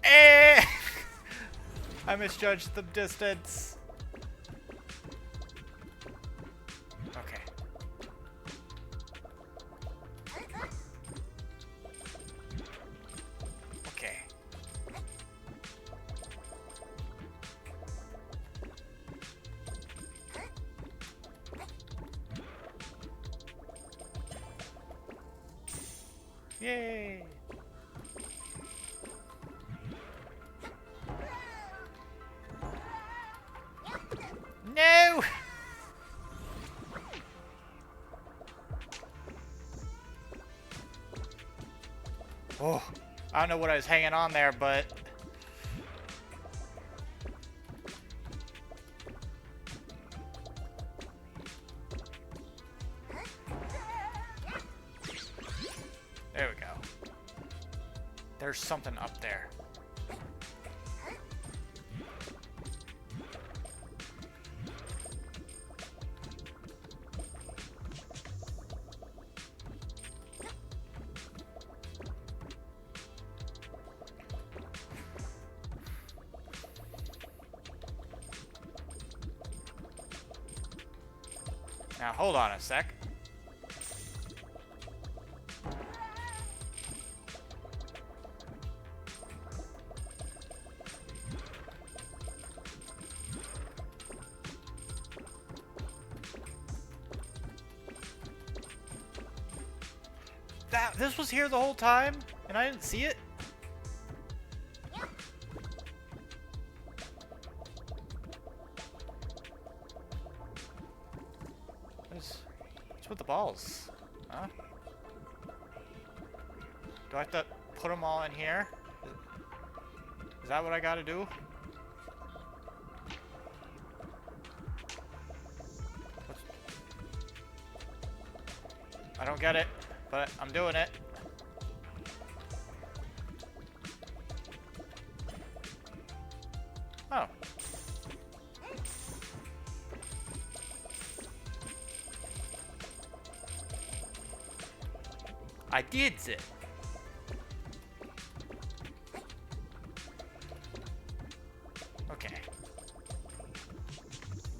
Eh! I misjudged the distance. Okay. Okay. Yay! No! Oh, I don't know what I was hanging on there, but there we go. There's something up there. Now hold on a sec. This was here the whole time, and I didn't see it? What's with the balls? Huh? Do I have to put them all in here? that what I gotta do? I don't get it, but I'm doing it. Oh. I did it. Okay.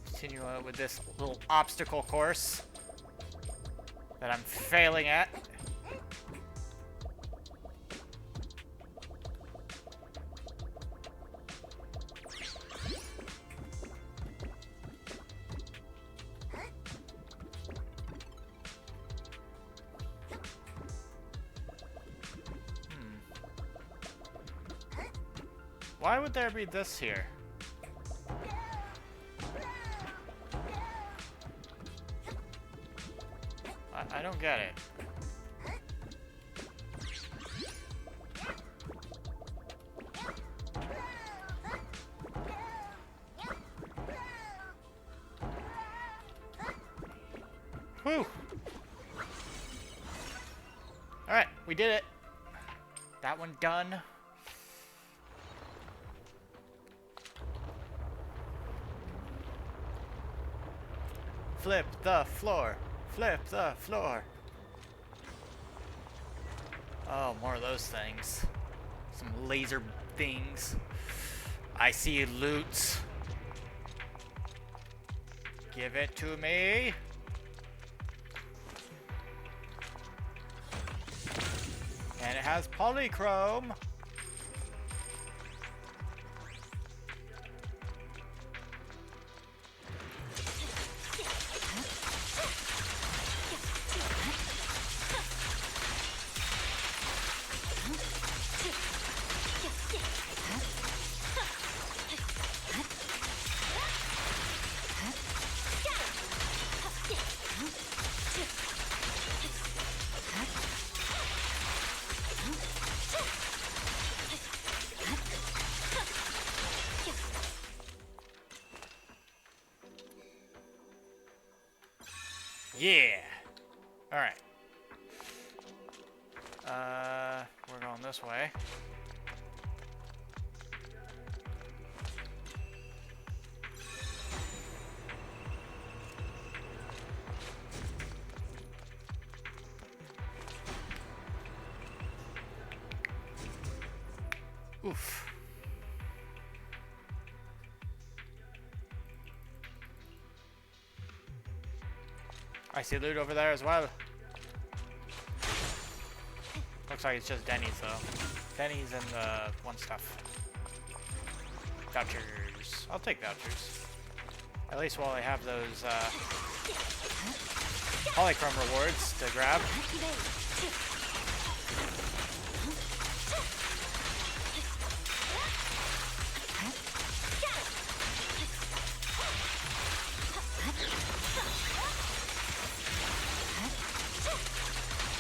Continue with this little obstacle course that I'm failing at. Why would there be this here? I don't get it. Whew. Alright, we did it. That one done. Flip the floor. Flip the floor. Oh, more of those things. Some laser things. I see loot. Give it to me. And it has polychrome. Yeah. All right. We're going this way. Oof. I see loot over there as well. Looks like it's just Denny's though. Denny's and the one stuff. Vouchers. I'll take vouchers. At least while I have those polychrome rewards to grab.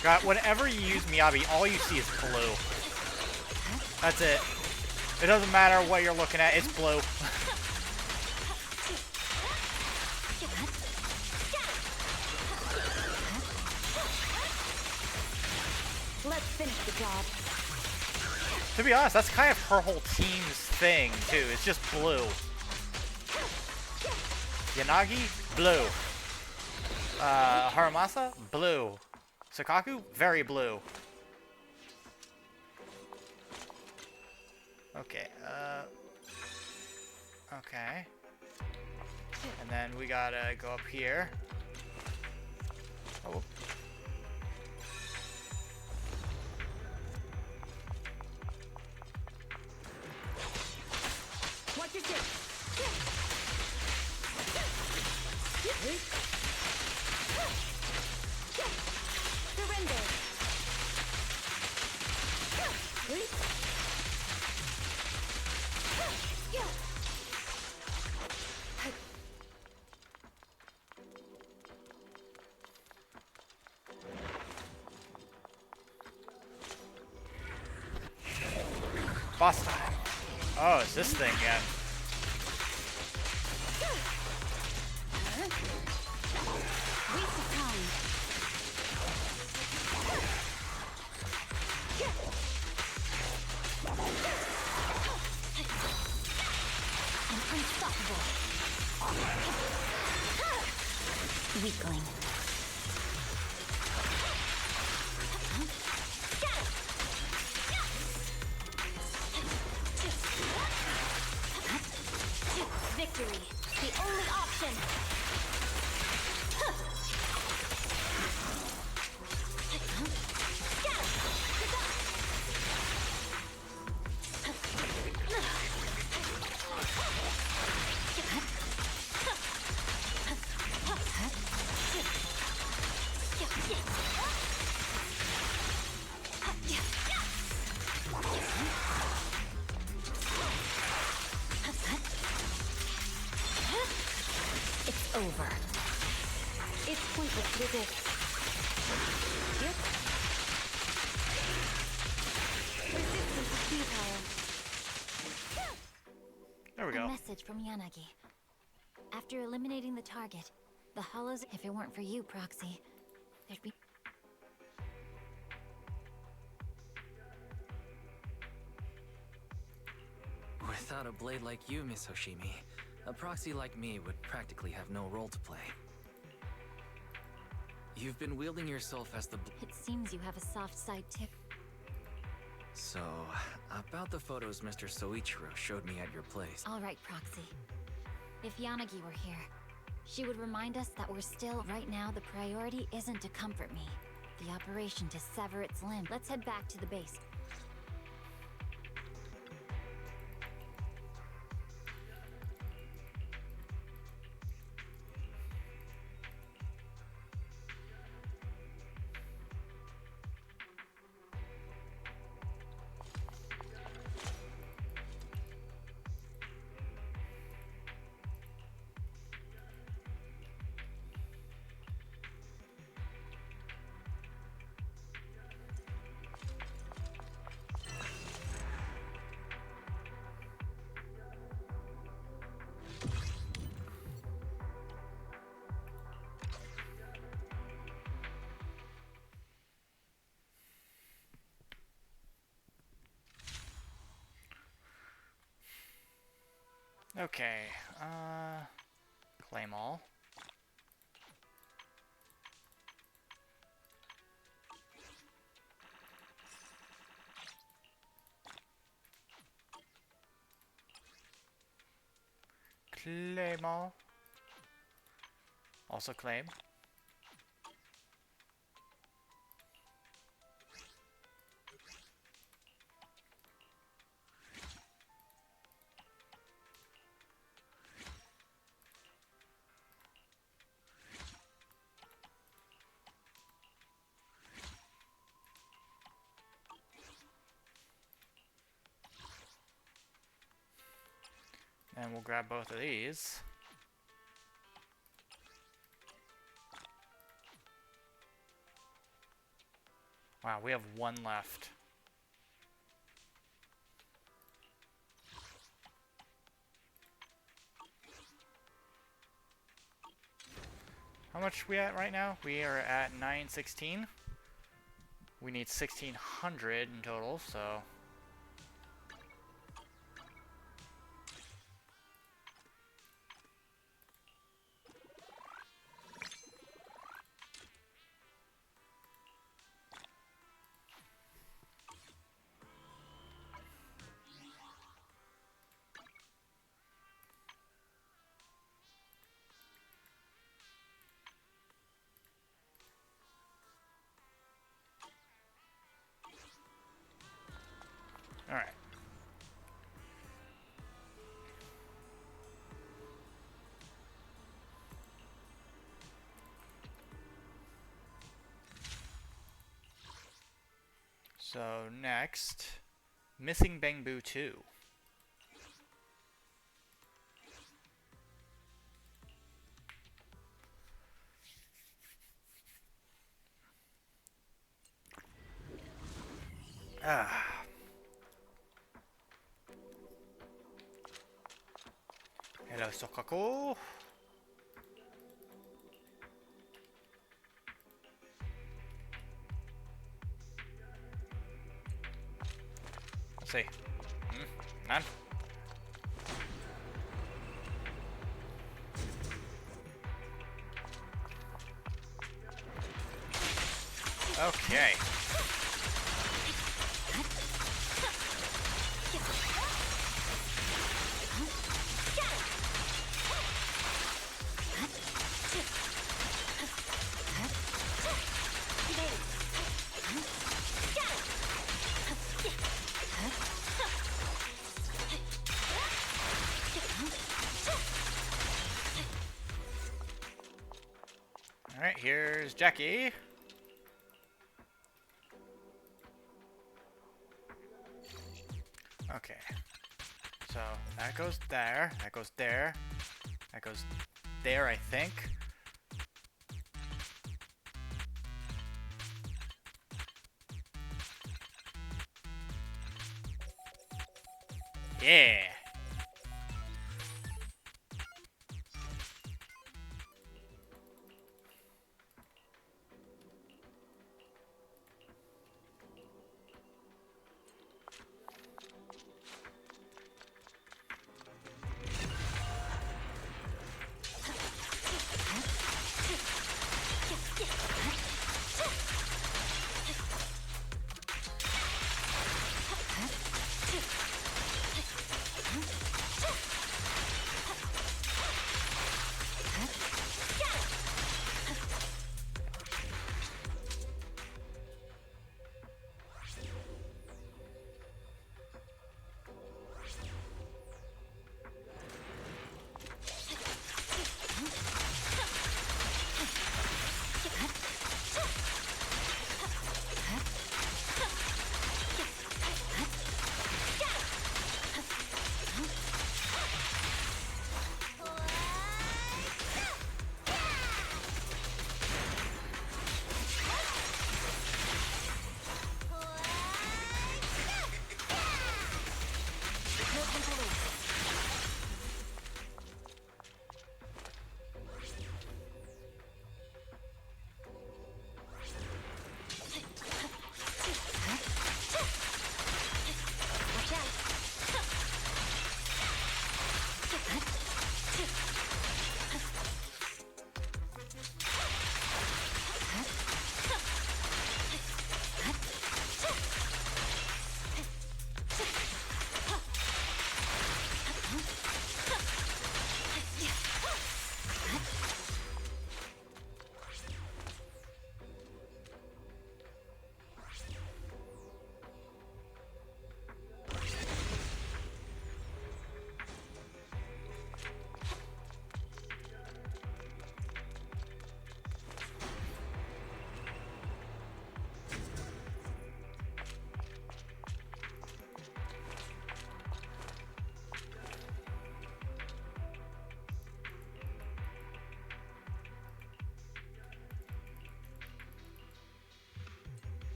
God, whenever you use Miyabi, all you see is blue. That's it. It doesn't matter what you're looking at, it's blue. Let's finish the job. To be honest, that's kind of her whole team's thing, too. It's just blue. Yanagi, blue. Harumasa, blue. Sakaku, very blue. Okay, okay. And then we gotta go up here. Oh. Watch your tip. Surrender. Boss time. Oh, it's this thing again. Waste of time. I'm unstoppable. Weakling. Victory, the only option. It's over. It's pointless to resist. Yep. Resistance is futile. There we go. A message from Yanagi. After eliminating the target, the hollows, if it weren't for you, Proxy, there'd be... Without a blade like you, Miss Hoshimi, a proxy like me would practically have no role to play. You've been wielding yourself as the... It seems you have a soft side tip. So, about the photos Mr. Soichiro showed me at your place. All right, Proxy. If Yanagi were here, she would remind us that we're still... Right now, the priority isn't to comfort me. The operation to sever its limb. Let's head back to the base. Okay, claim all. Claim all. Also claim. And we'll grab both of these. Wow, we have one left. How much are we at right now? We are at 916. We need 1600 in total, so... Alright. So next, Missing Bangbu 2. Ah. Hello, Sokaku. Let's see. None? Okay. Alright, here's Jackie. Okay. So, that goes there, that goes there, that goes there, I think. Yeah!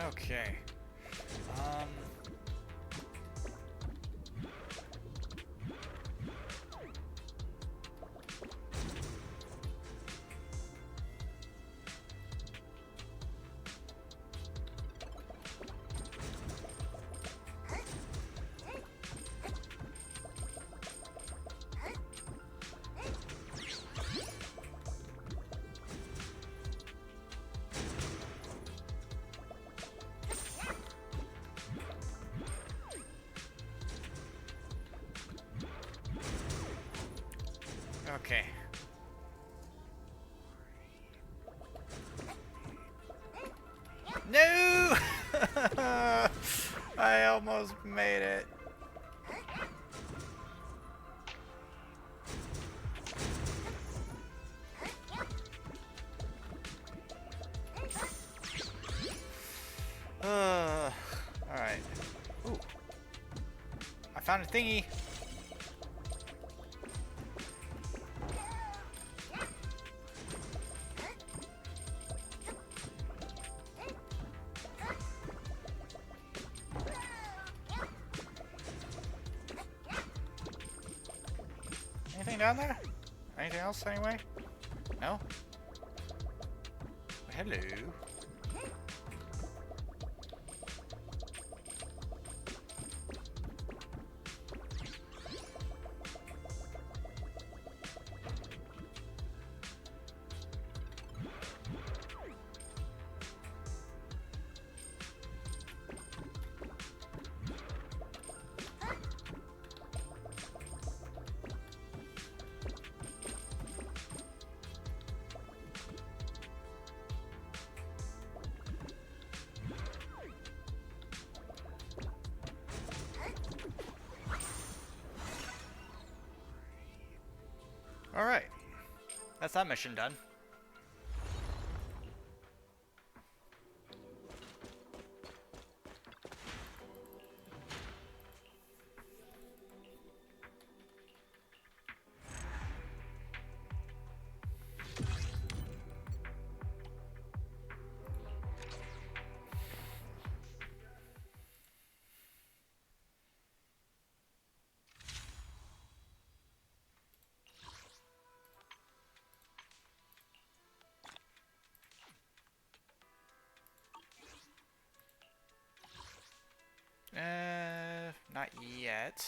Okay. Okay. No! I almost made it. Alright. Ooh. I found a thingy. Anything down there? Anything else anyway? No? Hello. Alright. That's that mission done. Not yet.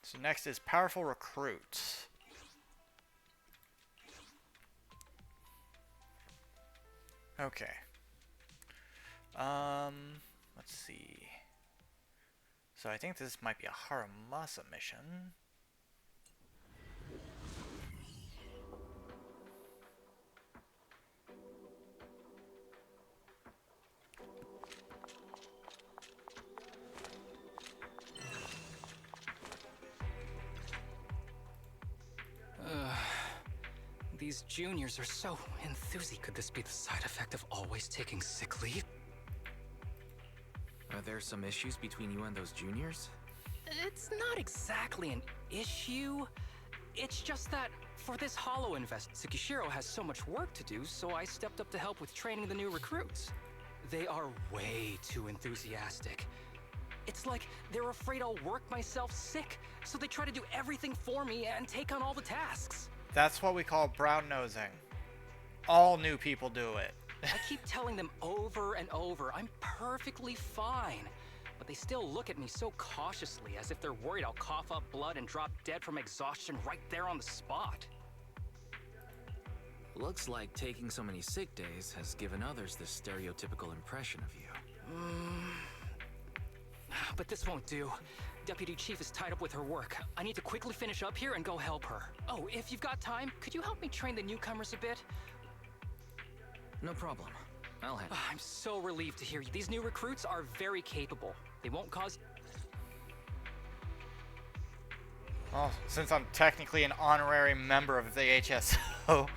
So next is powerful recruits. Okay. Let's see. So I think this might be a Haramasa mission. These juniors are so enthusiastic. Could this be the side effect of always taking sick leave? Are there some issues between you and those juniors? It's not exactly an issue. It's just that for this Hollow invest, Tsukishiro has so much work to do, so I stepped up to help with training the new recruits. They are way too enthusiastic. It's like they're afraid I'll work myself sick, so they try to do everything for me and take on all the tasks. That's what we call brown nosing. All new people do it. I keep telling them over and over, I'm perfectly fine. But they still look at me so cautiously, as if they're worried I'll cough up blood and drop dead from exhaustion right there on the spot. Looks like taking so many sick days has given others this stereotypical impression of you. But this won't do. Deputy Chief is tied up with her work. I need to quickly finish up here and go help her. Oh, if you've got time, could you help me train the newcomers a bit? No problem. I'll handle it. I'm so relieved to hear you. These new recruits are very capable. They won't cause... Well, since I'm technically an honorary member of the HSO...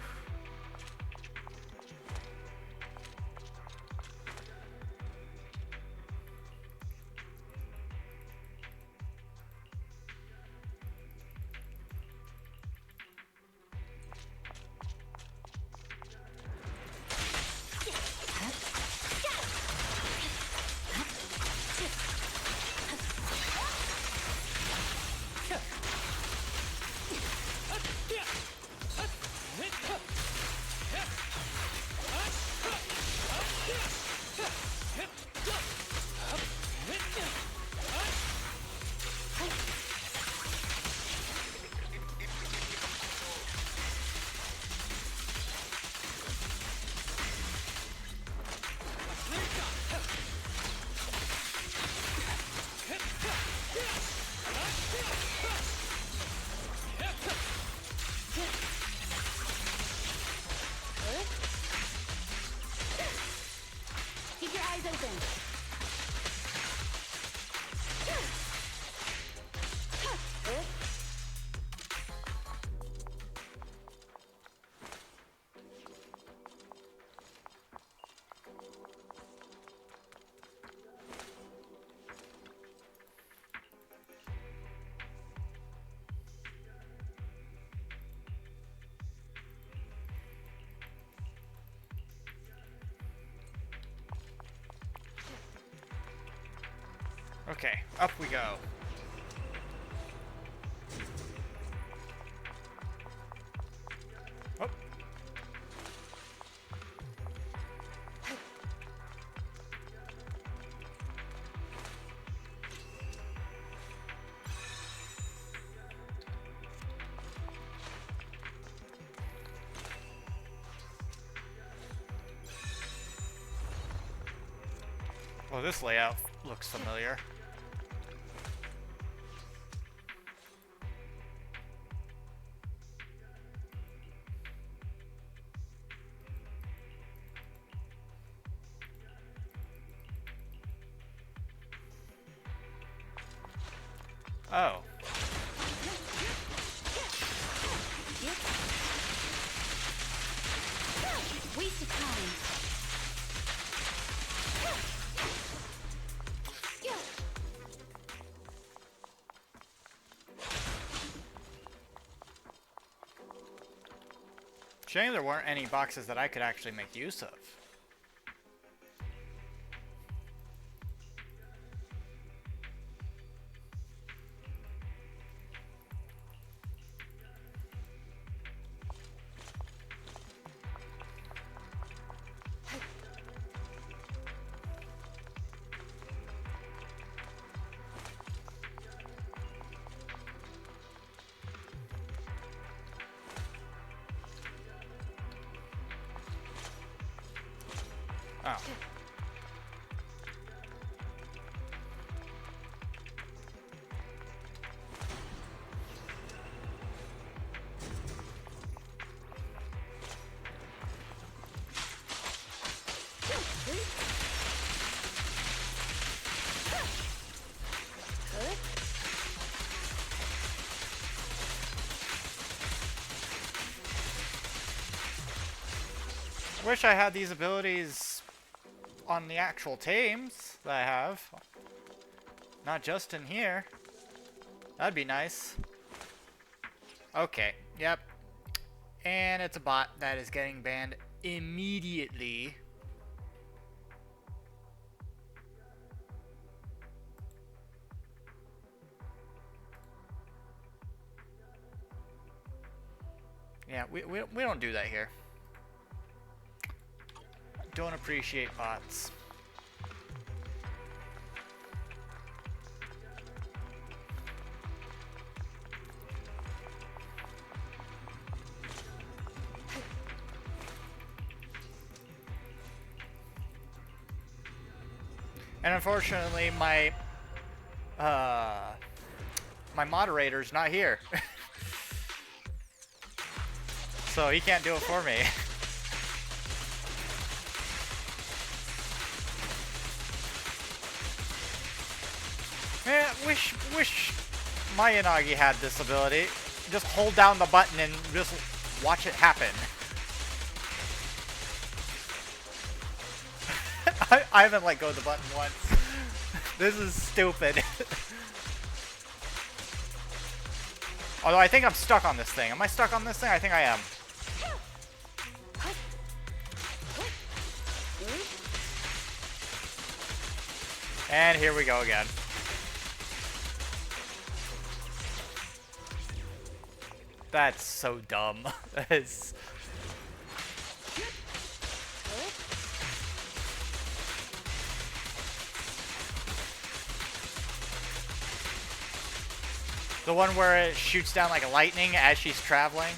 eyes open. Okay, up we go. Oh. Well, this layout looks familiar. Oh. Waste of time. Shame there weren't any boxes that I could actually make use of. Oh. Wish I had these abilities on the actual tames that I have. Not just in here. That'd be nice. Okay, yep. And it's a bot that is getting banned immediately. Yeah, we don't do that here. Don't appreciate bots. And unfortunately, my moderator's not here. So he can't do it for me. Man, wish Mayanagi had this ability. Just hold down the button and just watch it happen. I haven't let go of the button once. This is stupid. Although I think I'm stuck on this thing. Am I stuck on this thing? I think I am. And here we go again. That's so dumb. That is... The one where it shoots down like lightning as she's traveling.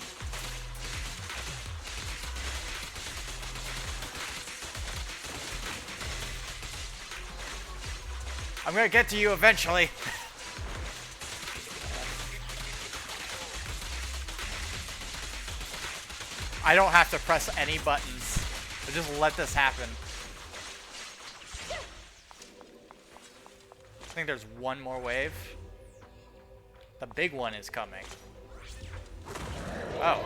I'm gonna get to you eventually. I don't have to press any buttons. I just let this happen. I think there's one more wave. The big one is coming. Oh.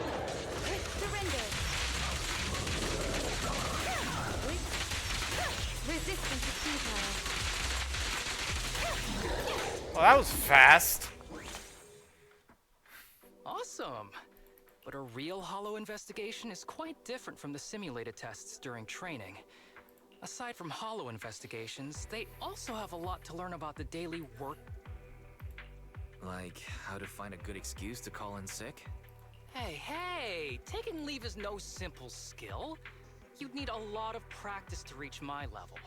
Surrender. Resistance is futile. Well, that was fast. Awesome. But a real Hollow investigation is quite different from the simulated tests during training. Aside from Hollow investigations, they also have a lot to learn about the daily work. Like how to find a good excuse to call in sick? Hey, taking leave is no simple skill. You'd need a lot of practice to reach my level.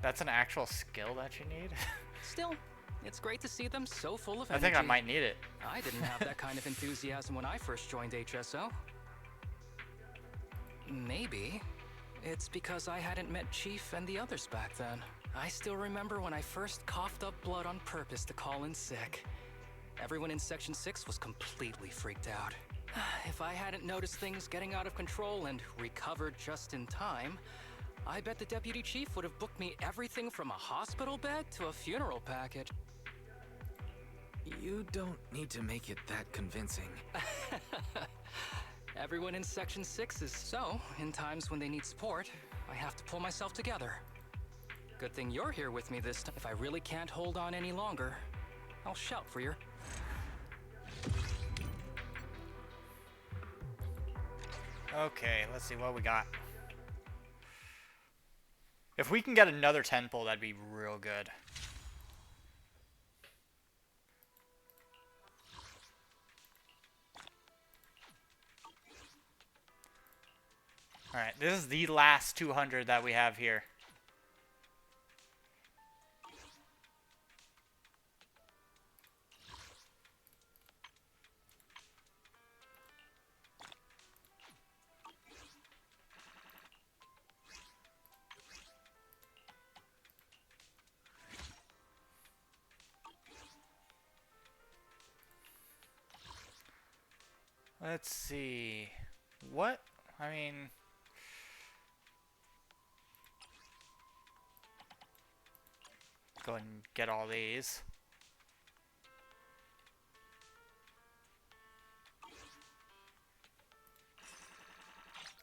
That's an actual skill that you need? Still, it's great to see them so full of I energy. think I might need it. I didn't have that kind of enthusiasm when I first joined HSO. Maybe it's because I hadn't met Chief and the others back then. I still remember when I first coughed up blood on purpose to call in sick. Everyone in Section 6 was completely freaked out. If I hadn't noticed things getting out of control and recovered just in time, I bet the Deputy Chief would have booked me everything from a hospital bed to a funeral package. You don't need to make it that convincing. Everyone in Section 6 is so, in times when they need support, I have to pull myself together. Good thing you're here with me this time. If I really can't hold on any longer, I'll shout for your... Okay, let's see what we got. If we can get another 10 pull, that'd be real good. Alright, this is the last 200 that we have here. Let's see. What? I mean... Go ahead and get all these.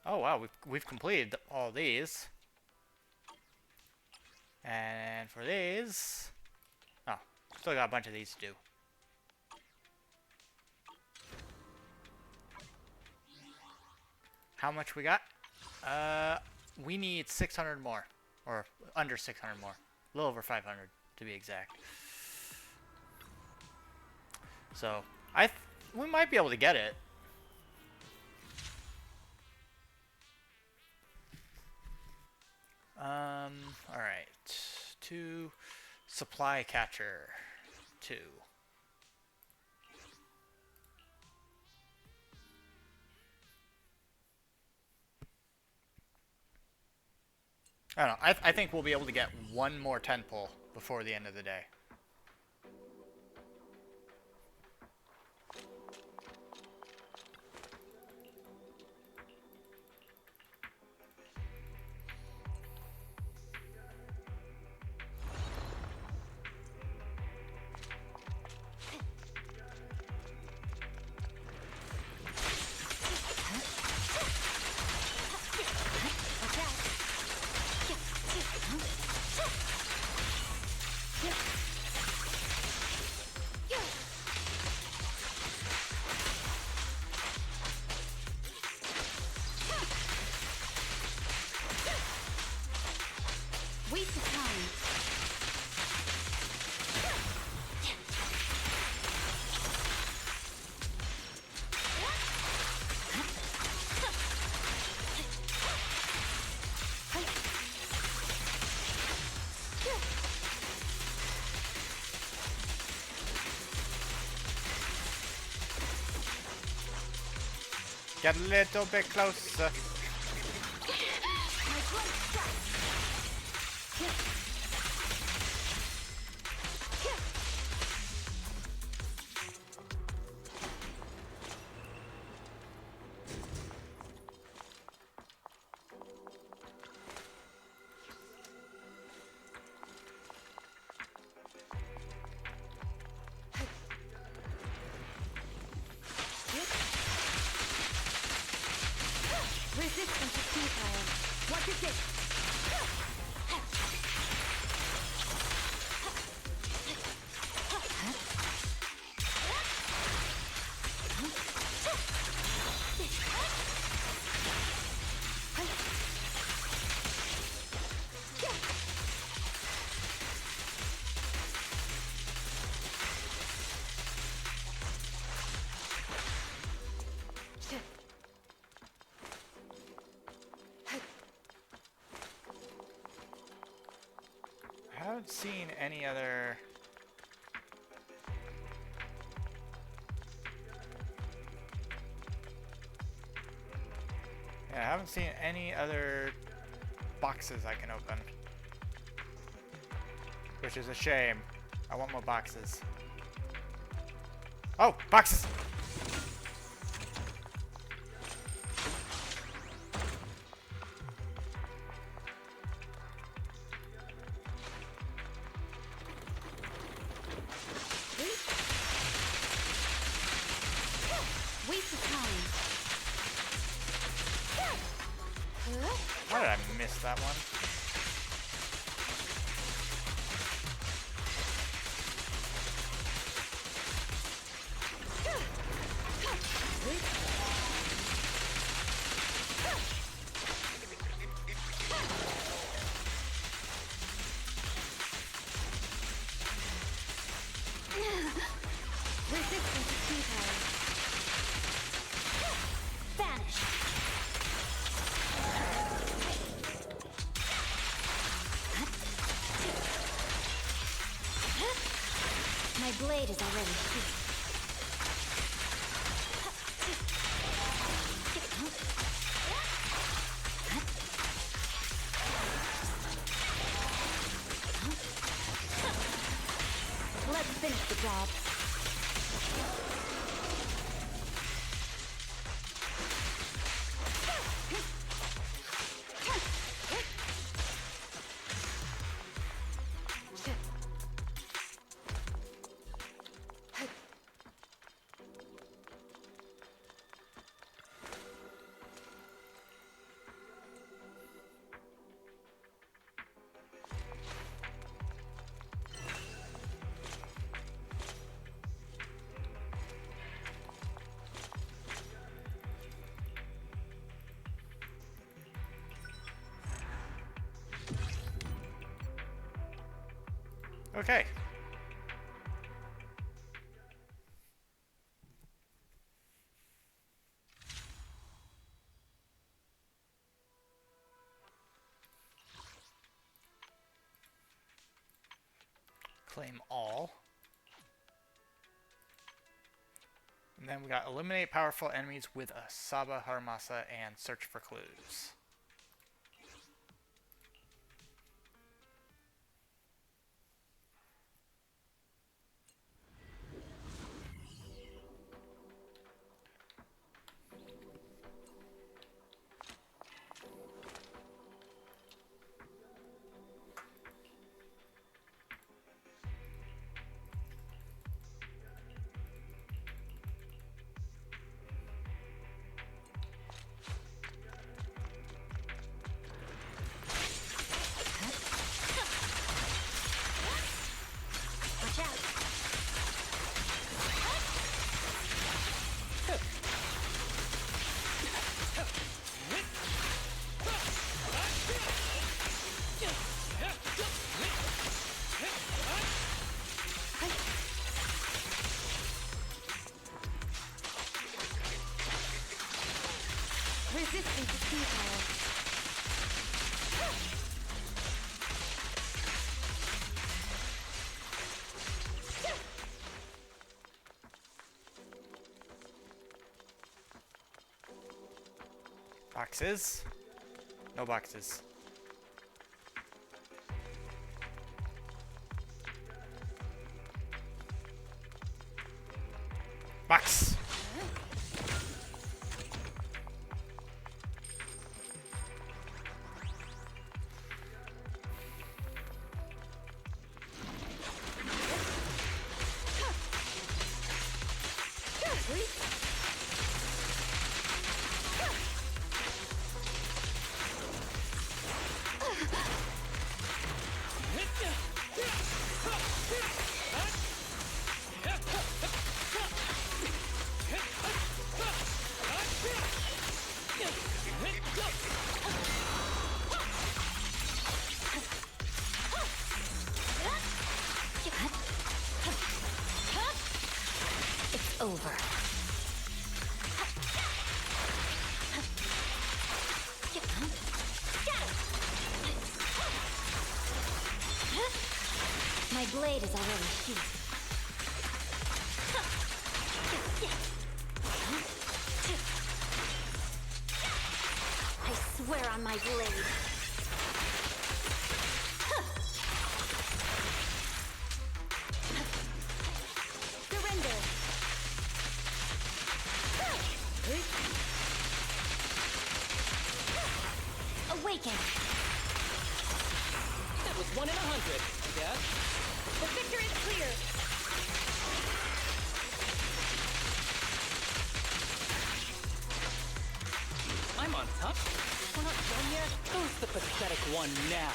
Oh wow, we've completed all these. And for these... Oh, still got a bunch of these to do. How much we got? We need 600 more. Or under 600 more. A little over 500 to be exact. So, we might be able to get it. Alright. 2. Supply catcher. 2. I don't know. I think we'll be able to get one more 10 pull before the end of the day. Waste of time. Get a little bit closer. Watch your kick. I haven't seen any other... Yeah, I haven't seen any other boxes I can open. Which is a shame. I want more boxes. Oh, boxes! Waste of time. Why did I miss that one? Resistance is futile. Vanish. My blade is already sheathed. Let's finish the job. Okay. Claim all. And then we got eliminate powerful enemies with a Saba Haramasa and search for clues. Resistance is futile. Boxes? No boxes. Box! over. My blade is already sheathed. I swear on my blade. Surrender. Awaken. That was 1 in 100, I guess. The victor is clear. I'm on top. We're not done yet. Who's the pathetic one now?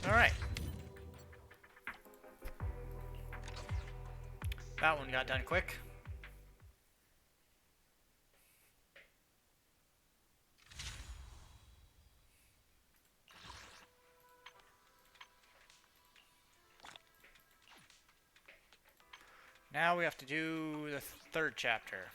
All right. That one got done quick. Now we have to do the third chapter.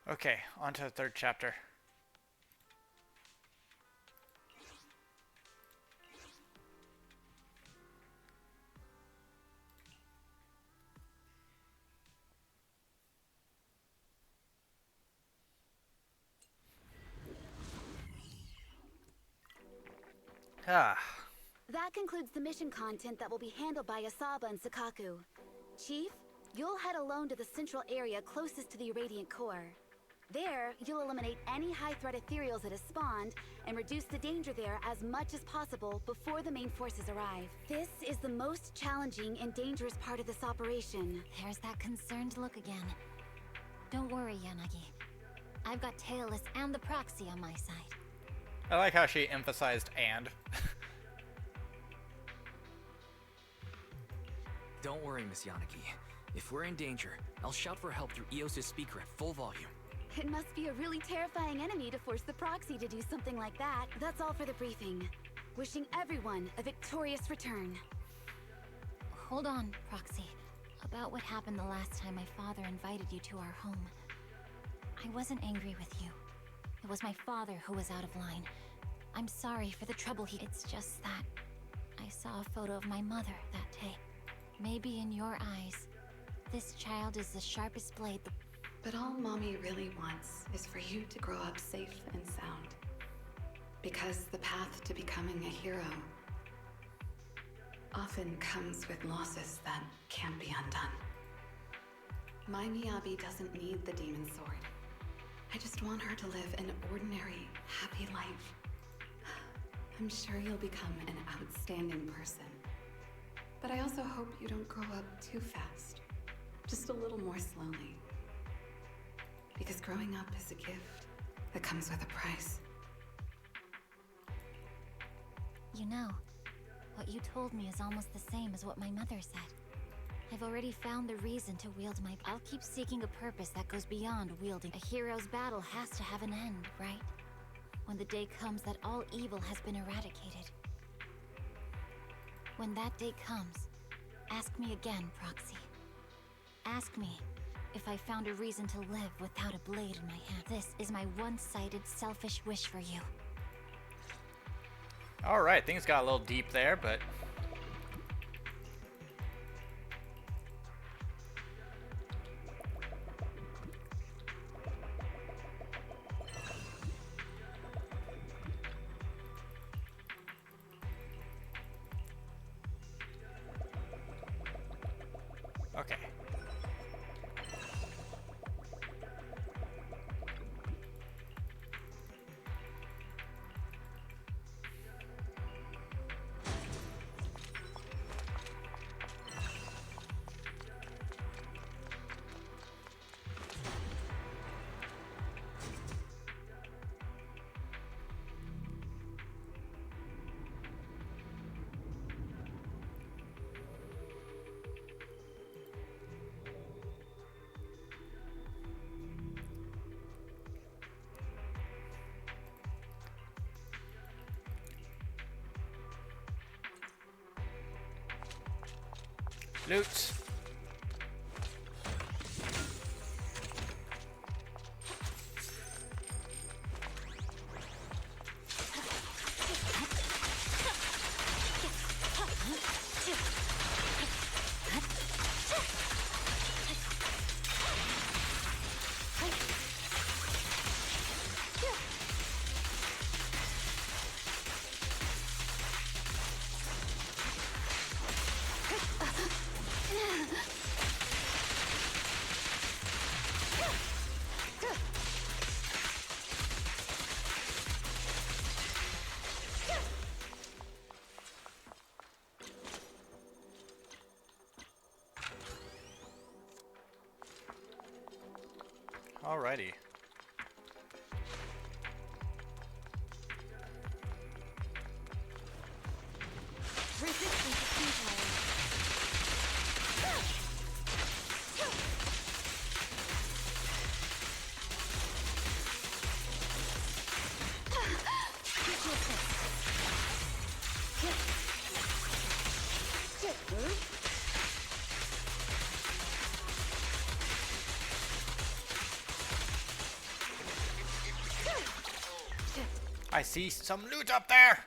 Okay, on to the third chapter. Ah. That concludes the mission content that will be handled by Asaba and Sakaku. Chief, you'll head alone to the central area closest to the irradiant core. There, you'll eliminate any high-threat ethereals that have spawned and reduce the danger there as much as possible before the main forces arrive. This is the most challenging and dangerous part of this operation. There's that concerned look again. Don't worry, Yanagi. I've got Tailless and the proxy on my side. I like how she emphasized "and." Don't worry, Miss Yanagi. If we're in danger, I'll shout for help through Eos' speaker at full volume. It must be a really terrifying enemy to force the proxy to do something like that. That's all for the briefing. Wishing everyone a victorious return. Hold on, Proxy. About what happened the last time my father invited you to our home. I wasn't angry with you. It was my father who was out of line. I'm sorry for the trouble he... It's just that I saw a photo of my mother that day. Maybe in your eyes, this child is the sharpest blade the... But all Mommy really wants is for you to grow up safe and sound. Because the path to becoming a hero often comes with losses that can't be undone. My Miyabi doesn't need the demon sword. I just want her to live an ordinary, happy life. I'm sure you'll become an outstanding person. But I also hope you don't grow up too fast. Just a little more slowly. Because growing up is a gift that comes with a price. You know, what you told me is almost the same as what my mother said. I've already found the reason to wield my... I'll keep seeking a purpose that goes beyond wielding. A hero's battle has to have an end, right? When the day comes that all evil has been eradicated. When that day comes, ask me again, Proxy. Ask me if I found a reason to live without a blade in my hand. This is my one-sided, selfish wish for you. Alright, things got a little deep there, but... Okay. Loot. Alrighty. Resistance is futile. I see some loot up there!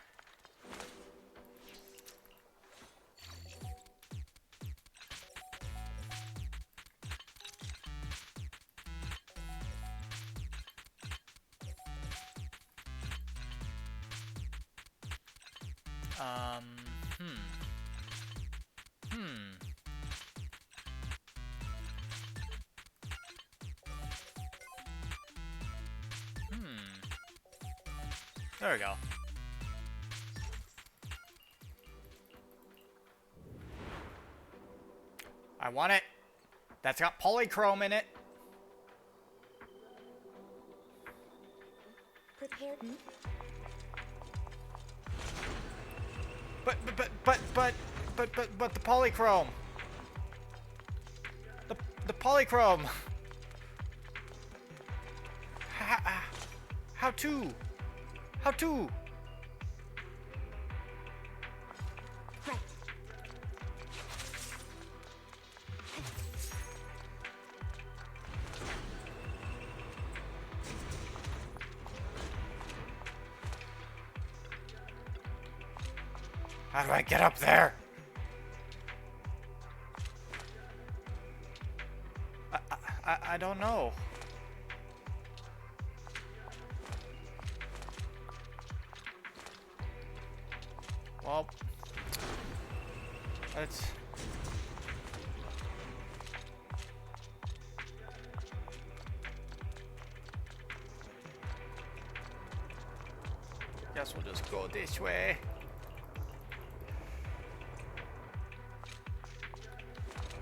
There we go. I want it. That's got polychrome in it. Prepared. But the polychrome. The polychrome. How to? How to? Right. How do I get up there? I don't know. Well, let's... Guess we'll just go this way.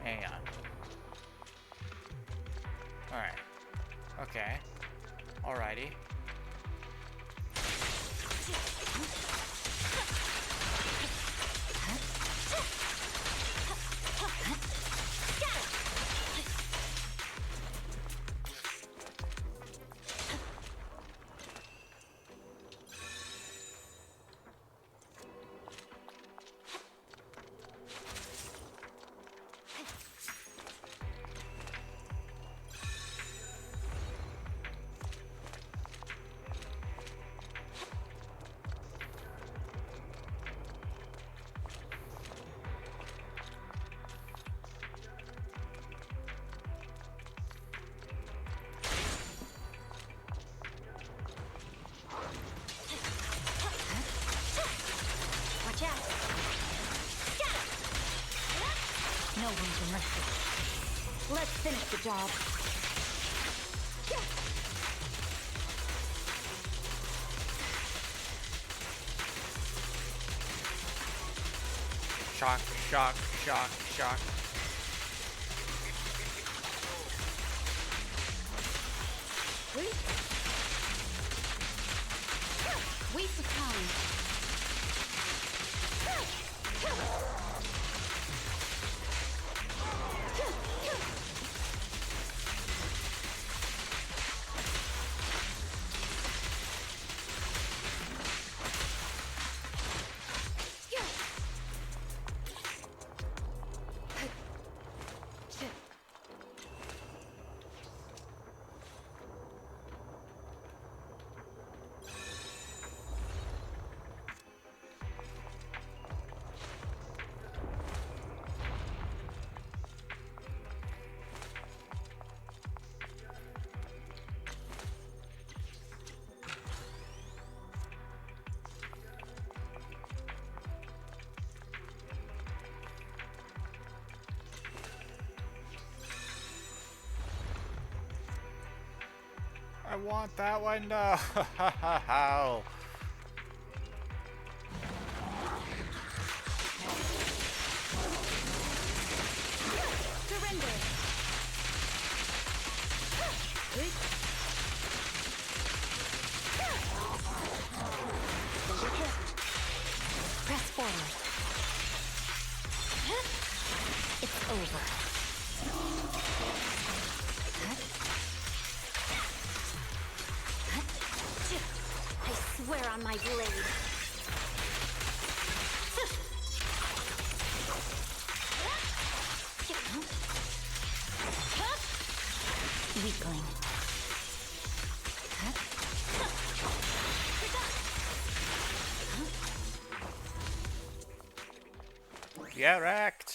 Hang on. Alright. Okay. Alrighty. finish the job. Shock, shock, shock, shock. Waste of time. I want that one. No. Surrender. Press forward. It's over. I swear on my blade. Weakling. Get wrecked.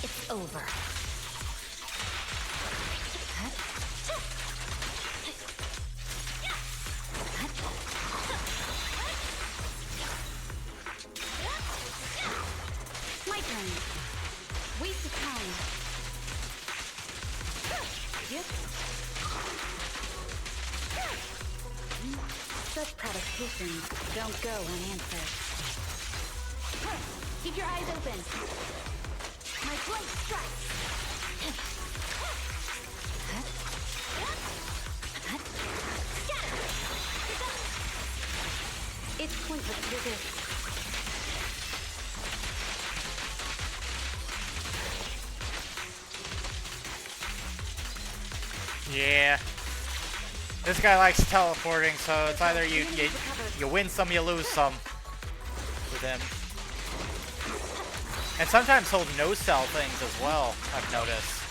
It's over. My turn. Waste of time. Yep. Such provocations don't go unanswered. Keep your eyes open. My blade strikes. It's pointless to resist. Yeah. This guy likes teleporting, so it's either you win some, you lose some with him. And sometimes he'll no-sell things as well, I've noticed.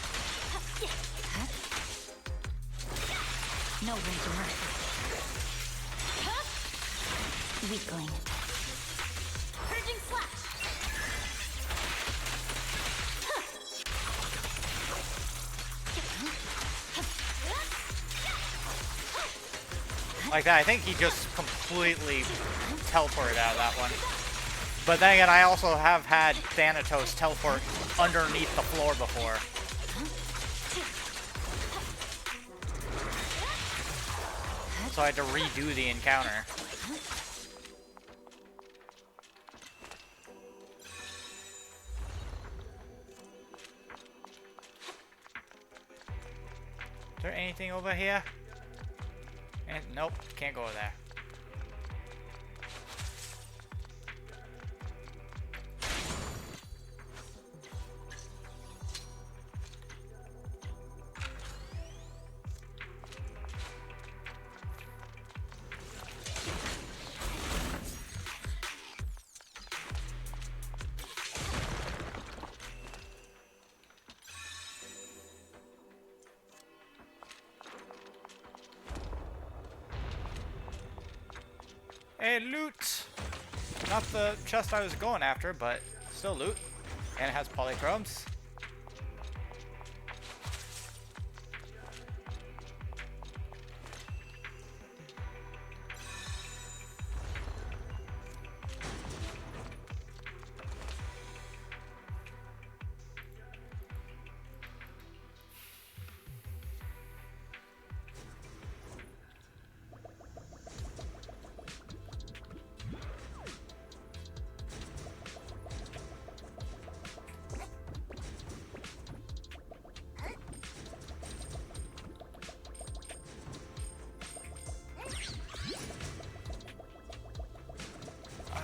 No room for mercy. Weakling. Purging slash. Like that, I think he just completely teleported out of that one. But then again, I also have had Thanatos teleport underneath the floor before. So I had to redo the encounter. Is there anything over here? And nope, can't go there. Hey, loot! Not the chest I was going after, but still loot. And it has polychromes.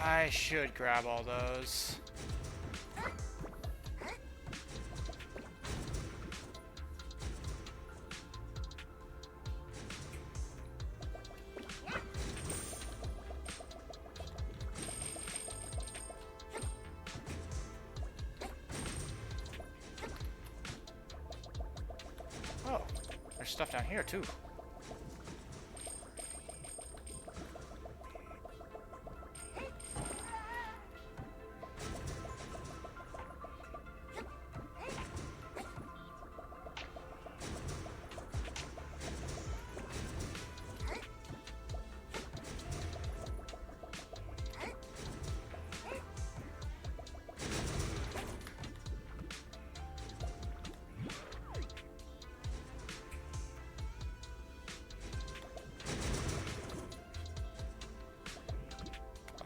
I should grab all those. Oh, there's stuff down here too.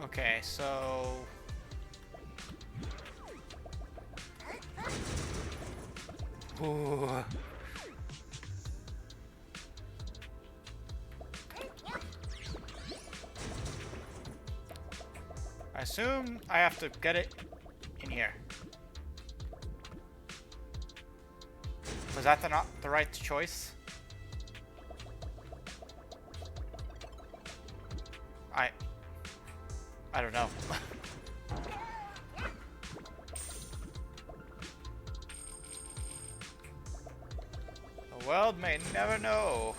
Okay, so... Ooh. I assume I have to get it in here. Was that not the right choice? I don't know. The world may never know.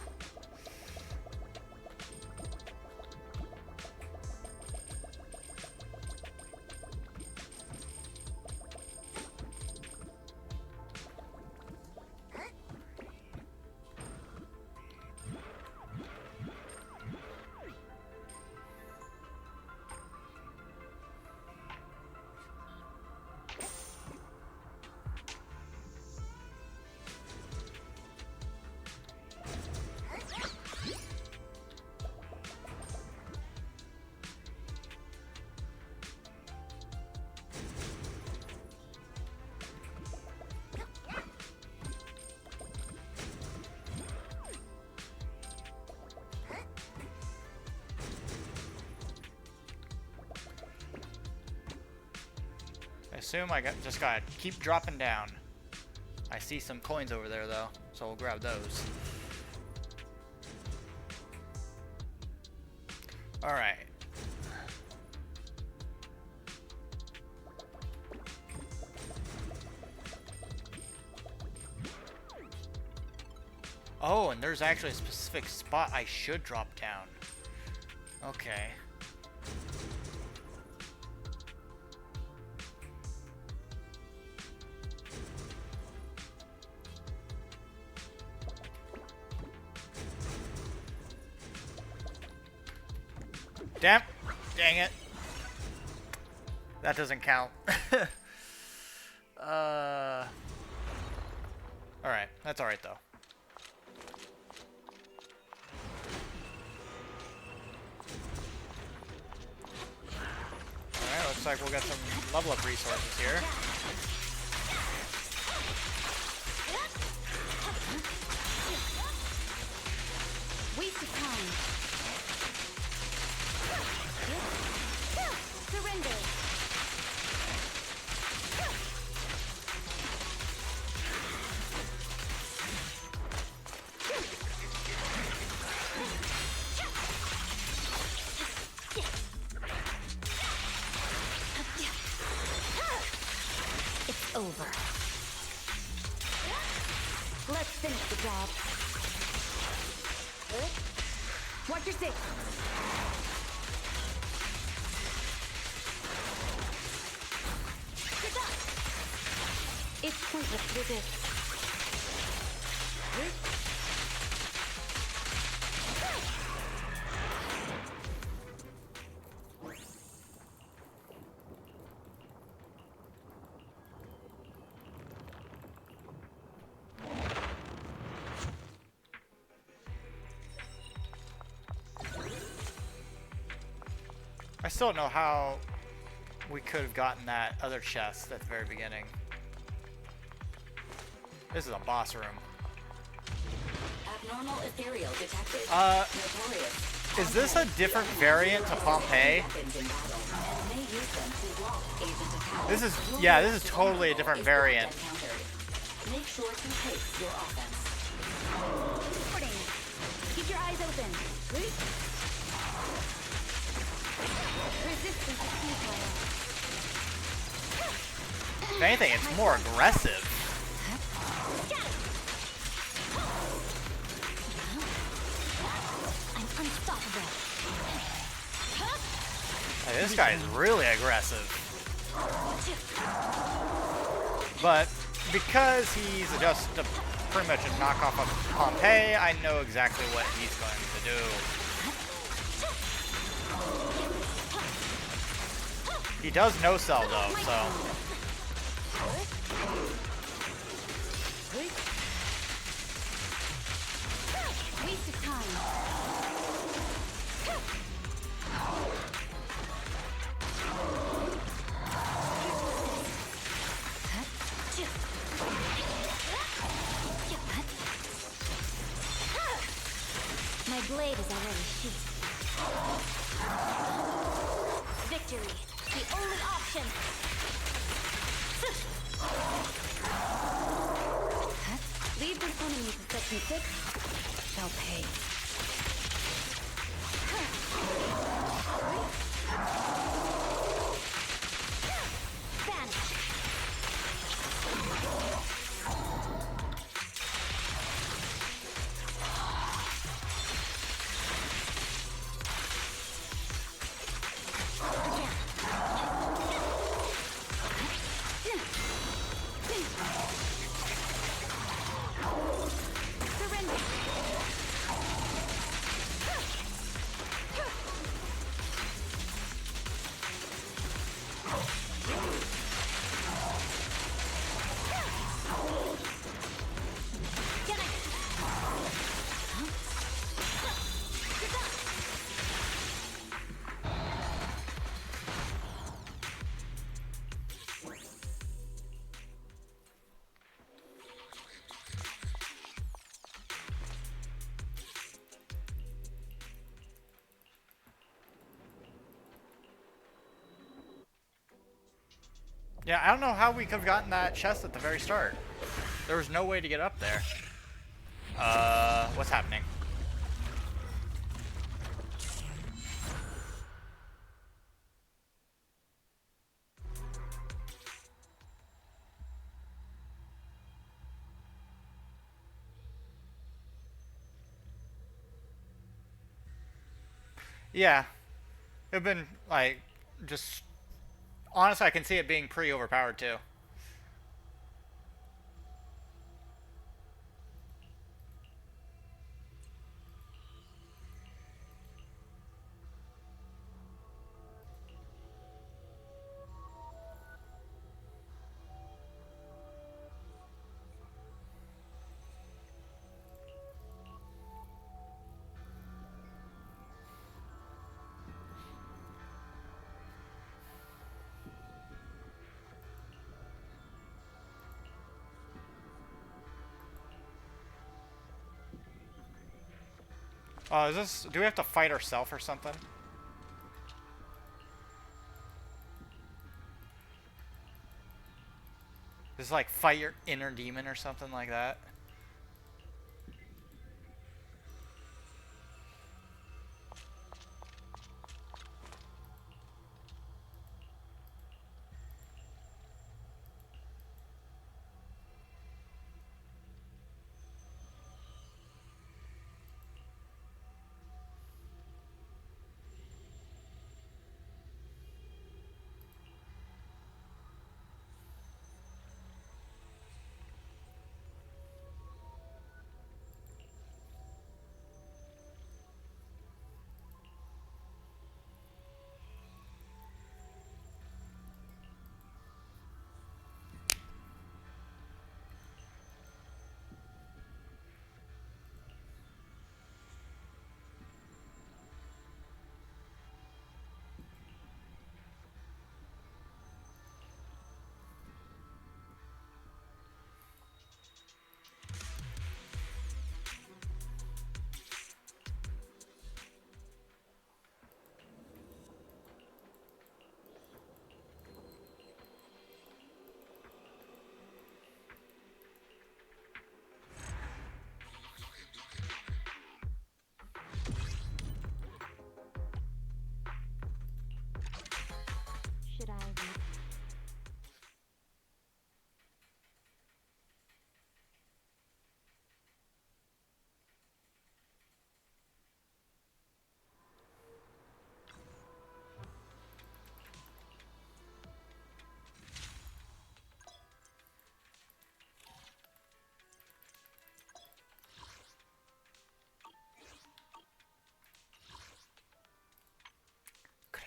I assume I just gotta keep dropping down. I see some coins over there though, so we'll grab those. Alright. Oh, and there's actually a specific spot I should drop down. Okay. Dang it. That doesn't count. Alright, that's alright though. Alright, looks like we'll get some level up resources here. Waste of time. Surrender. It's over. Let's finish the job. Watch your six. Let's do this. I still don't know how we could have gotten that other chest at the very beginning. This is a boss room. Abnormal ethereal detected. Notorious. Is this a different variant to Pompeii? This is, yeah, this is totally a different variant. Make sure to pace your offense. Keep your eyes open. Resistance is futile. If anything, it's more aggressive. I'm unstoppable. Hey, this guy is really aggressive. But because he's just pretty much a knockoff of Pompeii, I know exactly what he's going to do. He does no sell though, so. Waste of time. My blade is already sheathed. Victory, the only option. Leave this enemy to section 6. They'll pay. Vanish. Surrender. Yeah, I don't know how we could have gotten that chest at the very start. There was no way to get up there. What's happening? Yeah. It'd been, like, just... Honestly, I can see it being pretty overpowered, too. Is this... Do we have to fight ourselves or something? This is like fight your inner demon or something like that.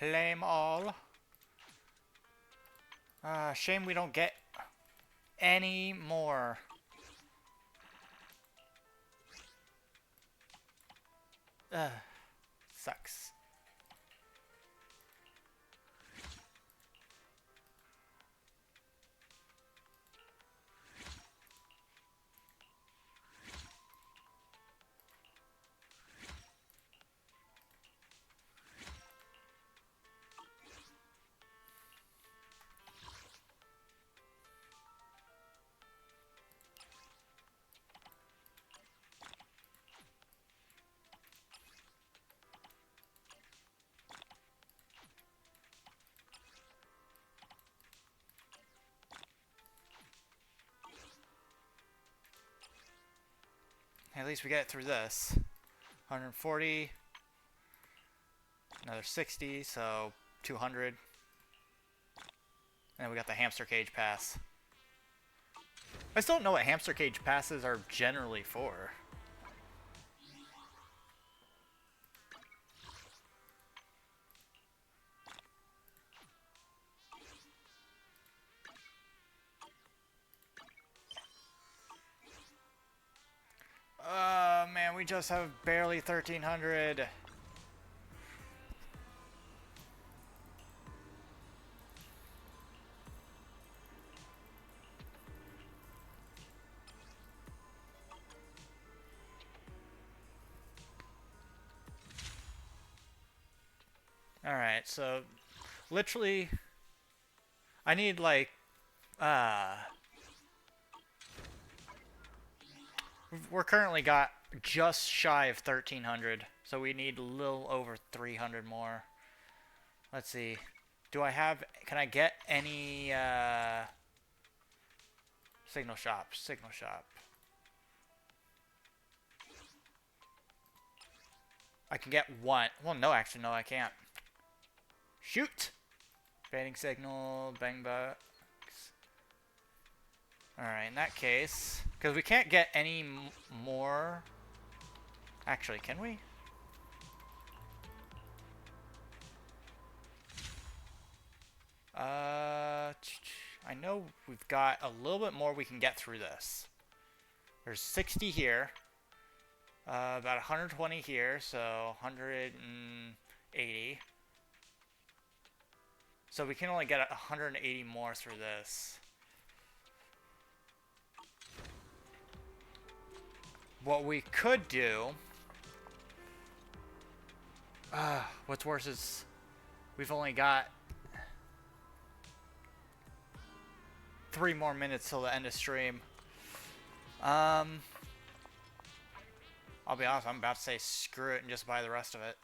claim all. Shame we don't get any more. Sucks. At least we get through this. 140. Another 60, so 200. And we got the hamster cage pass. I still don't know what hamster cage passes are generally for. Man, we just have barely 1,300. Alright, so literally I need like we're currently got just shy of 1,300, so we need a little over 300 more. Let's see. Do I have, can I get any signal shop? Signal shop. I can get one. Well, no, actually, no, I can't. Shoot! Baiting signal, bang bucks. Alright, in that case, because we can't get any more. Actually, can we? I know we've got a little bit more we can get through this. There's 60 here. About 120 here, so 180. So we can only get 180 more through this. What we could do... what's worse is we've only got 3 more minutes till the end of stream. I'll be honest, I'm about to say screw it and just buy the rest of it.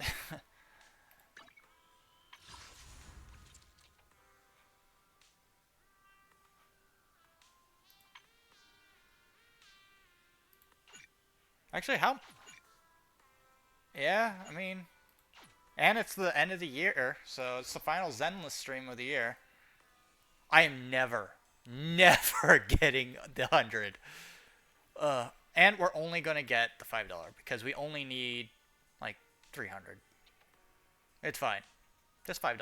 Actually, how... Yeah, I mean... And it's the end of the year, so it's the final Zenless stream of the year. I am never getting the 100. And we're only going to get the $5 because we only need, like, 300. It's fine. Just $5.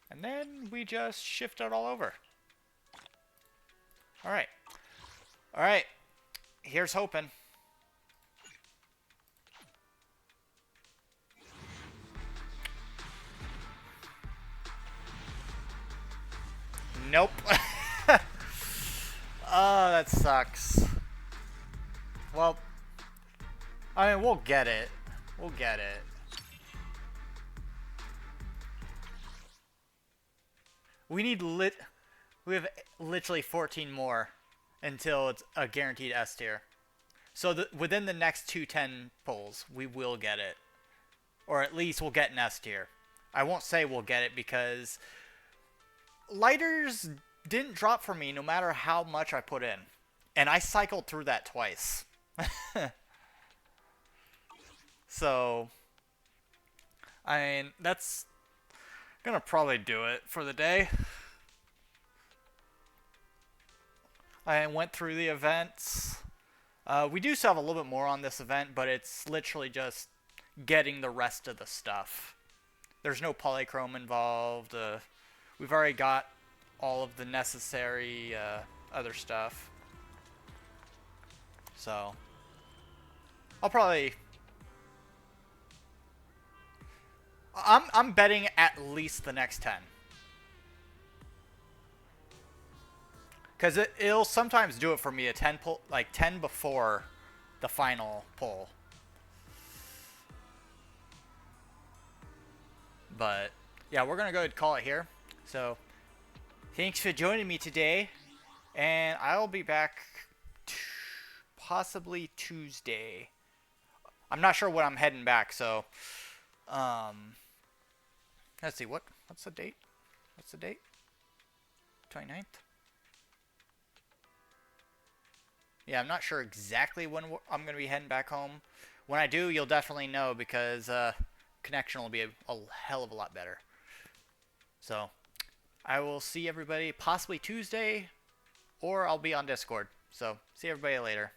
And then we just shift it all over. Alright. Alright. Here's hoping. Nope. Oh, that sucks. Well, I mean, we'll get it. We'll get it. We have literally 14 more until it's a guaranteed S tier. So within the next 210 pulls, we will get it. Or at least we'll get an S tier. I won't say we'll get it because lighters didn't drop for me no matter how much I put in. And I cycled through that twice. So, I mean, that's gonna probably do it for the day. I went through the events. We do still have a little bit more on this event, but it's literally just getting the rest of the stuff. There's no polychrome involved. We've already got all of the necessary other stuff. So I'll probably... I'm betting at least the next 10. Because it'll sometimes do it for me, a 10 pull, like 10 before the final pull. But yeah, we're going to go ahead and call it here. So thanks for joining me today. And I'll be back possibly Tuesday. I'm not sure when I'm heading back, so let's see, what's the date? What's the date? 29th? Yeah, I'm not sure exactly when I'm going to be heading back home. When I do, you'll definitely know because connection will be a hell of a lot better. So, I will see everybody possibly Tuesday, or I'll be on Discord. So, see everybody later.